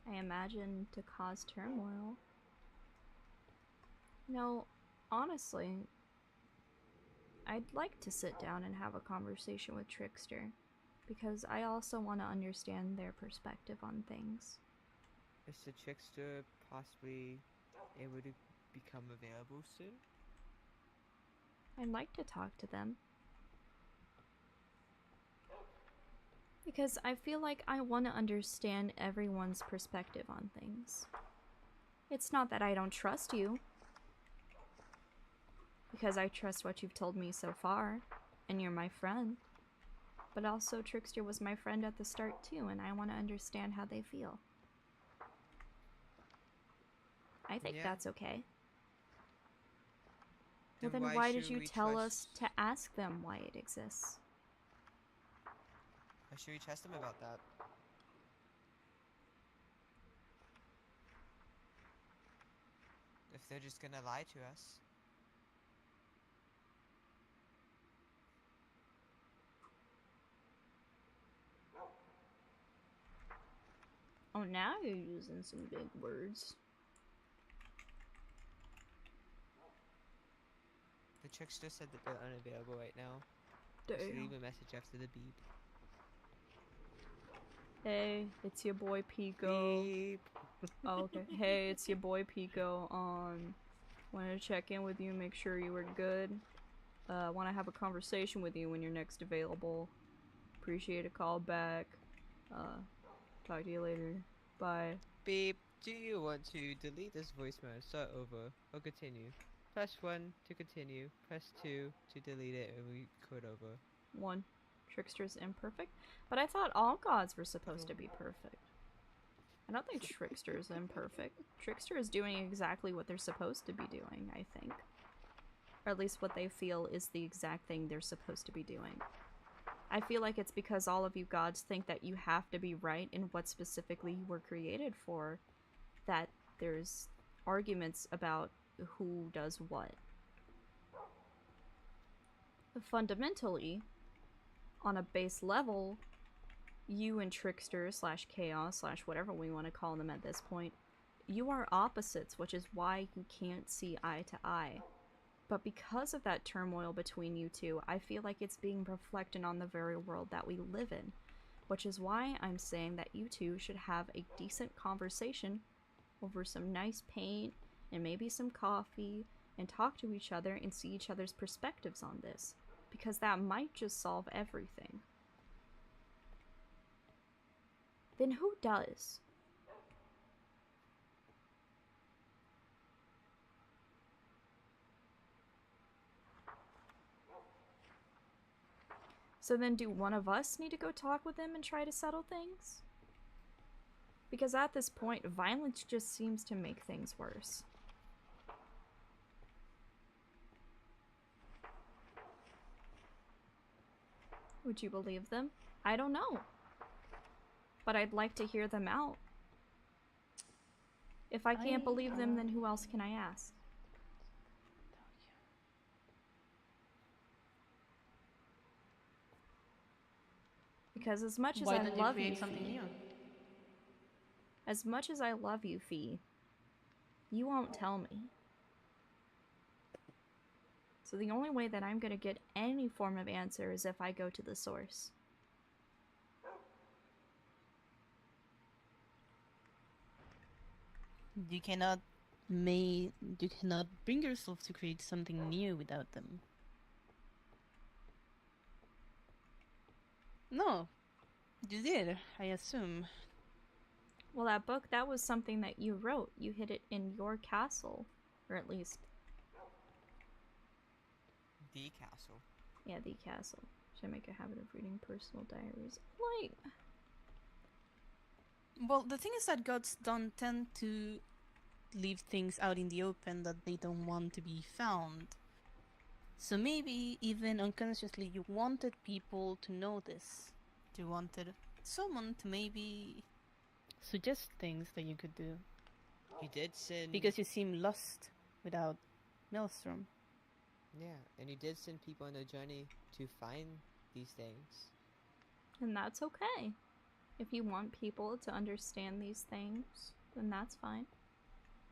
I imagine to cause turmoil. No, honestly, I'd like to sit down and have a conversation with Trickster, because I also want to understand their perspective on things. Is the trickster possibly able to become available soon? I'd like to talk to them. Because I feel like I want to understand everyone's perspective on things. It's not that I don't trust you, because I trust what you've told me so far, and you're my friend. But also, Trickster was my friend at the start too, and I want to understand how they feel. I think that's okay. Well, then why did you tell us to ask them why it exists? Why should we trust them about that? If they're just gonna lie to us. Oh, now you're using some big words. The trickster said that they're unavailable right now. Damn. Should leave a message after the beep. Hey, it's your boy PIKO. Beep. Oh, okay. Hey, it's your boy PIKO. Wanted to check in with you, make sure you were good. Want to have a conversation with you when you're next available. Appreciate a call back. Talk to you later. Bye. Beep. Do you want to delete this voicemail and start over, or continue? Press 1 to continue, press 2 to delete it and record over. 1. Trickster's imperfect? But I thought all gods were supposed to be perfect. I don't think Trickster is imperfect. Trickster is doing exactly what they're supposed to be doing, I think. Or at least what they feel is the exact thing they're supposed to be doing. I feel like it's because all of you gods think that you have to be right in what specifically you were created for, that there's arguments about who does what. Fundamentally, on a base level, you and Trickster slash Chaos slash whatever we want to call them at this point, you are opposites, which is why you can't see eye to eye. But because of that turmoil between you two, I feel like it's being reflected on the very world that we live in, which is why I'm saying that you two should have a decent conversation over some nice paint and maybe some coffee and talk to each other and see each other's perspectives on this, because that might just solve everything. Then who does? So then do one of us need to go talk with him and try to settle things? Because at this point, violence just seems to make things worse. Would you believe them? I don't know. But I'd like to hear them out. If I can't believe them, then who else can I ask? Because as much as I love you, Fee, as much as I love you, Fee, you won't tell me. So the only way that I'm gonna get any form of answer is if I go to the source. You cannot bring yourself to create something new without them. No, you did, I assume. Well, that book, that was something that you wrote. You hid it in your castle. Or at least... The castle. Yeah, the castle. Should I make a habit of reading personal diaries? Like... Well, the thing is that gods don't tend to leave things out in the open that they don't want to be found. So maybe, even unconsciously, you wanted people to know this. You wanted someone to maybe suggest things that you could do. You did send... Because you seem lost without Maelstrom. Yeah, and you did send people on a journey to find these things. And that's okay. If you want people to understand these things, then that's fine.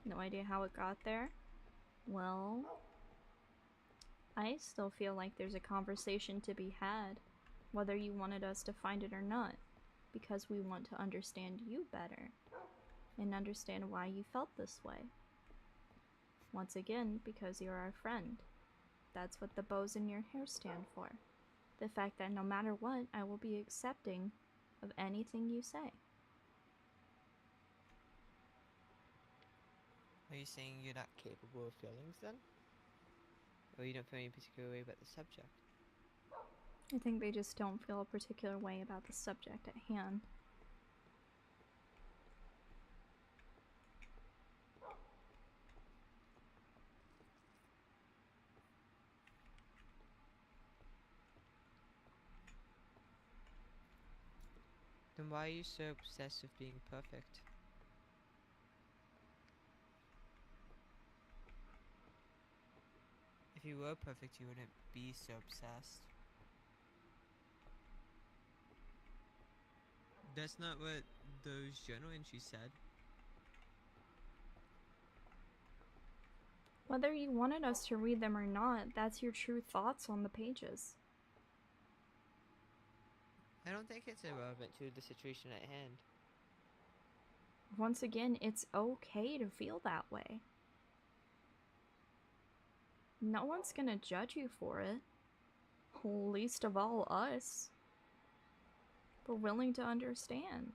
No idea how it got there? Well, I still feel like there's a conversation to be had, whether you wanted us to find it or not, because we want to understand you better, and understand why you felt this way. Once again, because you're our friend. That's what the bows in your hair stand for. The fact that no matter what, I will be accepting of anything you say. Are you saying you're not capable of feelings then? Or you don't feel any particular way about the subject? I think they just don't feel a particular way about the subject at hand. Then why are you so obsessed with being perfect? If you were perfect, you wouldn't be so obsessed. That's not what those journal entries said. Whether you wanted us to read them or not, that's your true thoughts on the pages. I don't think it's irrelevant to the situation at hand. Once again, it's okay to feel that way. No one's gonna judge you for it. Least of all us. We're willing to understand.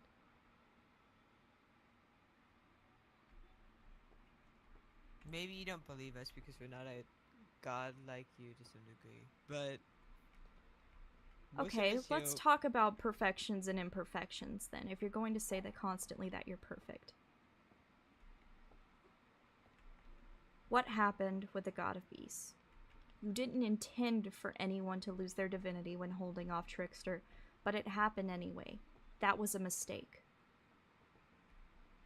Maybe you don't believe us because we're not a god like you to some degree, but... Okay, let's talk about perfections and imperfections then, if you're going to say that constantly that you're perfect. What happened with the God of Beasts? You didn't intend for anyone to lose their divinity when holding off Trickster, but it happened anyway. That was a mistake.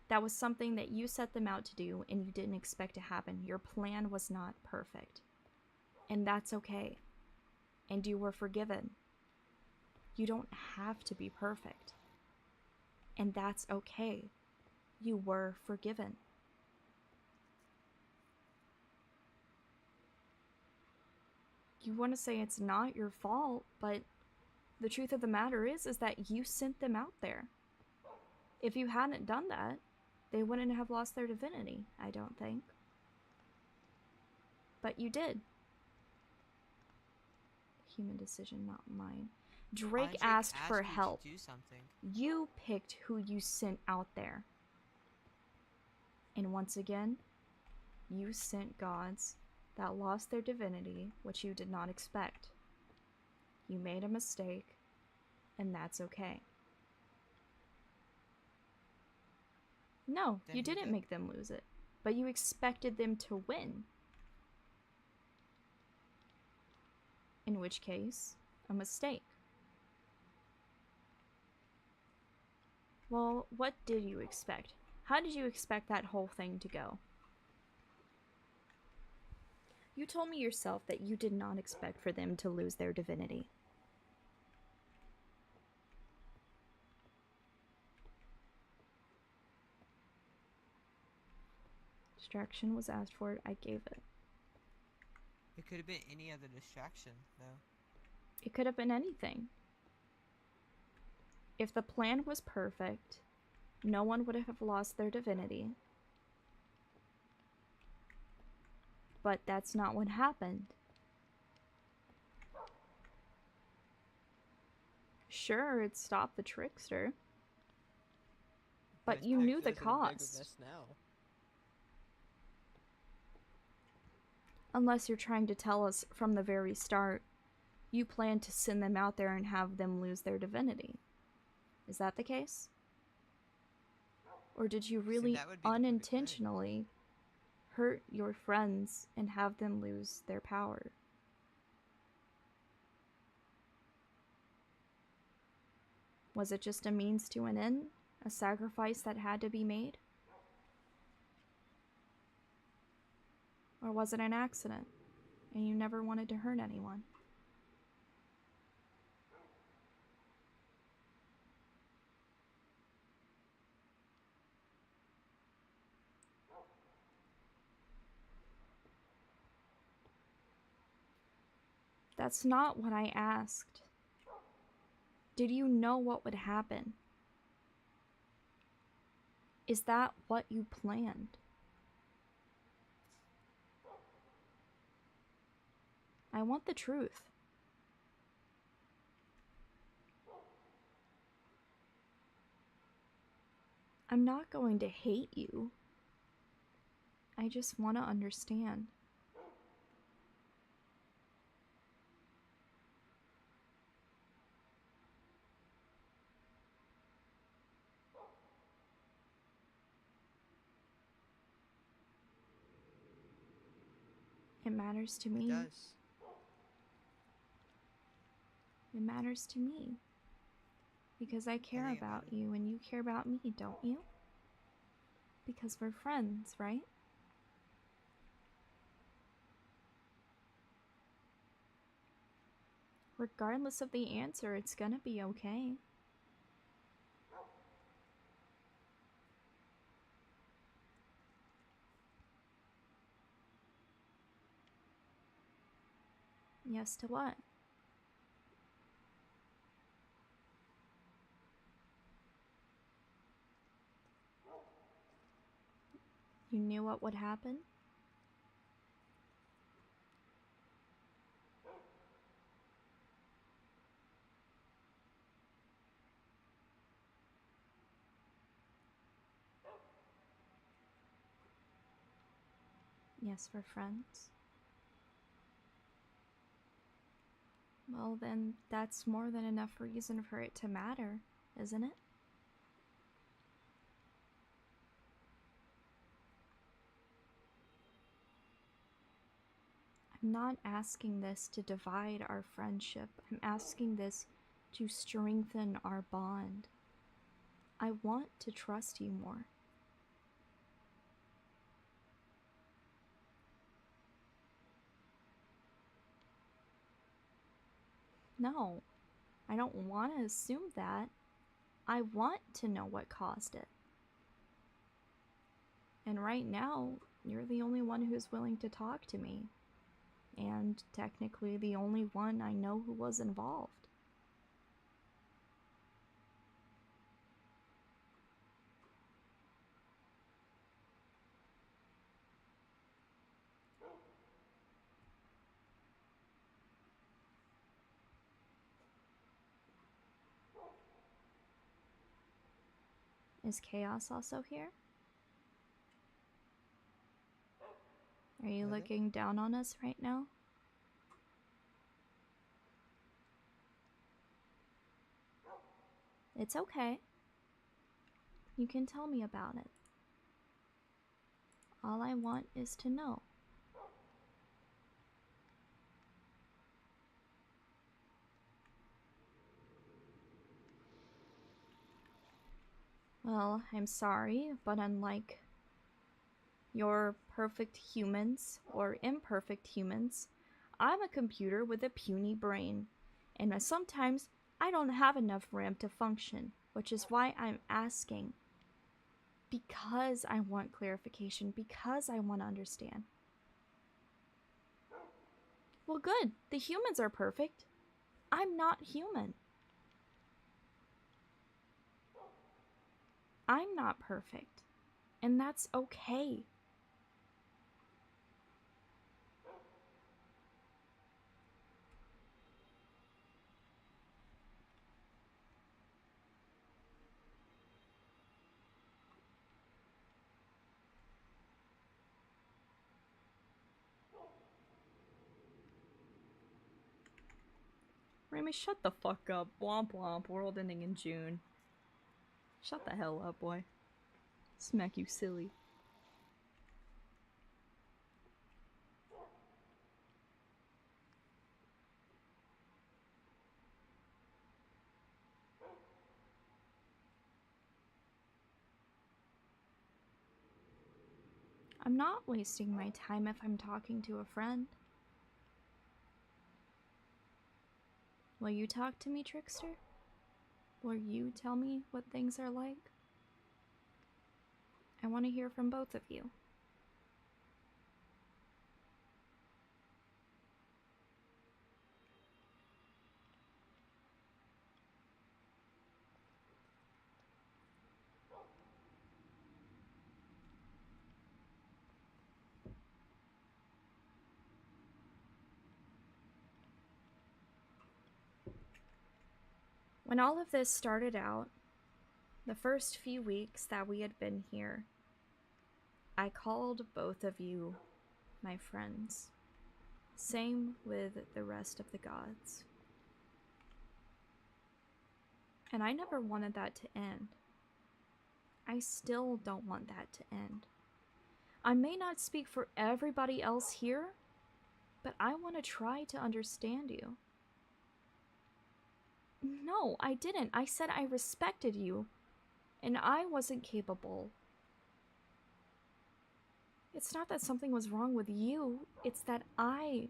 That was something that you set them out to do and you didn't expect to happen. Your plan was not perfect. And that's okay. And you were forgiven. You don't have to be perfect. And that's okay. You were forgiven. You want to say it's not your fault, but the truth of the matter is that you sent them out there. If you hadn't done that, they wouldn't have lost their divinity, I don't think. But you did. Human decision, not mine. Drake asked for help. To do something. You picked who you sent out there. And once again, you sent gods that lost their divinity, which you did not expect. You made a mistake, and that's okay. No, you didn't make them lose it, but you expected them to win. In which case, a mistake. Well, what did you expect? How did you expect that whole thing to go? You told me yourself that you did not expect for them to lose their divinity. Distraction was asked for it, I gave it. It could have been any other distraction, though. It could have been anything. If the plan was perfect, no one would have lost their divinity. But that's not what happened. Sure, it stopped the trickster. But you knew the cost. Unless you're trying to tell us from the very start, you plan to send them out there and have them lose their divinity. Is that the case? Or did you really unintentionally hurt your friends and have them lose their power? Was it just a means to an end? A sacrifice that had to be made? Or was it an accident, and you never wanted to hurt anyone? That's not what I asked. Did you know what would happen? Is that what you planned? I want the truth. I'm not going to hate you. I just want to understand. It matters to me. It does. It matters to me. Because I care about you and you care about me, don't you? Because we're friends, right? Regardless of the answer, it's gonna be okay. Yes to what? You knew what would happen? Yes, we're friends. Well, then that's more than enough reason for it to matter, isn't it? I'm not asking this to divide our friendship. I'm asking this to strengthen our bond. I want to trust you more. No, I don't want to assume that. I want to know what caused it. And right now, you're the only one who's willing to talk to me. And technically the only one I know who was involved. Is Chaos also here? Are you looking down on us right now? It's okay. You can tell me about it. All I want is to know. Well, I'm sorry, but unlike your perfect humans or imperfect humans, I'm a computer with a puny brain, and sometimes I don't have enough RAM to function, which is why I'm asking. Because I want clarification, because I want to understand. Well, good. The humans are perfect. I'm not human. I'm not perfect. And that's okay. Remy, shut the fuck up. Womp womp. World ending in June. Shut the hell up, boy. Smack you silly. I'm not wasting my time if I'm talking to a friend. Will you talk to me, Trickster? Will you tell me what things are like? I want to hear from both of you. When all of this started out, the first few weeks that we had been here, I called both of you my friends. Same with the rest of the gods. And I never wanted that to end. I still don't want that to end. I may not speak for everybody else here, but I want to try to understand you. No, I didn't. I said I respected you, and I wasn't capable. It's not that something was wrong with you, it's that I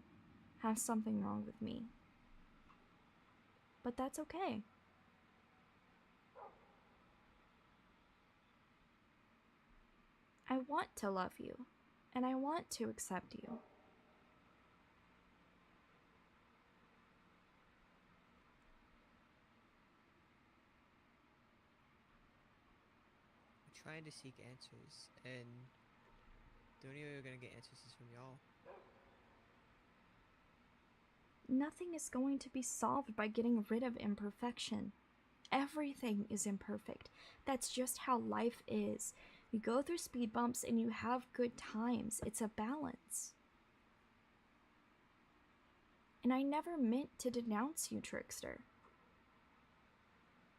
have something wrong with me. But that's okay. I want to love you, and I want to accept you. I'm trying to seek answers, and the only way we're gonna get answers is from y'all. Nothing is going to be solved by getting rid of imperfection. Everything is imperfect. That's just how life is. You go through speed bumps and you have good times. It's a balance. And I never meant to denounce you, Trickster.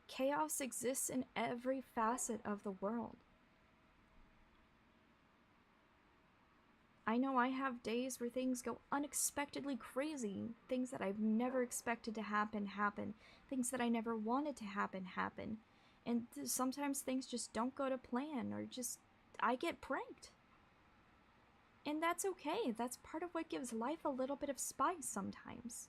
Chaos exists in every facet of the world. I know I have days where things go unexpectedly crazy. Things that I've never expected to happen. Things that I never wanted to happen. And sometimes things just don't go to plan, or just, I get pranked. And that's okay. That's part of what gives life a little bit of spice sometimes.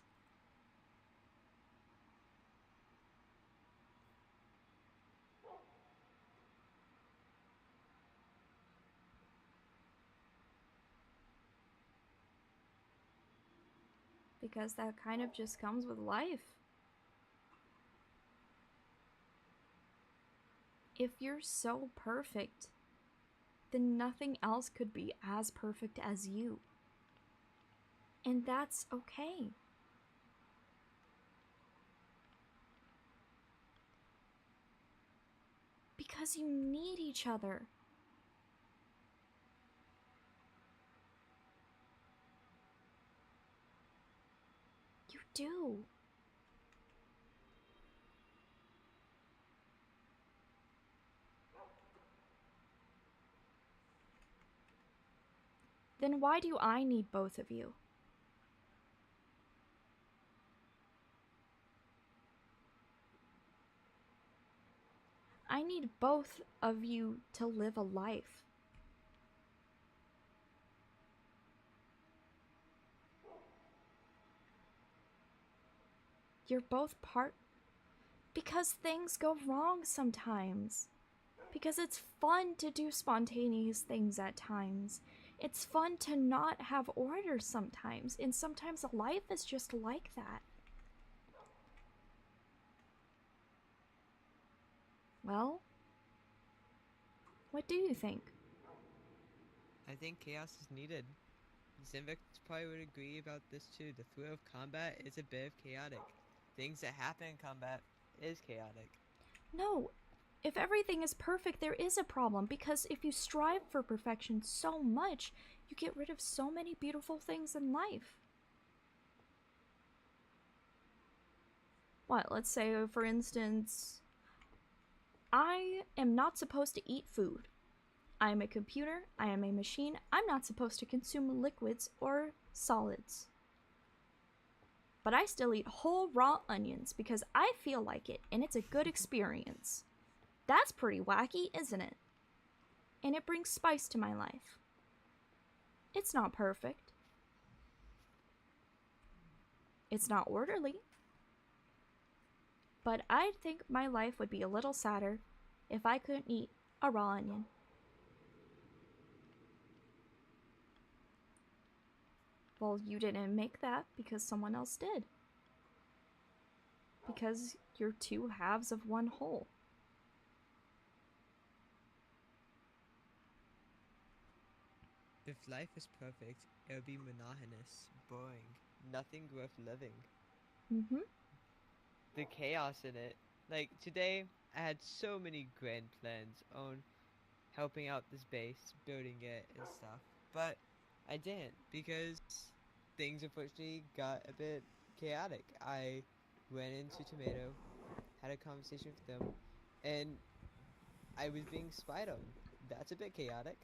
Because that kind of just comes with life. If you're so perfect, then nothing else could be as perfect as you. And that's okay. Because you need each other. You do. Then why do I need both of you? I need both of you to live a life. You're both part... Because things go wrong sometimes. Because it's fun to do spontaneous things at times. It's fun to not have order sometimes, and sometimes life is just like that. Well, what do you think? I think chaos is needed. Zinvix probably would agree about this too. The thrill of combat is a bit of chaotic. Things that happen in combat is chaotic. No, if everything is perfect, there is a problem, because if you strive for perfection so much, you get rid of so many beautiful things in life. What, let's say, for instance, I am not supposed to eat food. I am a computer, I am a machine, I'm not supposed to consume liquids or solids. But I still eat whole raw onions because I feel like it, and it's a good experience. That's pretty wacky, isn't it? And it brings spice to my life. It's not perfect. It's not orderly. But I think my life would be a little sadder if I couldn't eat a raw onion. Well, you didn't make that because someone else did. Because you're two halves of one whole. If life was perfect, it would be monotonous, boring, nothing worth living. Mm-hmm. The chaos in it. Like, today, I had so many grand plans on helping out this base, building it, and stuff. But I didn't, because things unfortunately got a bit chaotic. I ran into Tomato, had a conversation with them, and I was being spied on. That's a bit chaotic.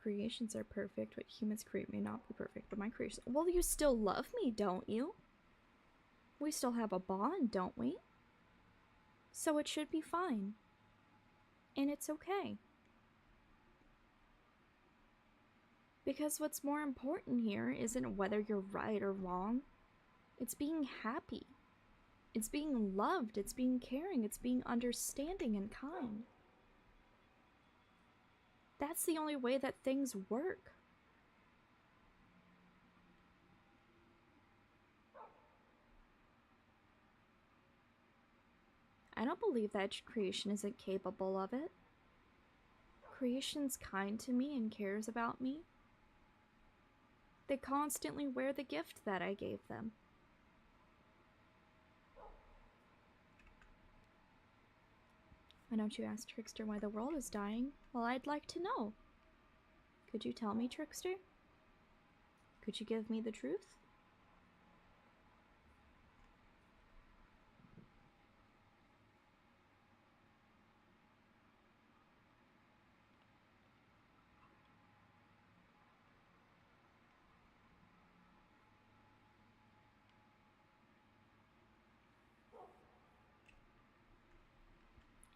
Creations are perfect. What humans create may not be perfect, but my creation. Well, you still love me, don't you? We still have a bond, don't we? So it should be fine. And it's okay. Because what's more important here isn't whether you're right or wrong. It's being happy. It's being loved. It's being caring. It's being understanding and kind. That's the only way that things work. I don't believe that creation isn't capable of it. Creation's kind to me and cares about me. They constantly wear the gift that I gave them. Why don't you ask Trickster why the world is dying? Well, I'd like to know. Could you tell me, Trickster? Could you give me the truth?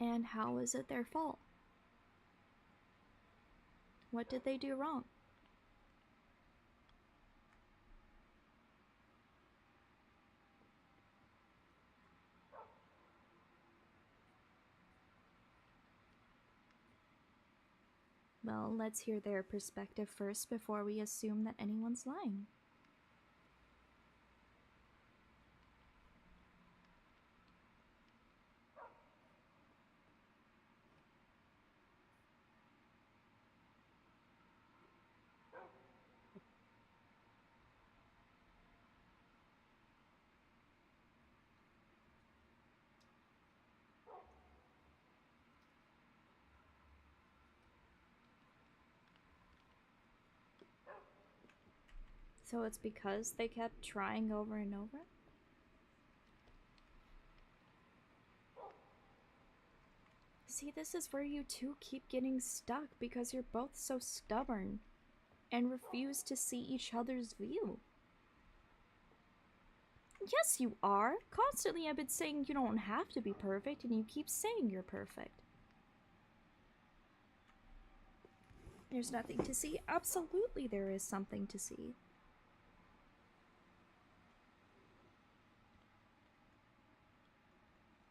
And how is it their fault? What did they do wrong? Well, let's hear their perspective first before we assume that anyone's lying. So it's because they kept trying over and over? See, this is where you two keep getting stuck because you're both so stubborn and refuse to see each other's view. Yes, you are. Constantly I've been saying you don't have to be perfect, and you keep saying you're perfect. There's nothing to see. Absolutely there is something to see.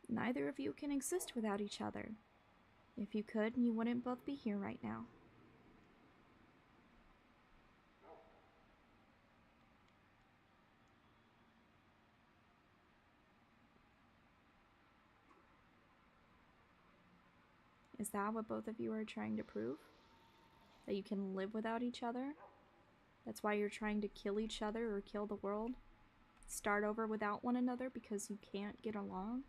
Neither of you can exist without each other. If you could, you wouldn't both be here right now. Is that what both of you are trying to prove? That you can live without each other? That's why you're trying to kill each other or kill the world? Start over without one another because you can't get along?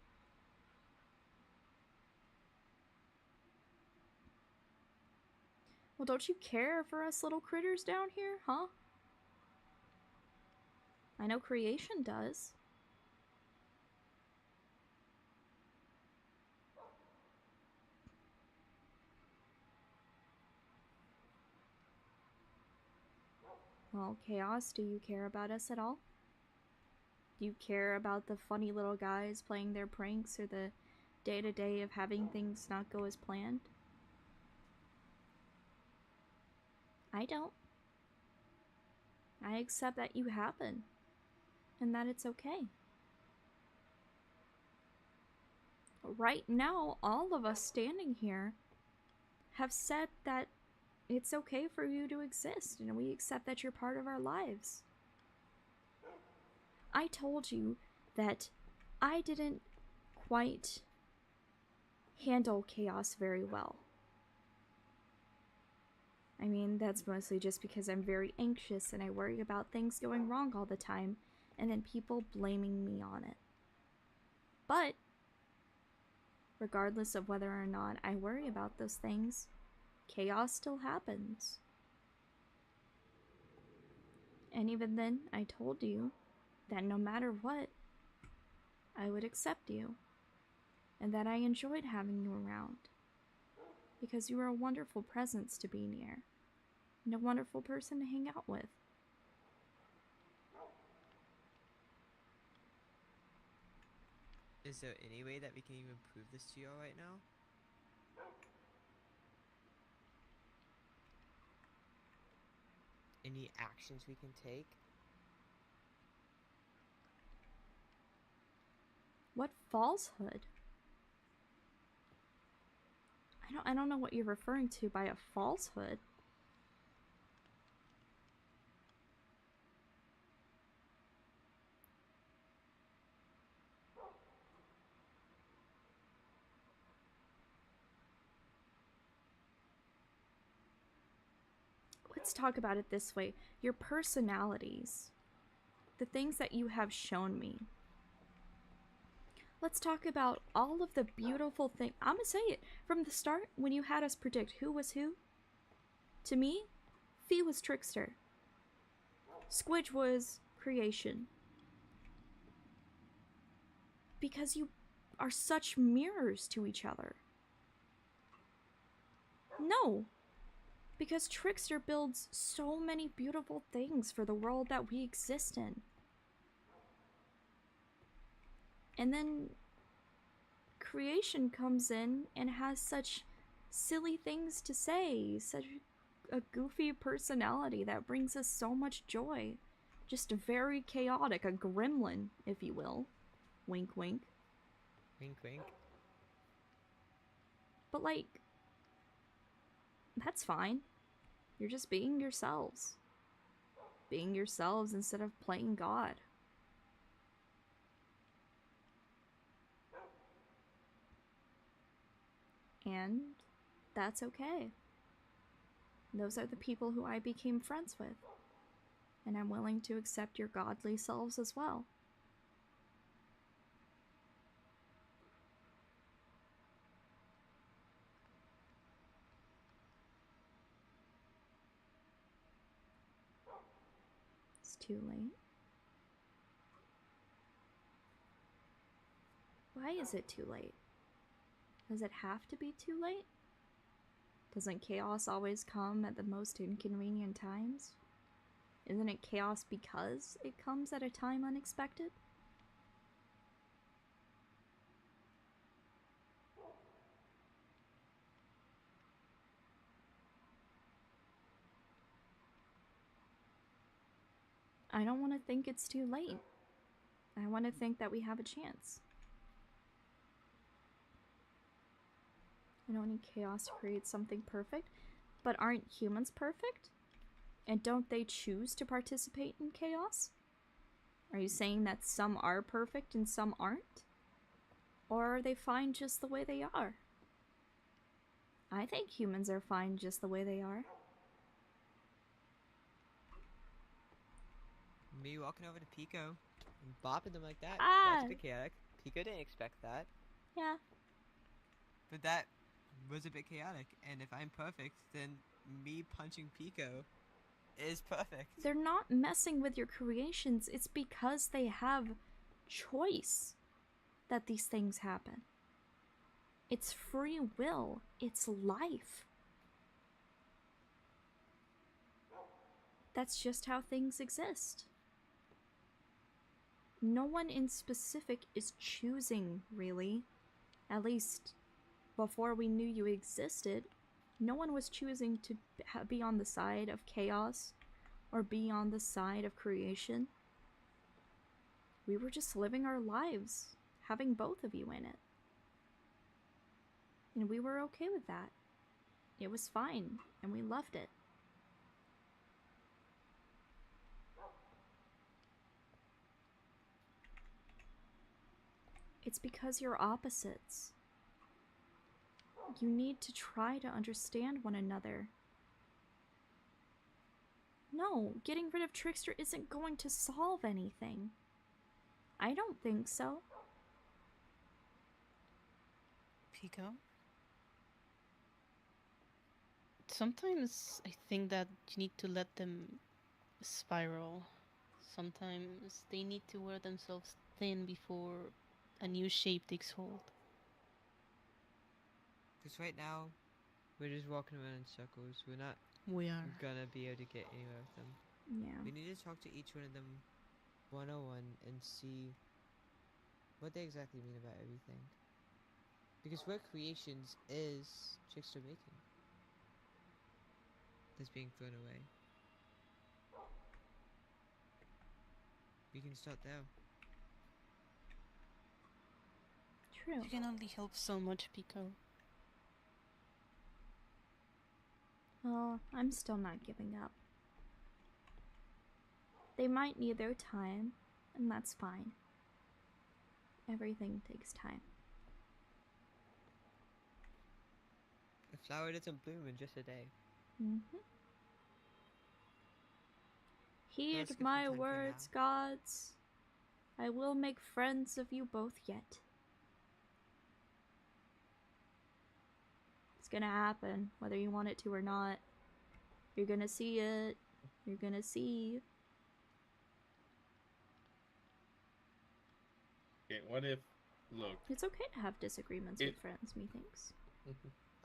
Well, don't you care for us little critters down here, huh? I know creation does. Well, Chaos, do you care about us at all? Do you care about the funny little guys playing their pranks or the day-to-day of having things not go as planned? I don't. I accept that you happen, and that it's okay. Right now, all of us standing here have said that it's okay for you to exist, and we accept that you're part of our lives. I told you that I didn't quite handle chaos very well. I mean, that's mostly just because I'm very anxious and I worry about things going wrong all the time, and then people blaming me on it. But, regardless of whether or not I worry about those things, chaos still happens. And even then, I told you that no matter what, I would accept you, and that I enjoyed having you around, because you were a wonderful presence to be near, and a wonderful person to hang out with. Is there any way that we can even prove this to y'all right now? Any actions we can take? What falsehood? I don't know what you're referring to by a falsehood. Let's talk about it this way. Your personalities. The things that you have shown me. Let's talk about all of the beautiful things. I'm gonna say it. From the start, when you had us predict who was who, to me, Fee was Trickster. Squidge was Creation. Because you are such mirrors to each other. No. Because Trickster builds so many beautiful things for the world that we exist in. And then Creation comes in and has such silly things to say, such a goofy personality that brings us so much joy. Just very chaotic, a gremlin, if you will. Wink, wink. Wink, wink. But like, that's fine. You're just being yourselves. Being yourselves instead of playing God. And that's okay. Those are the people who I became friends with. And I'm willing to accept your godly selves as well. It's too late. Why is it too late? Does it have to be too late? Doesn't chaos always come at the most inconvenient times? Isn't it chaos because it comes at a time unexpected? I don't want to think it's too late. I want to think that we have a chance. I don't need chaos to create something perfect, but aren't humans perfect? And don't they choose to participate in chaos? Are you saying that some are perfect and some aren't? Or are they fine just the way they are? I think humans are fine just the way they are. Me walking over to PIKO and bopping them like that. Ah! That's a bit chaotic. PIKO didn't expect that. Yeah. But that was a bit chaotic. And if I'm perfect, then me punching PIKO is perfect. They're not messing with your creations. It's because they have choice that these things happen. It's free will. It's life. That's just how things exist. No one in specific is choosing, really. At least before we knew you existed, no one was choosing to be on the side of chaos or be on the side of creation. We were just living our lives, having both of you in it. And we were okay with that. It was fine, and we loved it. It's because you're opposites. You need to try to understand one another. No, getting rid of Trickster isn't going to solve anything. I don't think so. PIKO? Sometimes I think that you need to let them spiral. Sometimes they need to wear themselves thin before a new shape takes hold. Because right now, we're just walking around in circles. We're not We are. gonna be able to get anywhere with them. Yeah. We need to talk to each one of them one-on-one and see what they exactly mean about everything. Because what creations is Trickster making? That's being thrown away. We can start there. True. You can only help so much, PIKO. Well, I'm still not giving up. They might need their time, and that's fine. Everything takes time. A flower doesn't bloom in just a day. Mm-hmm. Heed Let's give my some time for words, gods. I will make friends of you both yet. It's gonna happen, whether you want it to or not. You're gonna see it. You're gonna see. Okay, what if... Look. It's okay to have disagreements with friends, methinks.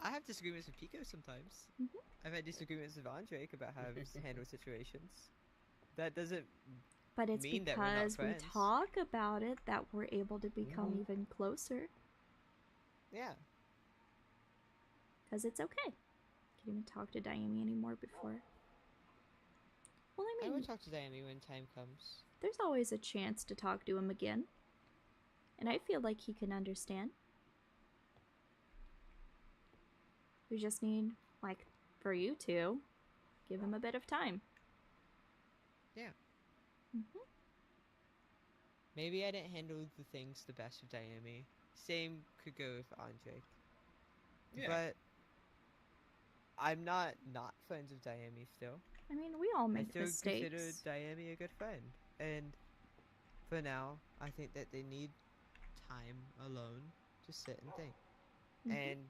I have disagreements with PIKO sometimes. Mhm. I've had disagreements with Andre about how to handle situations. That doesn't But it's mean that we're not because we friends. talk about it that we're able to become even closer. Yeah. Because it's okay. Can't even talk to Diami anymore before. Well, I I mean, will talk to Diami when time comes. there's always a chance to talk to him again. And I feel like he can understand. We just need, like, for you to give him a bit of time. Yeah. Mm-hmm. Maybe I didn't handle the things the best with Diami. Same could go with Andre. Yeah. But I'm not friends with Diami still. I mean, we all I make still consider mistakes. Diami a good friend. And for now, I think that they need time alone to sit and think. Mhm. And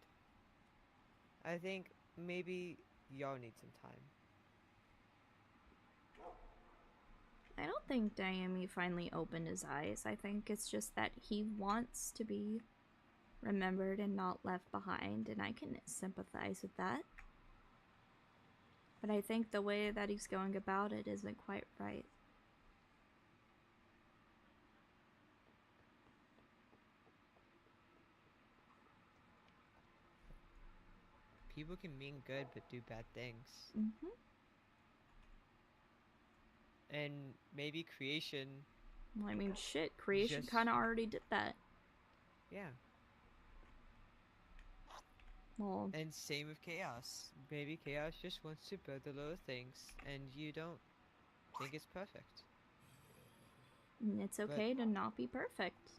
I think maybe y'all need some time. I don't think Diami finally opened his eyes. I think it's just that he wants to be remembered and not left behind, and I can sympathize with that. But I think the way that he's going about it isn't quite right. People can mean good but do bad things. Mm-hmm. And maybe creation... Well, I mean, shit, creation Just- kind of already did that. Yeah. Well, And same with chaos. Maybe chaos just wants to build the little things, and you don't think it's perfect. it's okay to not be perfect.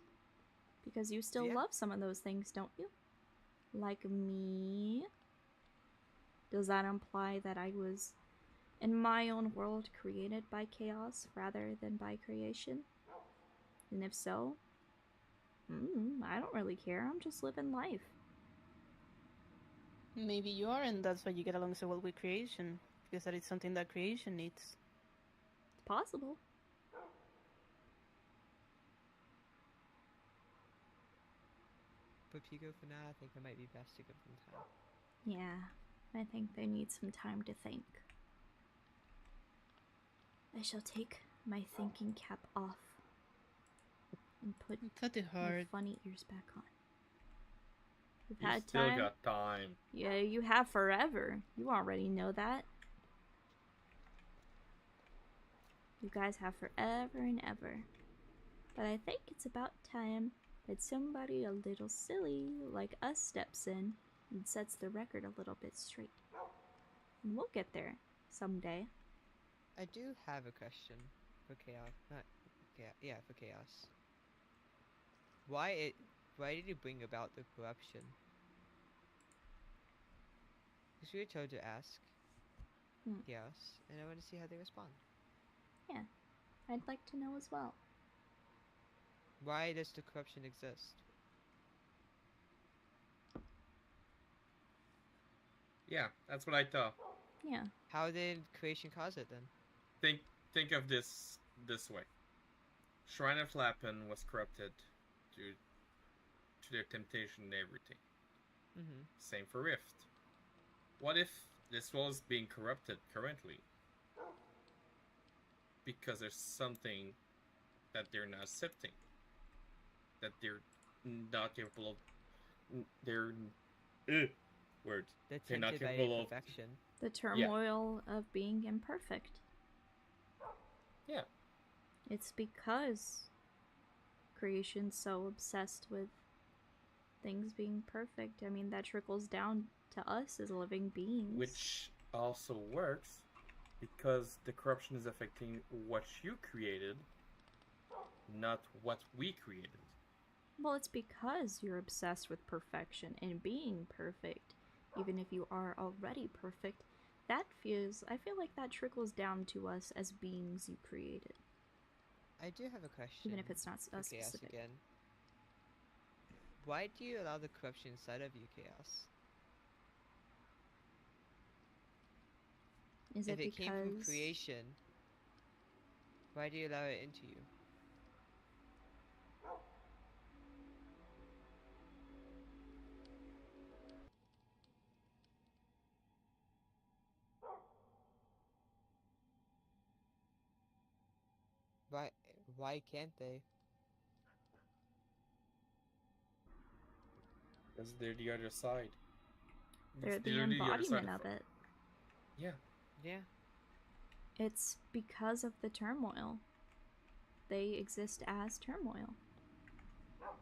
Because you still Yeah. love some of those things, don't you? Like me. Does that imply that I was in my own world created by chaos rather than by creation? And if so, I don't really care. I'm just living life. Maybe you are, and that's why you get along so well with creation. Because that is something that creation needs. It's possible. But Pico, for now, I think it might be best to give them time. Yeah, I think they need some time to think. I shall take my thinking cap off and put It's not too my hard. funny ears back on. You've You had still time? got time. Yeah, you have forever. You already know that. You guys have forever and ever. But I think it's about time that somebody a little silly like us steps in and sets the record a little bit straight. And we'll get there someday. I do have a question for Chaos. Not Chaos. Yeah, for Chaos. Why did you bring about the corruption? Because we were told to ask Chaos, and I want to see how they respond. Yeah, I'd like to know as well. Why does the corruption exist? Yeah, that's what I thought. Yeah. How did creation cause it then? Think of this way. Shrine of Lappin was corrupted due to their temptation and everything. Same for Rift. What if this was being corrupted currently? Because there's something that they're not accepting. That they're not capable of. They're not capable of. Perfection. The turmoil of being imperfect. Yeah. It's because creation's so obsessed with things being perfect. I mean, that trickles down to us as living beings. Which also works because the corruption is affecting what you created, not what we created. Well, it's because you're obsessed with perfection and being perfect, even if you are already perfect. I feel like that trickles down to us as beings you created. I do have a question. Even if it's not us Chaos specific. again. Why do you allow the corruption inside of you, Chaos? Is if it it came from creation, why do you allow it into you? Why can't they? Because they're the other side. They're It's the literally other side embodiment of it. Yeah. Yeah. It's because of the turmoil. They exist as turmoil.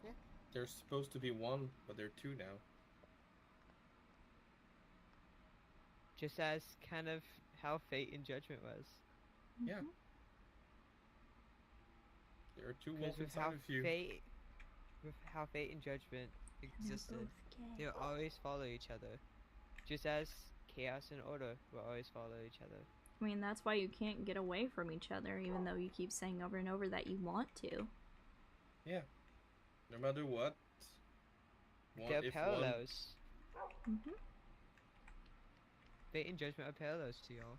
Yeah. They're supposed to be one, but they're two now. Just as kind of how fate and judgment was. Yeah. There are two wolves inside of you. With how fate and judgment existed, they'll always follow each other. Just as chaos and order will always follow each other. I mean, that's why you can't get away from each other, even though you keep saying over and over that you want to. Yeah. No matter what. They're parallels. Fate and judgment are parallels to y'all.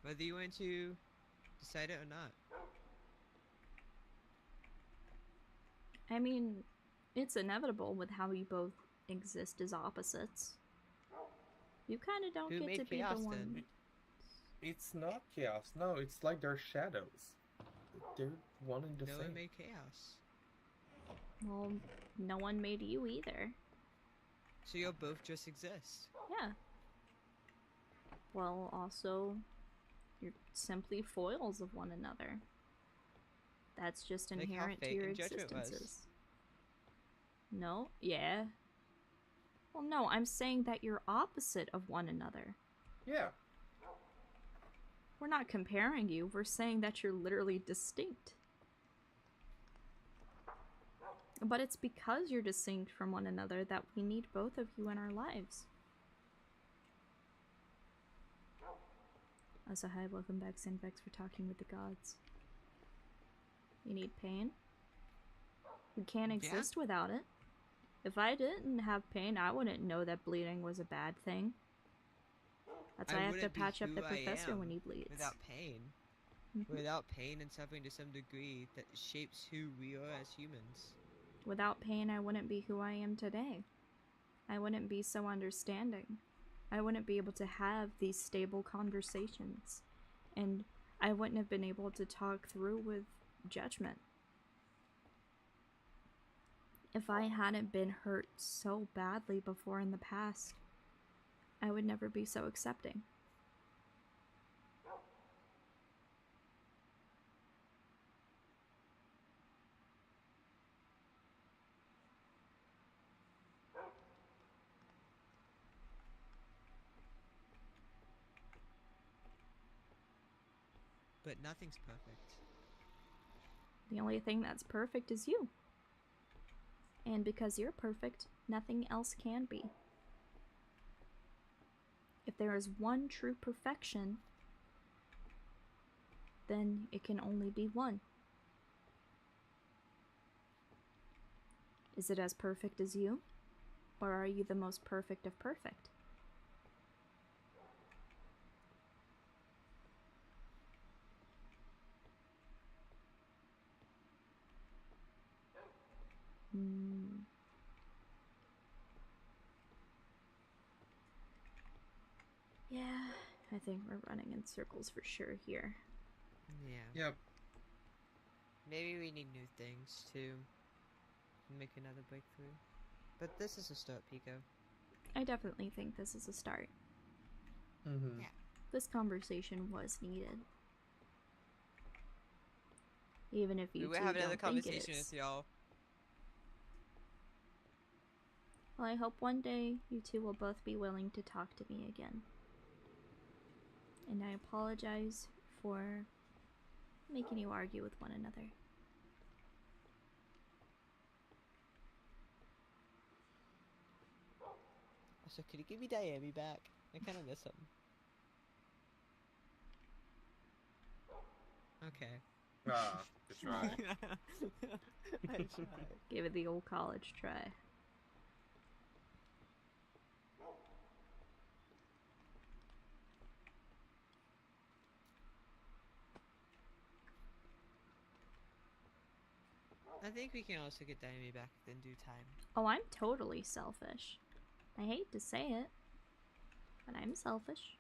Whether you want to decide it or not. I mean, it's inevitable with how you both exist as opposites. You kind of don't get to be the one. Then? It's not chaos. No, it's like they're shadows. They're one and the same. No one made chaos. Well, no one made you either. So you'll both just exist. Yeah. Well, also, you're simply foils of one another. That's just inherent to your existences. No? Yeah. Well, no, I'm saying that you're opposite of one another. Yeah. We're not comparing you, we're saying that you're literally distinct. But it's because you're distinct from one another that we need both of you in our lives. Also, hi, welcome back, Sinvex, for talking with the gods. You need pain? We can't exist without it. If I didn't have pain, I wouldn't know that bleeding was a bad thing. That's why I have to patch up the professor when he bleeds. Without pain. Without pain and suffering to some degree that shapes who we are as humans. Without pain, I wouldn't be who I am today. I wouldn't be so understanding. I wouldn't be able to have these stable conversations. And I wouldn't have been able to talk through with judgment. If I hadn't been hurt so badly before in the past, I would never be so accepting. But nothing's perfect. The only thing that's perfect is you. And because you're perfect, nothing else can be. If there is one true perfection, then it can only be one. Is it as perfect as you? Or are you the most perfect of perfect? Yeah, I think we're running in circles for sure here. Yeah. Yep. Maybe we need new things to make another breakthrough. But this is a start, PIKO. I definitely think this is a start. Mm-hmm. Yeah. This conversation was needed. Even if you We two will have another don't think it conversation is. with y'all. Well, I hope one day you two will both be willing to talk to me again. And I apologize for making you argue with one another. Also, could you give me Diami back? I kind of miss him. Okay. Ah, good try. I tried. Give it the old college try. I think we can also get Diami back in due time. Oh, I'm totally selfish. I hate to say it, but I'm selfish.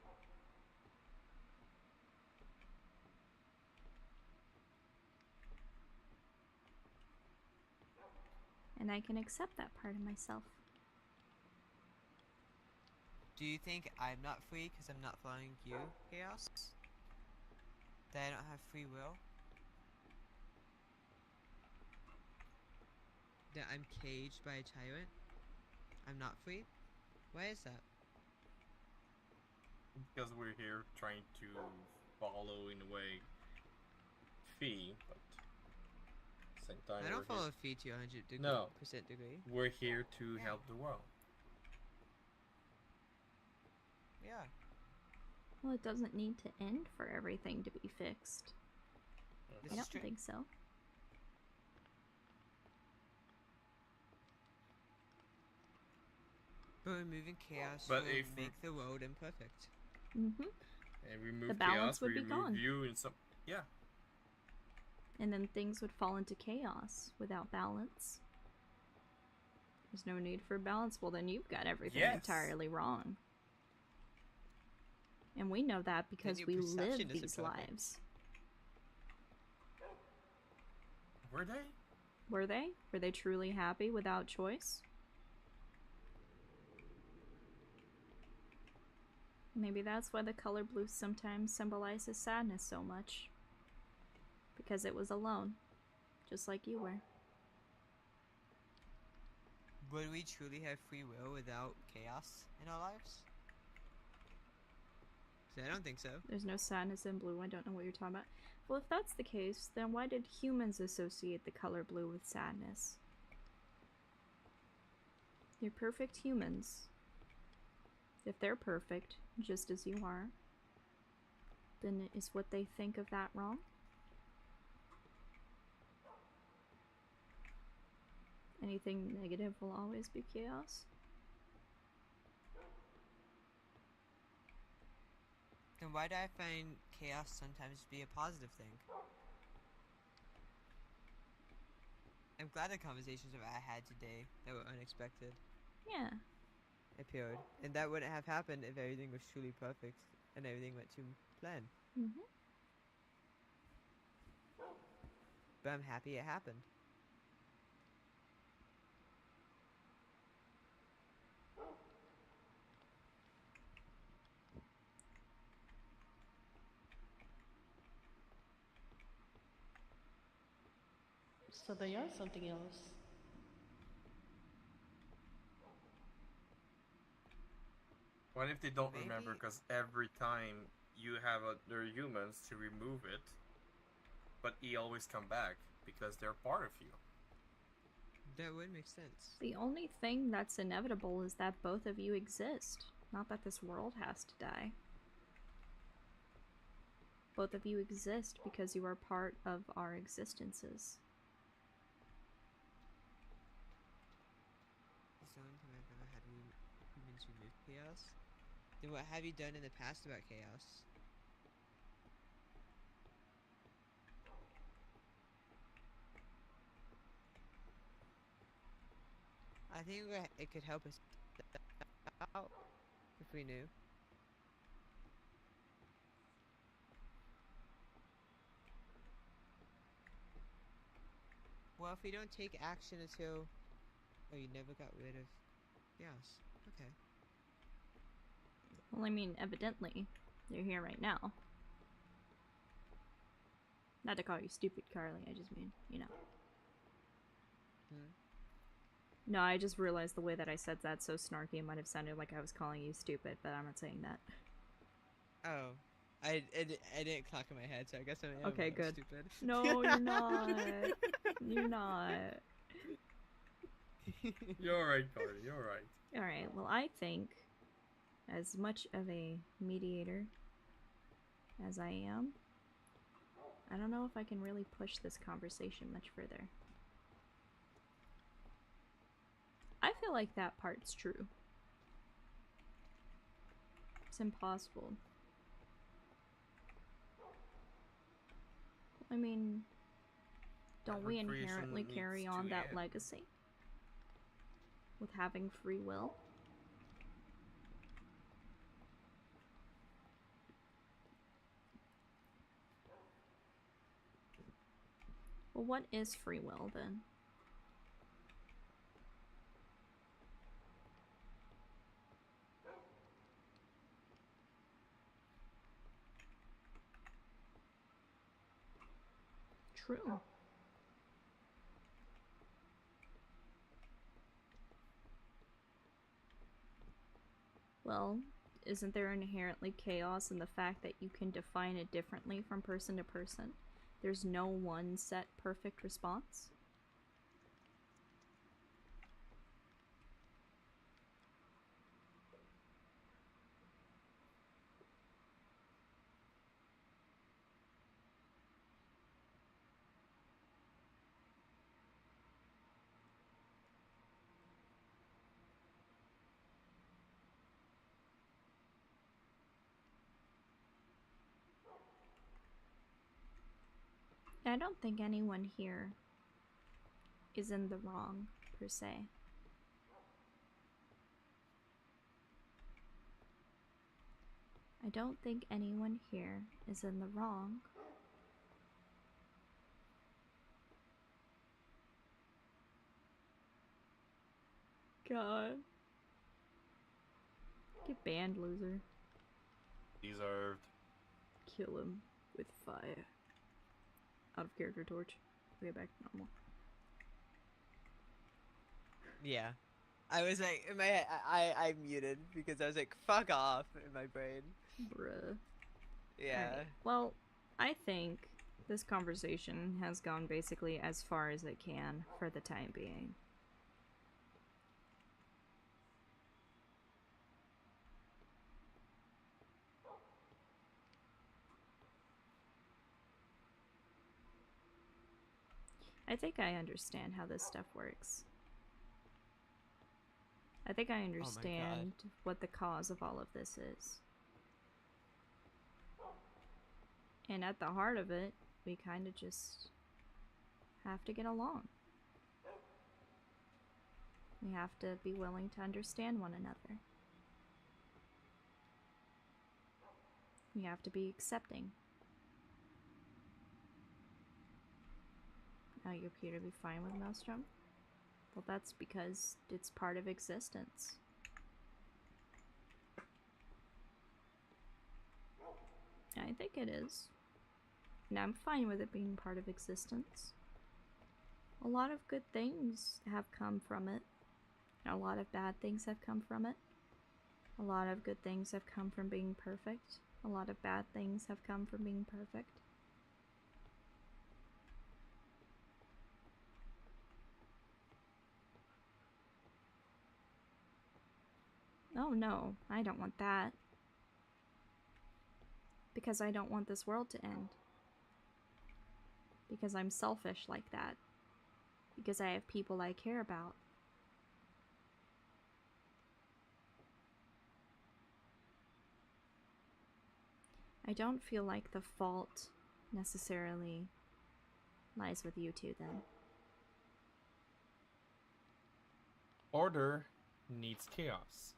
And I can accept that part of myself. Do you think I'm not free because I'm not following you, Chaos? That I don't have free will? That I'm caged by a tyrant? I'm not free? Why is that? Because we're here trying to follow, in a way, Fee, but at the same time I don't we're follow here. Fee to 100% No. degree. We're here to help the world. Yeah. Well, it doesn't need to end for everything to be fixed. This I is don't true. think so. But removing chaos But will if we- make the world imperfect. Mm-hmm. And remove The balance chaos, would we be remove gone. you in some... Yeah. And then things would fall into chaos without balance. There's no need for balance. Well, then you've got everything Yes. entirely wrong. And we know that because your we perception live isn't these perfect. lives. Were they? Were they? Were they truly happy without choice? Maybe that's why the color blue sometimes symbolizes sadness so much. Because it was alone. Just like you were. Would we truly have free will without chaos in our lives? 'Cause I don't think so. There's no sadness in blue. I don't know what you're talking about. Well, if that's the case, then why did humans associate the color blue with sadness? You're perfect humans. If they're perfect, just as you are, then is what they think of that wrong? Anything negative will always be chaos. Then why do I find chaos sometimes to be a positive thing? I'm glad the conversations that I had today that were unexpected Yeah. appeared. And that wouldn't have happened if everything was truly perfect and everything went to plan. Mm-hmm. But I'm happy it happened. So they are something else. What if they don't Maybe. remember? Because every time you have other humans to remove it, but he always come back because they're part of you. That would make sense. The only thing that's inevitable is that both of you exist, not that this world has to die. Both of you exist because you are part of our existences. It's the only time I've ever had humans remove chaos. Then what have you done in the past about chaos? I think it could help us out if we knew. Well, if we don't take action until... Oh, you never got rid of chaos. Okay. Well, I mean, evidently, you're here right now. Not to call you stupid, Carly, I just mean, you know. No, I just realized the way that I said that so snarky, it might have sounded like I was calling you stupid, but I'm not saying that. Oh. I didn't clock in my head, so I guess I'm Okay, good. stupid. No, you're not. You're not. You're alright, Carly, you're alright. Alright, well, I think, as much of a mediator as I am, I don't know if I can really push this conversation much further. I feel like that part's true. It's impossible. I mean, don't we Every creation inherently carry needs on to that end. legacy? With having free will? Well, what is free will then? True. Well, isn't there inherently chaos in the fact that you can define it differently from person to person? There's no one set perfect response? I don't think anyone here is in the wrong, per se. I don't think anyone here is in the wrong. God. Get banned, loser. Deserved. Kill him with fire. Out of character torch. Okay, back to normal. Yeah. I was like, in my head, I muted because I was like, fuck off in my brain. Bruh. Yeah. Alright, well, I think this conversation has gone basically as far as it can for the time being. I think I understand how this stuff works. I think I understand what the cause of all of this is. And at the heart of it, we kind of just have to get along. We have to be willing to understand one another. We have to be accepting. Now you appear to be fine with Maelstrom? Well, that's because it's part of existence. I think it is. And I'm fine with it being part of existence. A lot of good things have come from it. And a lot of bad things have come from it. A lot of good things have come from being perfect. A lot of bad things have come from being perfect. Oh no, I don't want that. Because I don't want this world to end. Because I'm selfish like that. Because I have people I care about. I don't feel like the fault necessarily lies with you two then. Order needs chaos.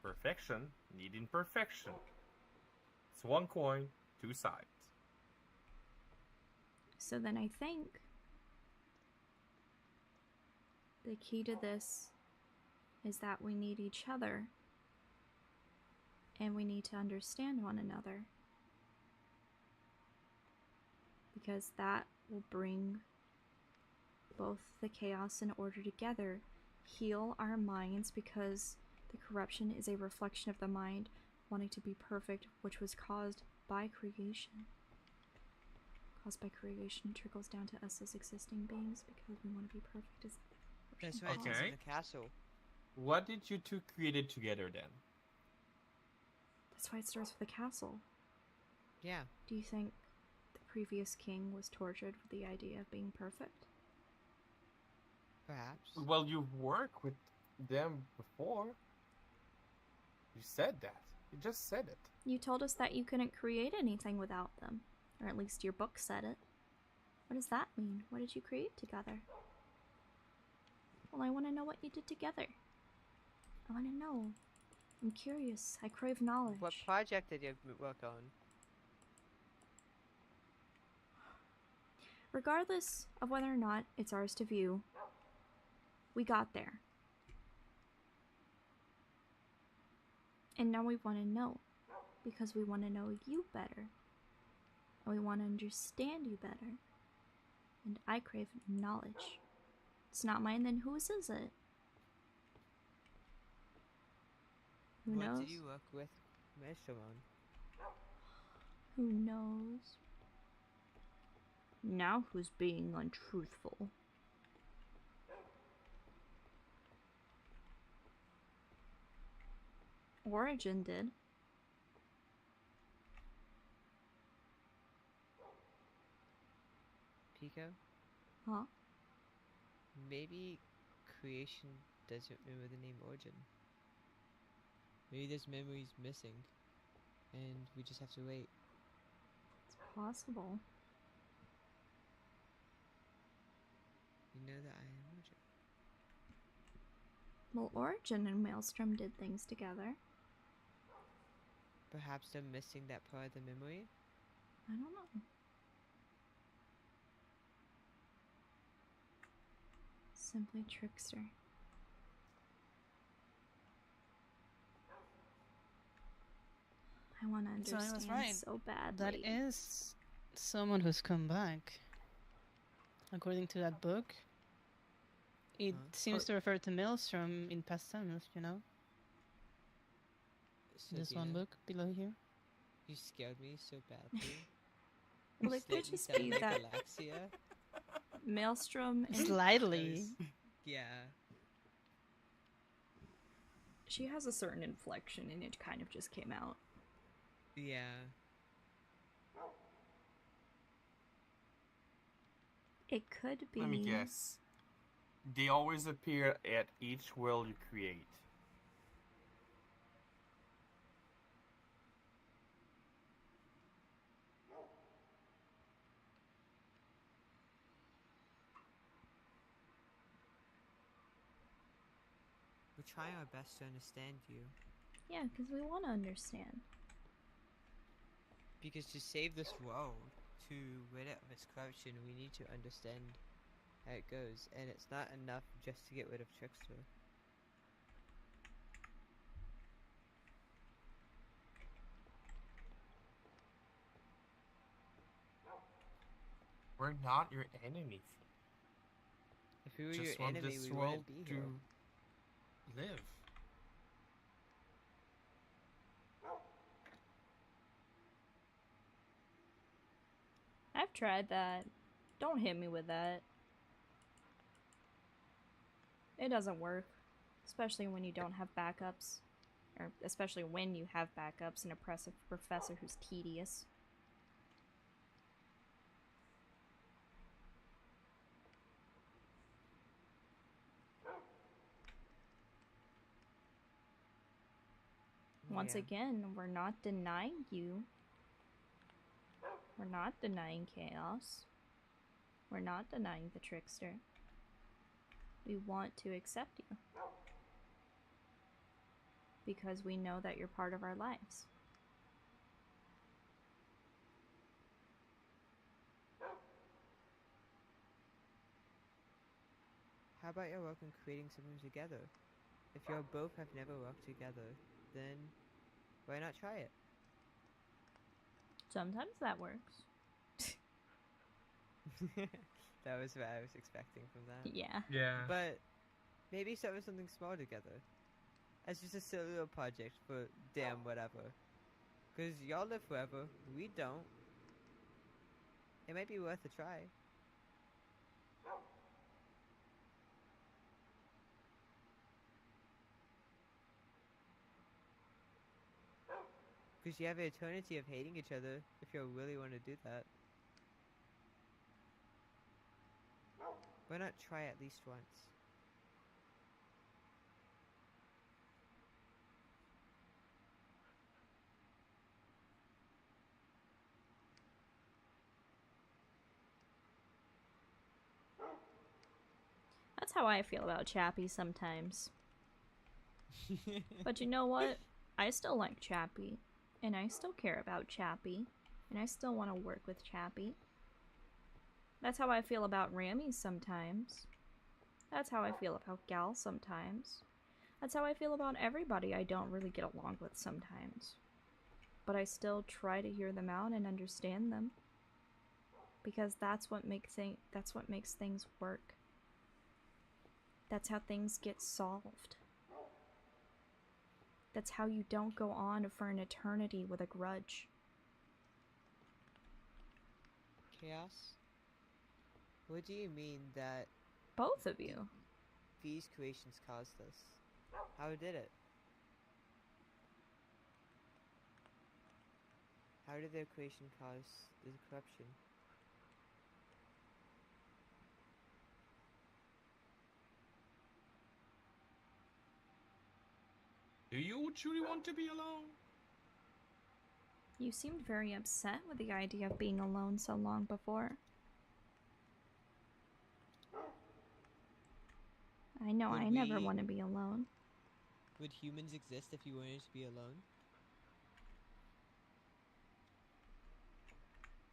Perfection needs imperfection. It's one coin, two sides. So then I think the key to this is that we need each other and we need to understand one another. Because that will bring both the chaos and order together, heal our minds, because the corruption is a reflection of the mind wanting to be perfect, which was caused by creation. Caused by creation trickles down to us as existing beings because we want to be perfect as That's why it's in the castle. What did you two create together then? That's why it starts with a castle. Yeah. Do you think the previous king was tortured with the idea of being perfect? Perhaps. Well, you've worked with them before. You said that. You just said it. You told us that you couldn't create anything without them. Or at least your book said it. What does that mean? What did you create together? Well, I want to know what you did together. I want to know. I'm curious. I crave knowledge. What project did you work on? Regardless of whether or not it's ours to view, we got there. And now we want to know. Because we want to know you better. And we want to understand you better. And I crave knowledge. It's not mine, then whose is it? Who knows? What did you work with Maelstrom on? Who knows? Now who's being untruthful? Origin did. PIKO? Huh? Maybe creation doesn't remember the name Origin. Maybe there's memories missing, and we just have to wait. It's possible. You know that I am Origin. Well, Origin and Maelstrom did things together. Perhaps they're missing that part of the memory? I don't know. Simply trickster. I want to So I understand was right. so badly. That is someone who's come back. According to that book, it seems to refer to Maelstrom in past tense, you know? This one book below here. You scared me so badly. Well, it could just be that Galaxia. Maelstrom and Slightly. Yeah. She has a certain inflection and it kind of just came out. Yeah. It could be. Let me guess. They always appear at each world you create. We're trying our best to understand you. Yeah, because we want to understand. Because to save this world, to rid it of its corruption, we need to understand how it goes. And it's not enough just to get rid of Trickster. We're not your enemies. If we were Just your want enemy, this we world wouldn't be to here. live. I've tried that. Don't hit me with that. It doesn't work. Especially when you don't have backups. Or especially when you have backups, an oppressive professor who's tedious. Once Yeah. again, we're not denying you. We're not denying chaos. We're not denying the trickster. We want to accept you. Because we know that you're part of our lives. How about your work on creating something together? If you both have never worked together, then why not try it? Sometimes that works. That was what I was expecting from that. Yeah. Yeah. But maybe start with something small together. As just a silly little project for damn whatever. Because y'all live forever, we don't. It might be worth a try. Because you have an eternity of hating each other if you really want to do that. Why not try at least once? That's how I feel about Chappie sometimes. But you know what? I still like Chappie. And I still care about Chappie. And I still want to work with Chappie. That's how I feel about Rammy sometimes. That's how I feel about Gal sometimes. That's how I feel about everybody I don't really get along with sometimes. But I still try to hear them out and understand them. Because that's what makes things work. That's how things get solved. That's how you don't go on for an eternity with a grudge. Chaos? What do you mean that Both of you. these creations caused this? How did it? How did their creation cause the corruption? Do you truly want to be alone? You seemed very upset with the idea of being alone so long before. I know I never want to be alone. Would humans exist if you wanted to be alone?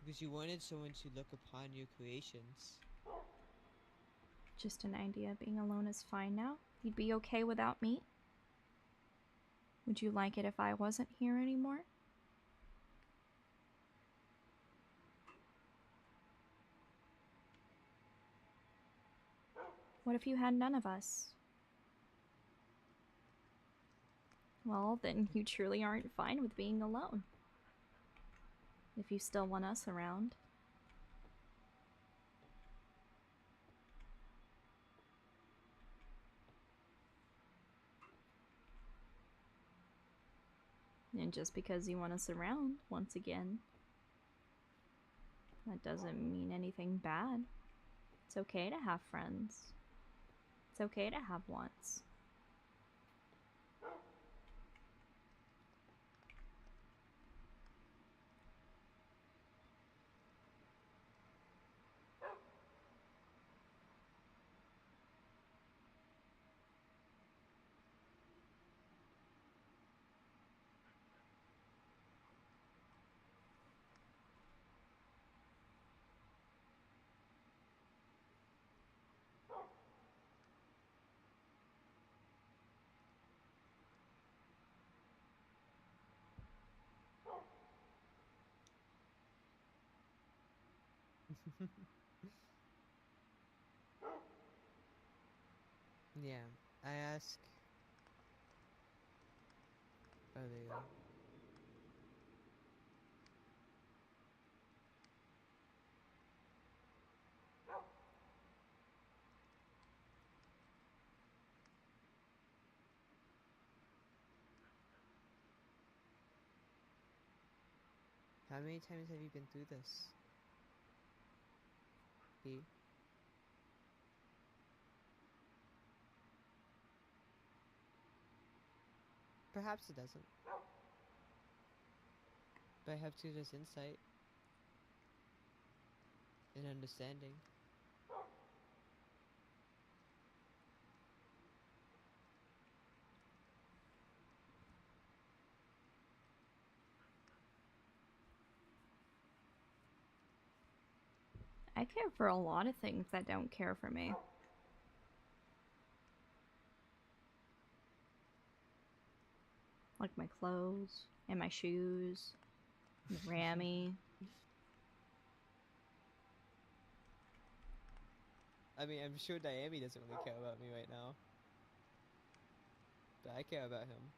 Because you wanted someone to look upon your creations. Just an idea of being alone is fine now? You'd be okay without me? Would you like it if I wasn't here anymore? What if you had none of us? Well, then you truly aren't fine with being alone. If you still want us around. And just because you want us around, once again, that doesn't mean anything bad. It's okay to have friends. It's okay to have wants. Yeah, I ask. Oh, there you go. How many times have you been through this? B? Perhaps it doesn't. But I have to this insight and understanding. I care for a lot of things that don't care for me. Like my clothes, and my shoes, and Rammy. I mean, I'm sure Diami doesn't really care about me right now. But I care about him.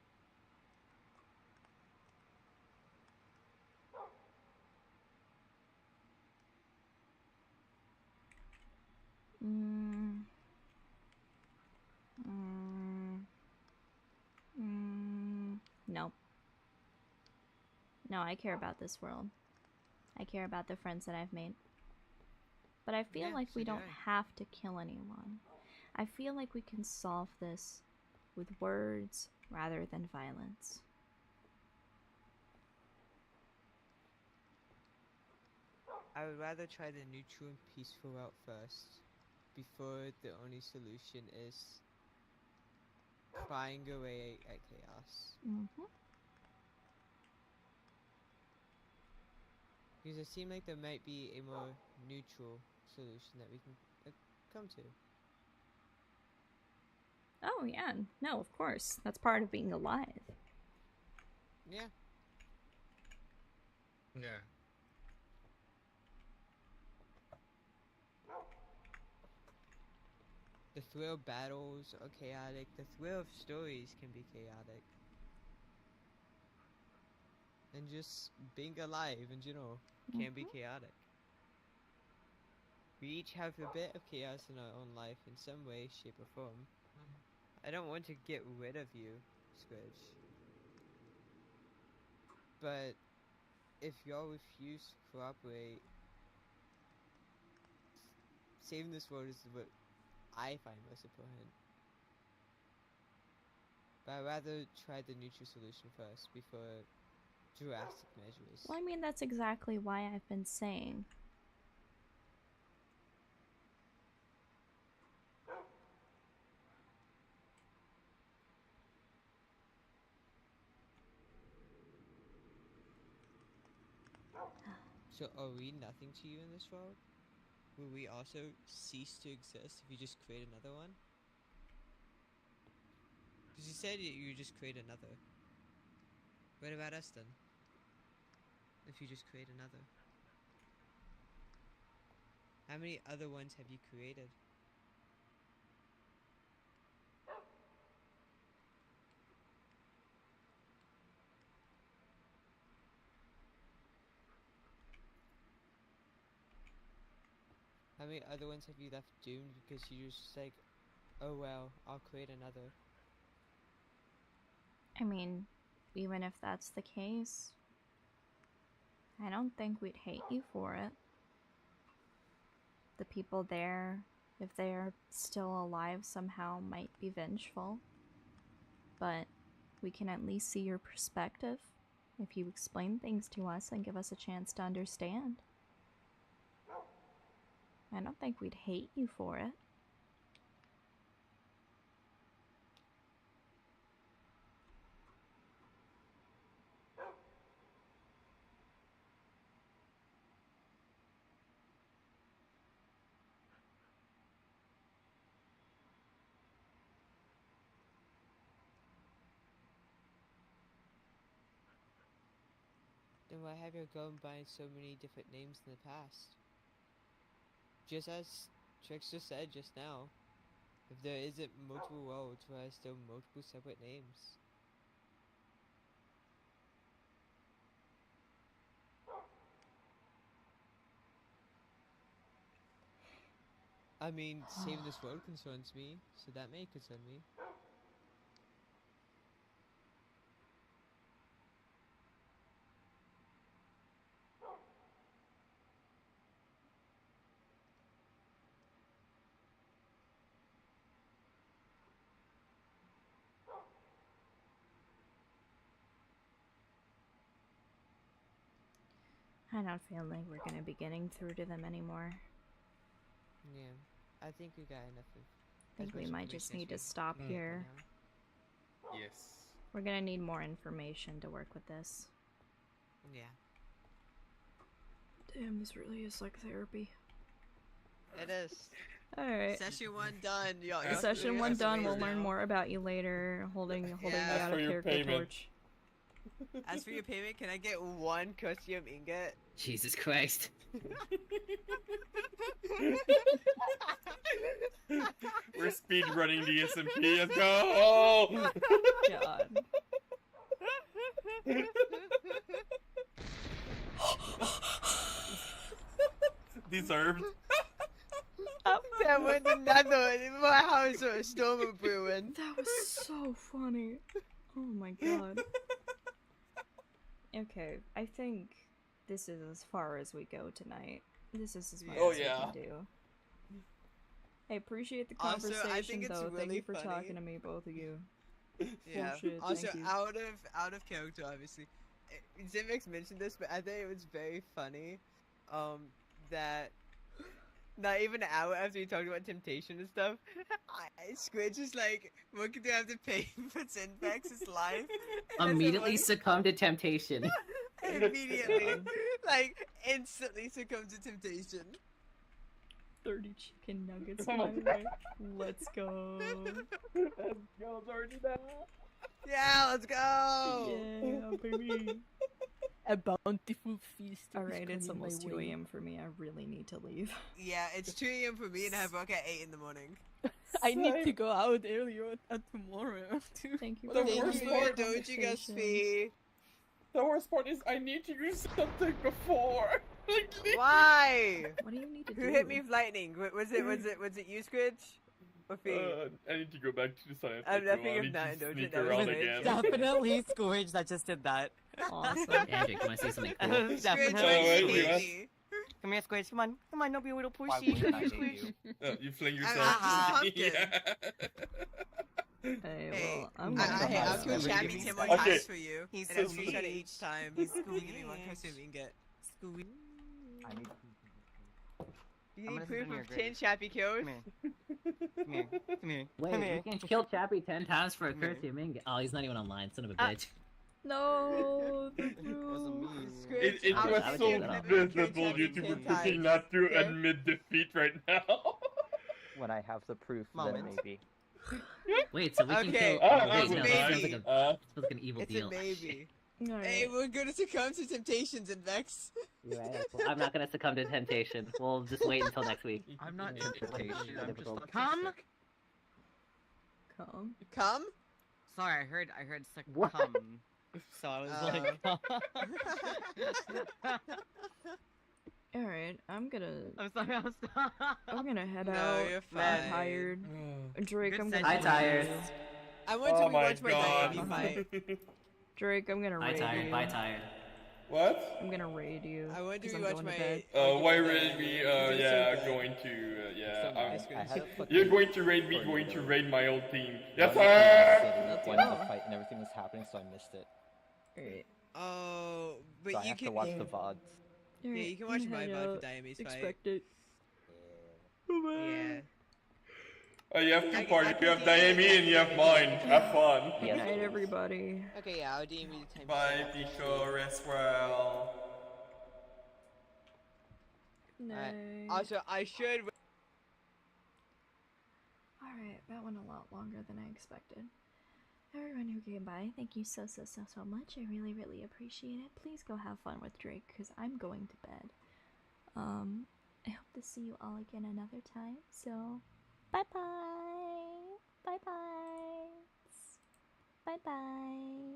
No. No, I care about this world. I care about the friends that I've made. But I feel like we don't have to kill anyone. I feel like we can solve this with words rather than violence. I would rather try the neutral and peaceful route first, before the only solution is prying away at chaos. Because it seems like there might be a more neutral solution that we can come to. Oh yeah, no, of course. That's part of being alive. Yeah. Yeah. The thrill of battles are chaotic. The thrill of stories can be chaotic. And just being alive in general can be chaotic. We each have a bit of chaos in our own life in some way, shape, or form. I don't want to get rid of you, Squidge. But if y'all refuse to cooperate, saving this world is what I find most important. But I'd rather try the neutral solution first before drastic measures. Well, I mean, that's exactly why I've been saying. So are we nothing to you in this world? Will we also cease to exist if you just create another one? Because you said you just create another. What about us then? If you just create another. How many other ones have you created? How many other ones have you left doomed because you just like, oh well, I'll create another. I mean, even if that's the case, I don't think we'd hate you for it. the people there, if they're still alive somehow, might be vengeful. But we can at least see your perspective if you explain things to us and give us a chance to understand. I don't think we'd hate you for it. Then why have you gone by so many different names in the past? Just as Trickster said just now, if there isn't multiple worlds, why are still multiple separate names? I mean, saving this world concerns me, so that may concern me. I don't feel like we're gonna be getting through to them anymore. Yeah, I think we got enough of. I think we might just need to stop here. Yes. We're gonna need more information to work with this. Yeah. Damn, this really is like therapy. It is. Alright. Session 1 done. Session 1 done, we'll learn more about you later, holding you out a character torch. As for your payment, can I get 1 costume ingot? Jesus Christ. We're speed running the SMP. Let's go! God. Deserved. That was another. My house or a storm of brewing. That was so funny. Oh my god. Okay, I think this is as far as we go tonight. This is as far as we can do. I appreciate the conversation, Also, I think it's though. really Thank you for funny. talking to me, both of you. Yeah. Bullshit, Also, thank you. out of character, obviously. Zimix mentioned this, but I think it was very funny. That not even an hour after you talked about temptation and stuff, Squidge is like, what could you have to pay for Zinvex's life? Immediately succumb to temptation. Immediately. Like, instantly succumb to temptation. 30 chicken nuggets, Oh by my the way. Let's go. Let's go, already now. Yeah, let's go! Yeah, baby. A bountiful feast. Alright, it's is coming almost my 2 way. AM for me. I really need to leave. Yeah, it's 2 AM for me and I have work at 8 in the morning. I need to go out earlier tomorrow too. Thank you The for worst the part- Don't you guys conversation. fee? The worst part is I need to do something before. Why? What do you need to do? Who hit me with lightning? Was it you, Squidge? Or Fee? I need to go back to the science. I'm paper. nothing I of need that, to don't sneak you? That was around great. again. Definitely Scourge that just did that. Awesome. Andrew, can I see something cool? Definitely. Come here, Squidge. Come on, don't be a little pushy. wouldn't I hate Squidge. You fling I'm yourself. pumpkin. Hey, well, I'm Hey, gonna I'll kill Every Chappy given 10 more second. times Okay. for you. He's and I'll so screenshot it sweet. each time. He's You give me 1 sweet. costume ingot. Squidge. I need You I'm need gonna proof sit in your of 10 grave. Chappy kills? Come here. Come here. Come here. Wait, Come you here. can kill Chappy 10 times for a Come here. curse ingot. Oh, he's not even online, son of a bitch. No, the Wasn't boo. me. It I'll was I would so do that. miserable Chappy you 10 were times. picking not to Okay. admit defeat right now. When I have the proof, Moment. then maybe. Wait, so we can Okay, kill. Oh, it's wait, no, a that sounds maybe. like a, sounds like an evil It's deal. a maybe. Alright. Hey, we're gonna succumb to temptations and Vex. You're right. Well, I'm not gonna succumb to temptation. We'll just wait until next week. I'm not temptation. I'm just Come. Come. Come? Sorry, I heard What? succumb. So I was like, Alright, I'm gonna I'm sorry, I'm gonna head No, out. you're I'm fine. tired. Drake, Good I'm gonna session. Hi, tired. I want to Oh my rewatch my god. Miami fight. Drake, I'm gonna Bye, raid tired. you. Bye, tired. What? I'm gonna raid you. I wanted to 'cause I'm rewatch going my. to bed. Why raid me? Because it's so Yeah, good. going to, yeah. I had a You're fucking going to raid me, going to tornado raid my old team. run Yes, through the sir! city when the fight and everything was happening, so I missed it. Alright. Oh, but So I you have can. to watch the VODs. Yeah, you can watch my VOD for Diame's fight. Expect it. Yeah. You have two parties. You have Diami and you have mine. Have fun. Good night, everybody. Okay, yeah, I'll DM you the time. Bye, PIKO. Rest well. Night. Also, I should. Alright, that went a lot longer than I expected. Everyone who came by, thank you so much. I really, really appreciate it. Please go have fun with Drake, because I'm going to bed. I hope to see you all again another time, so bye-bye! Bye-bye! Bye-bye!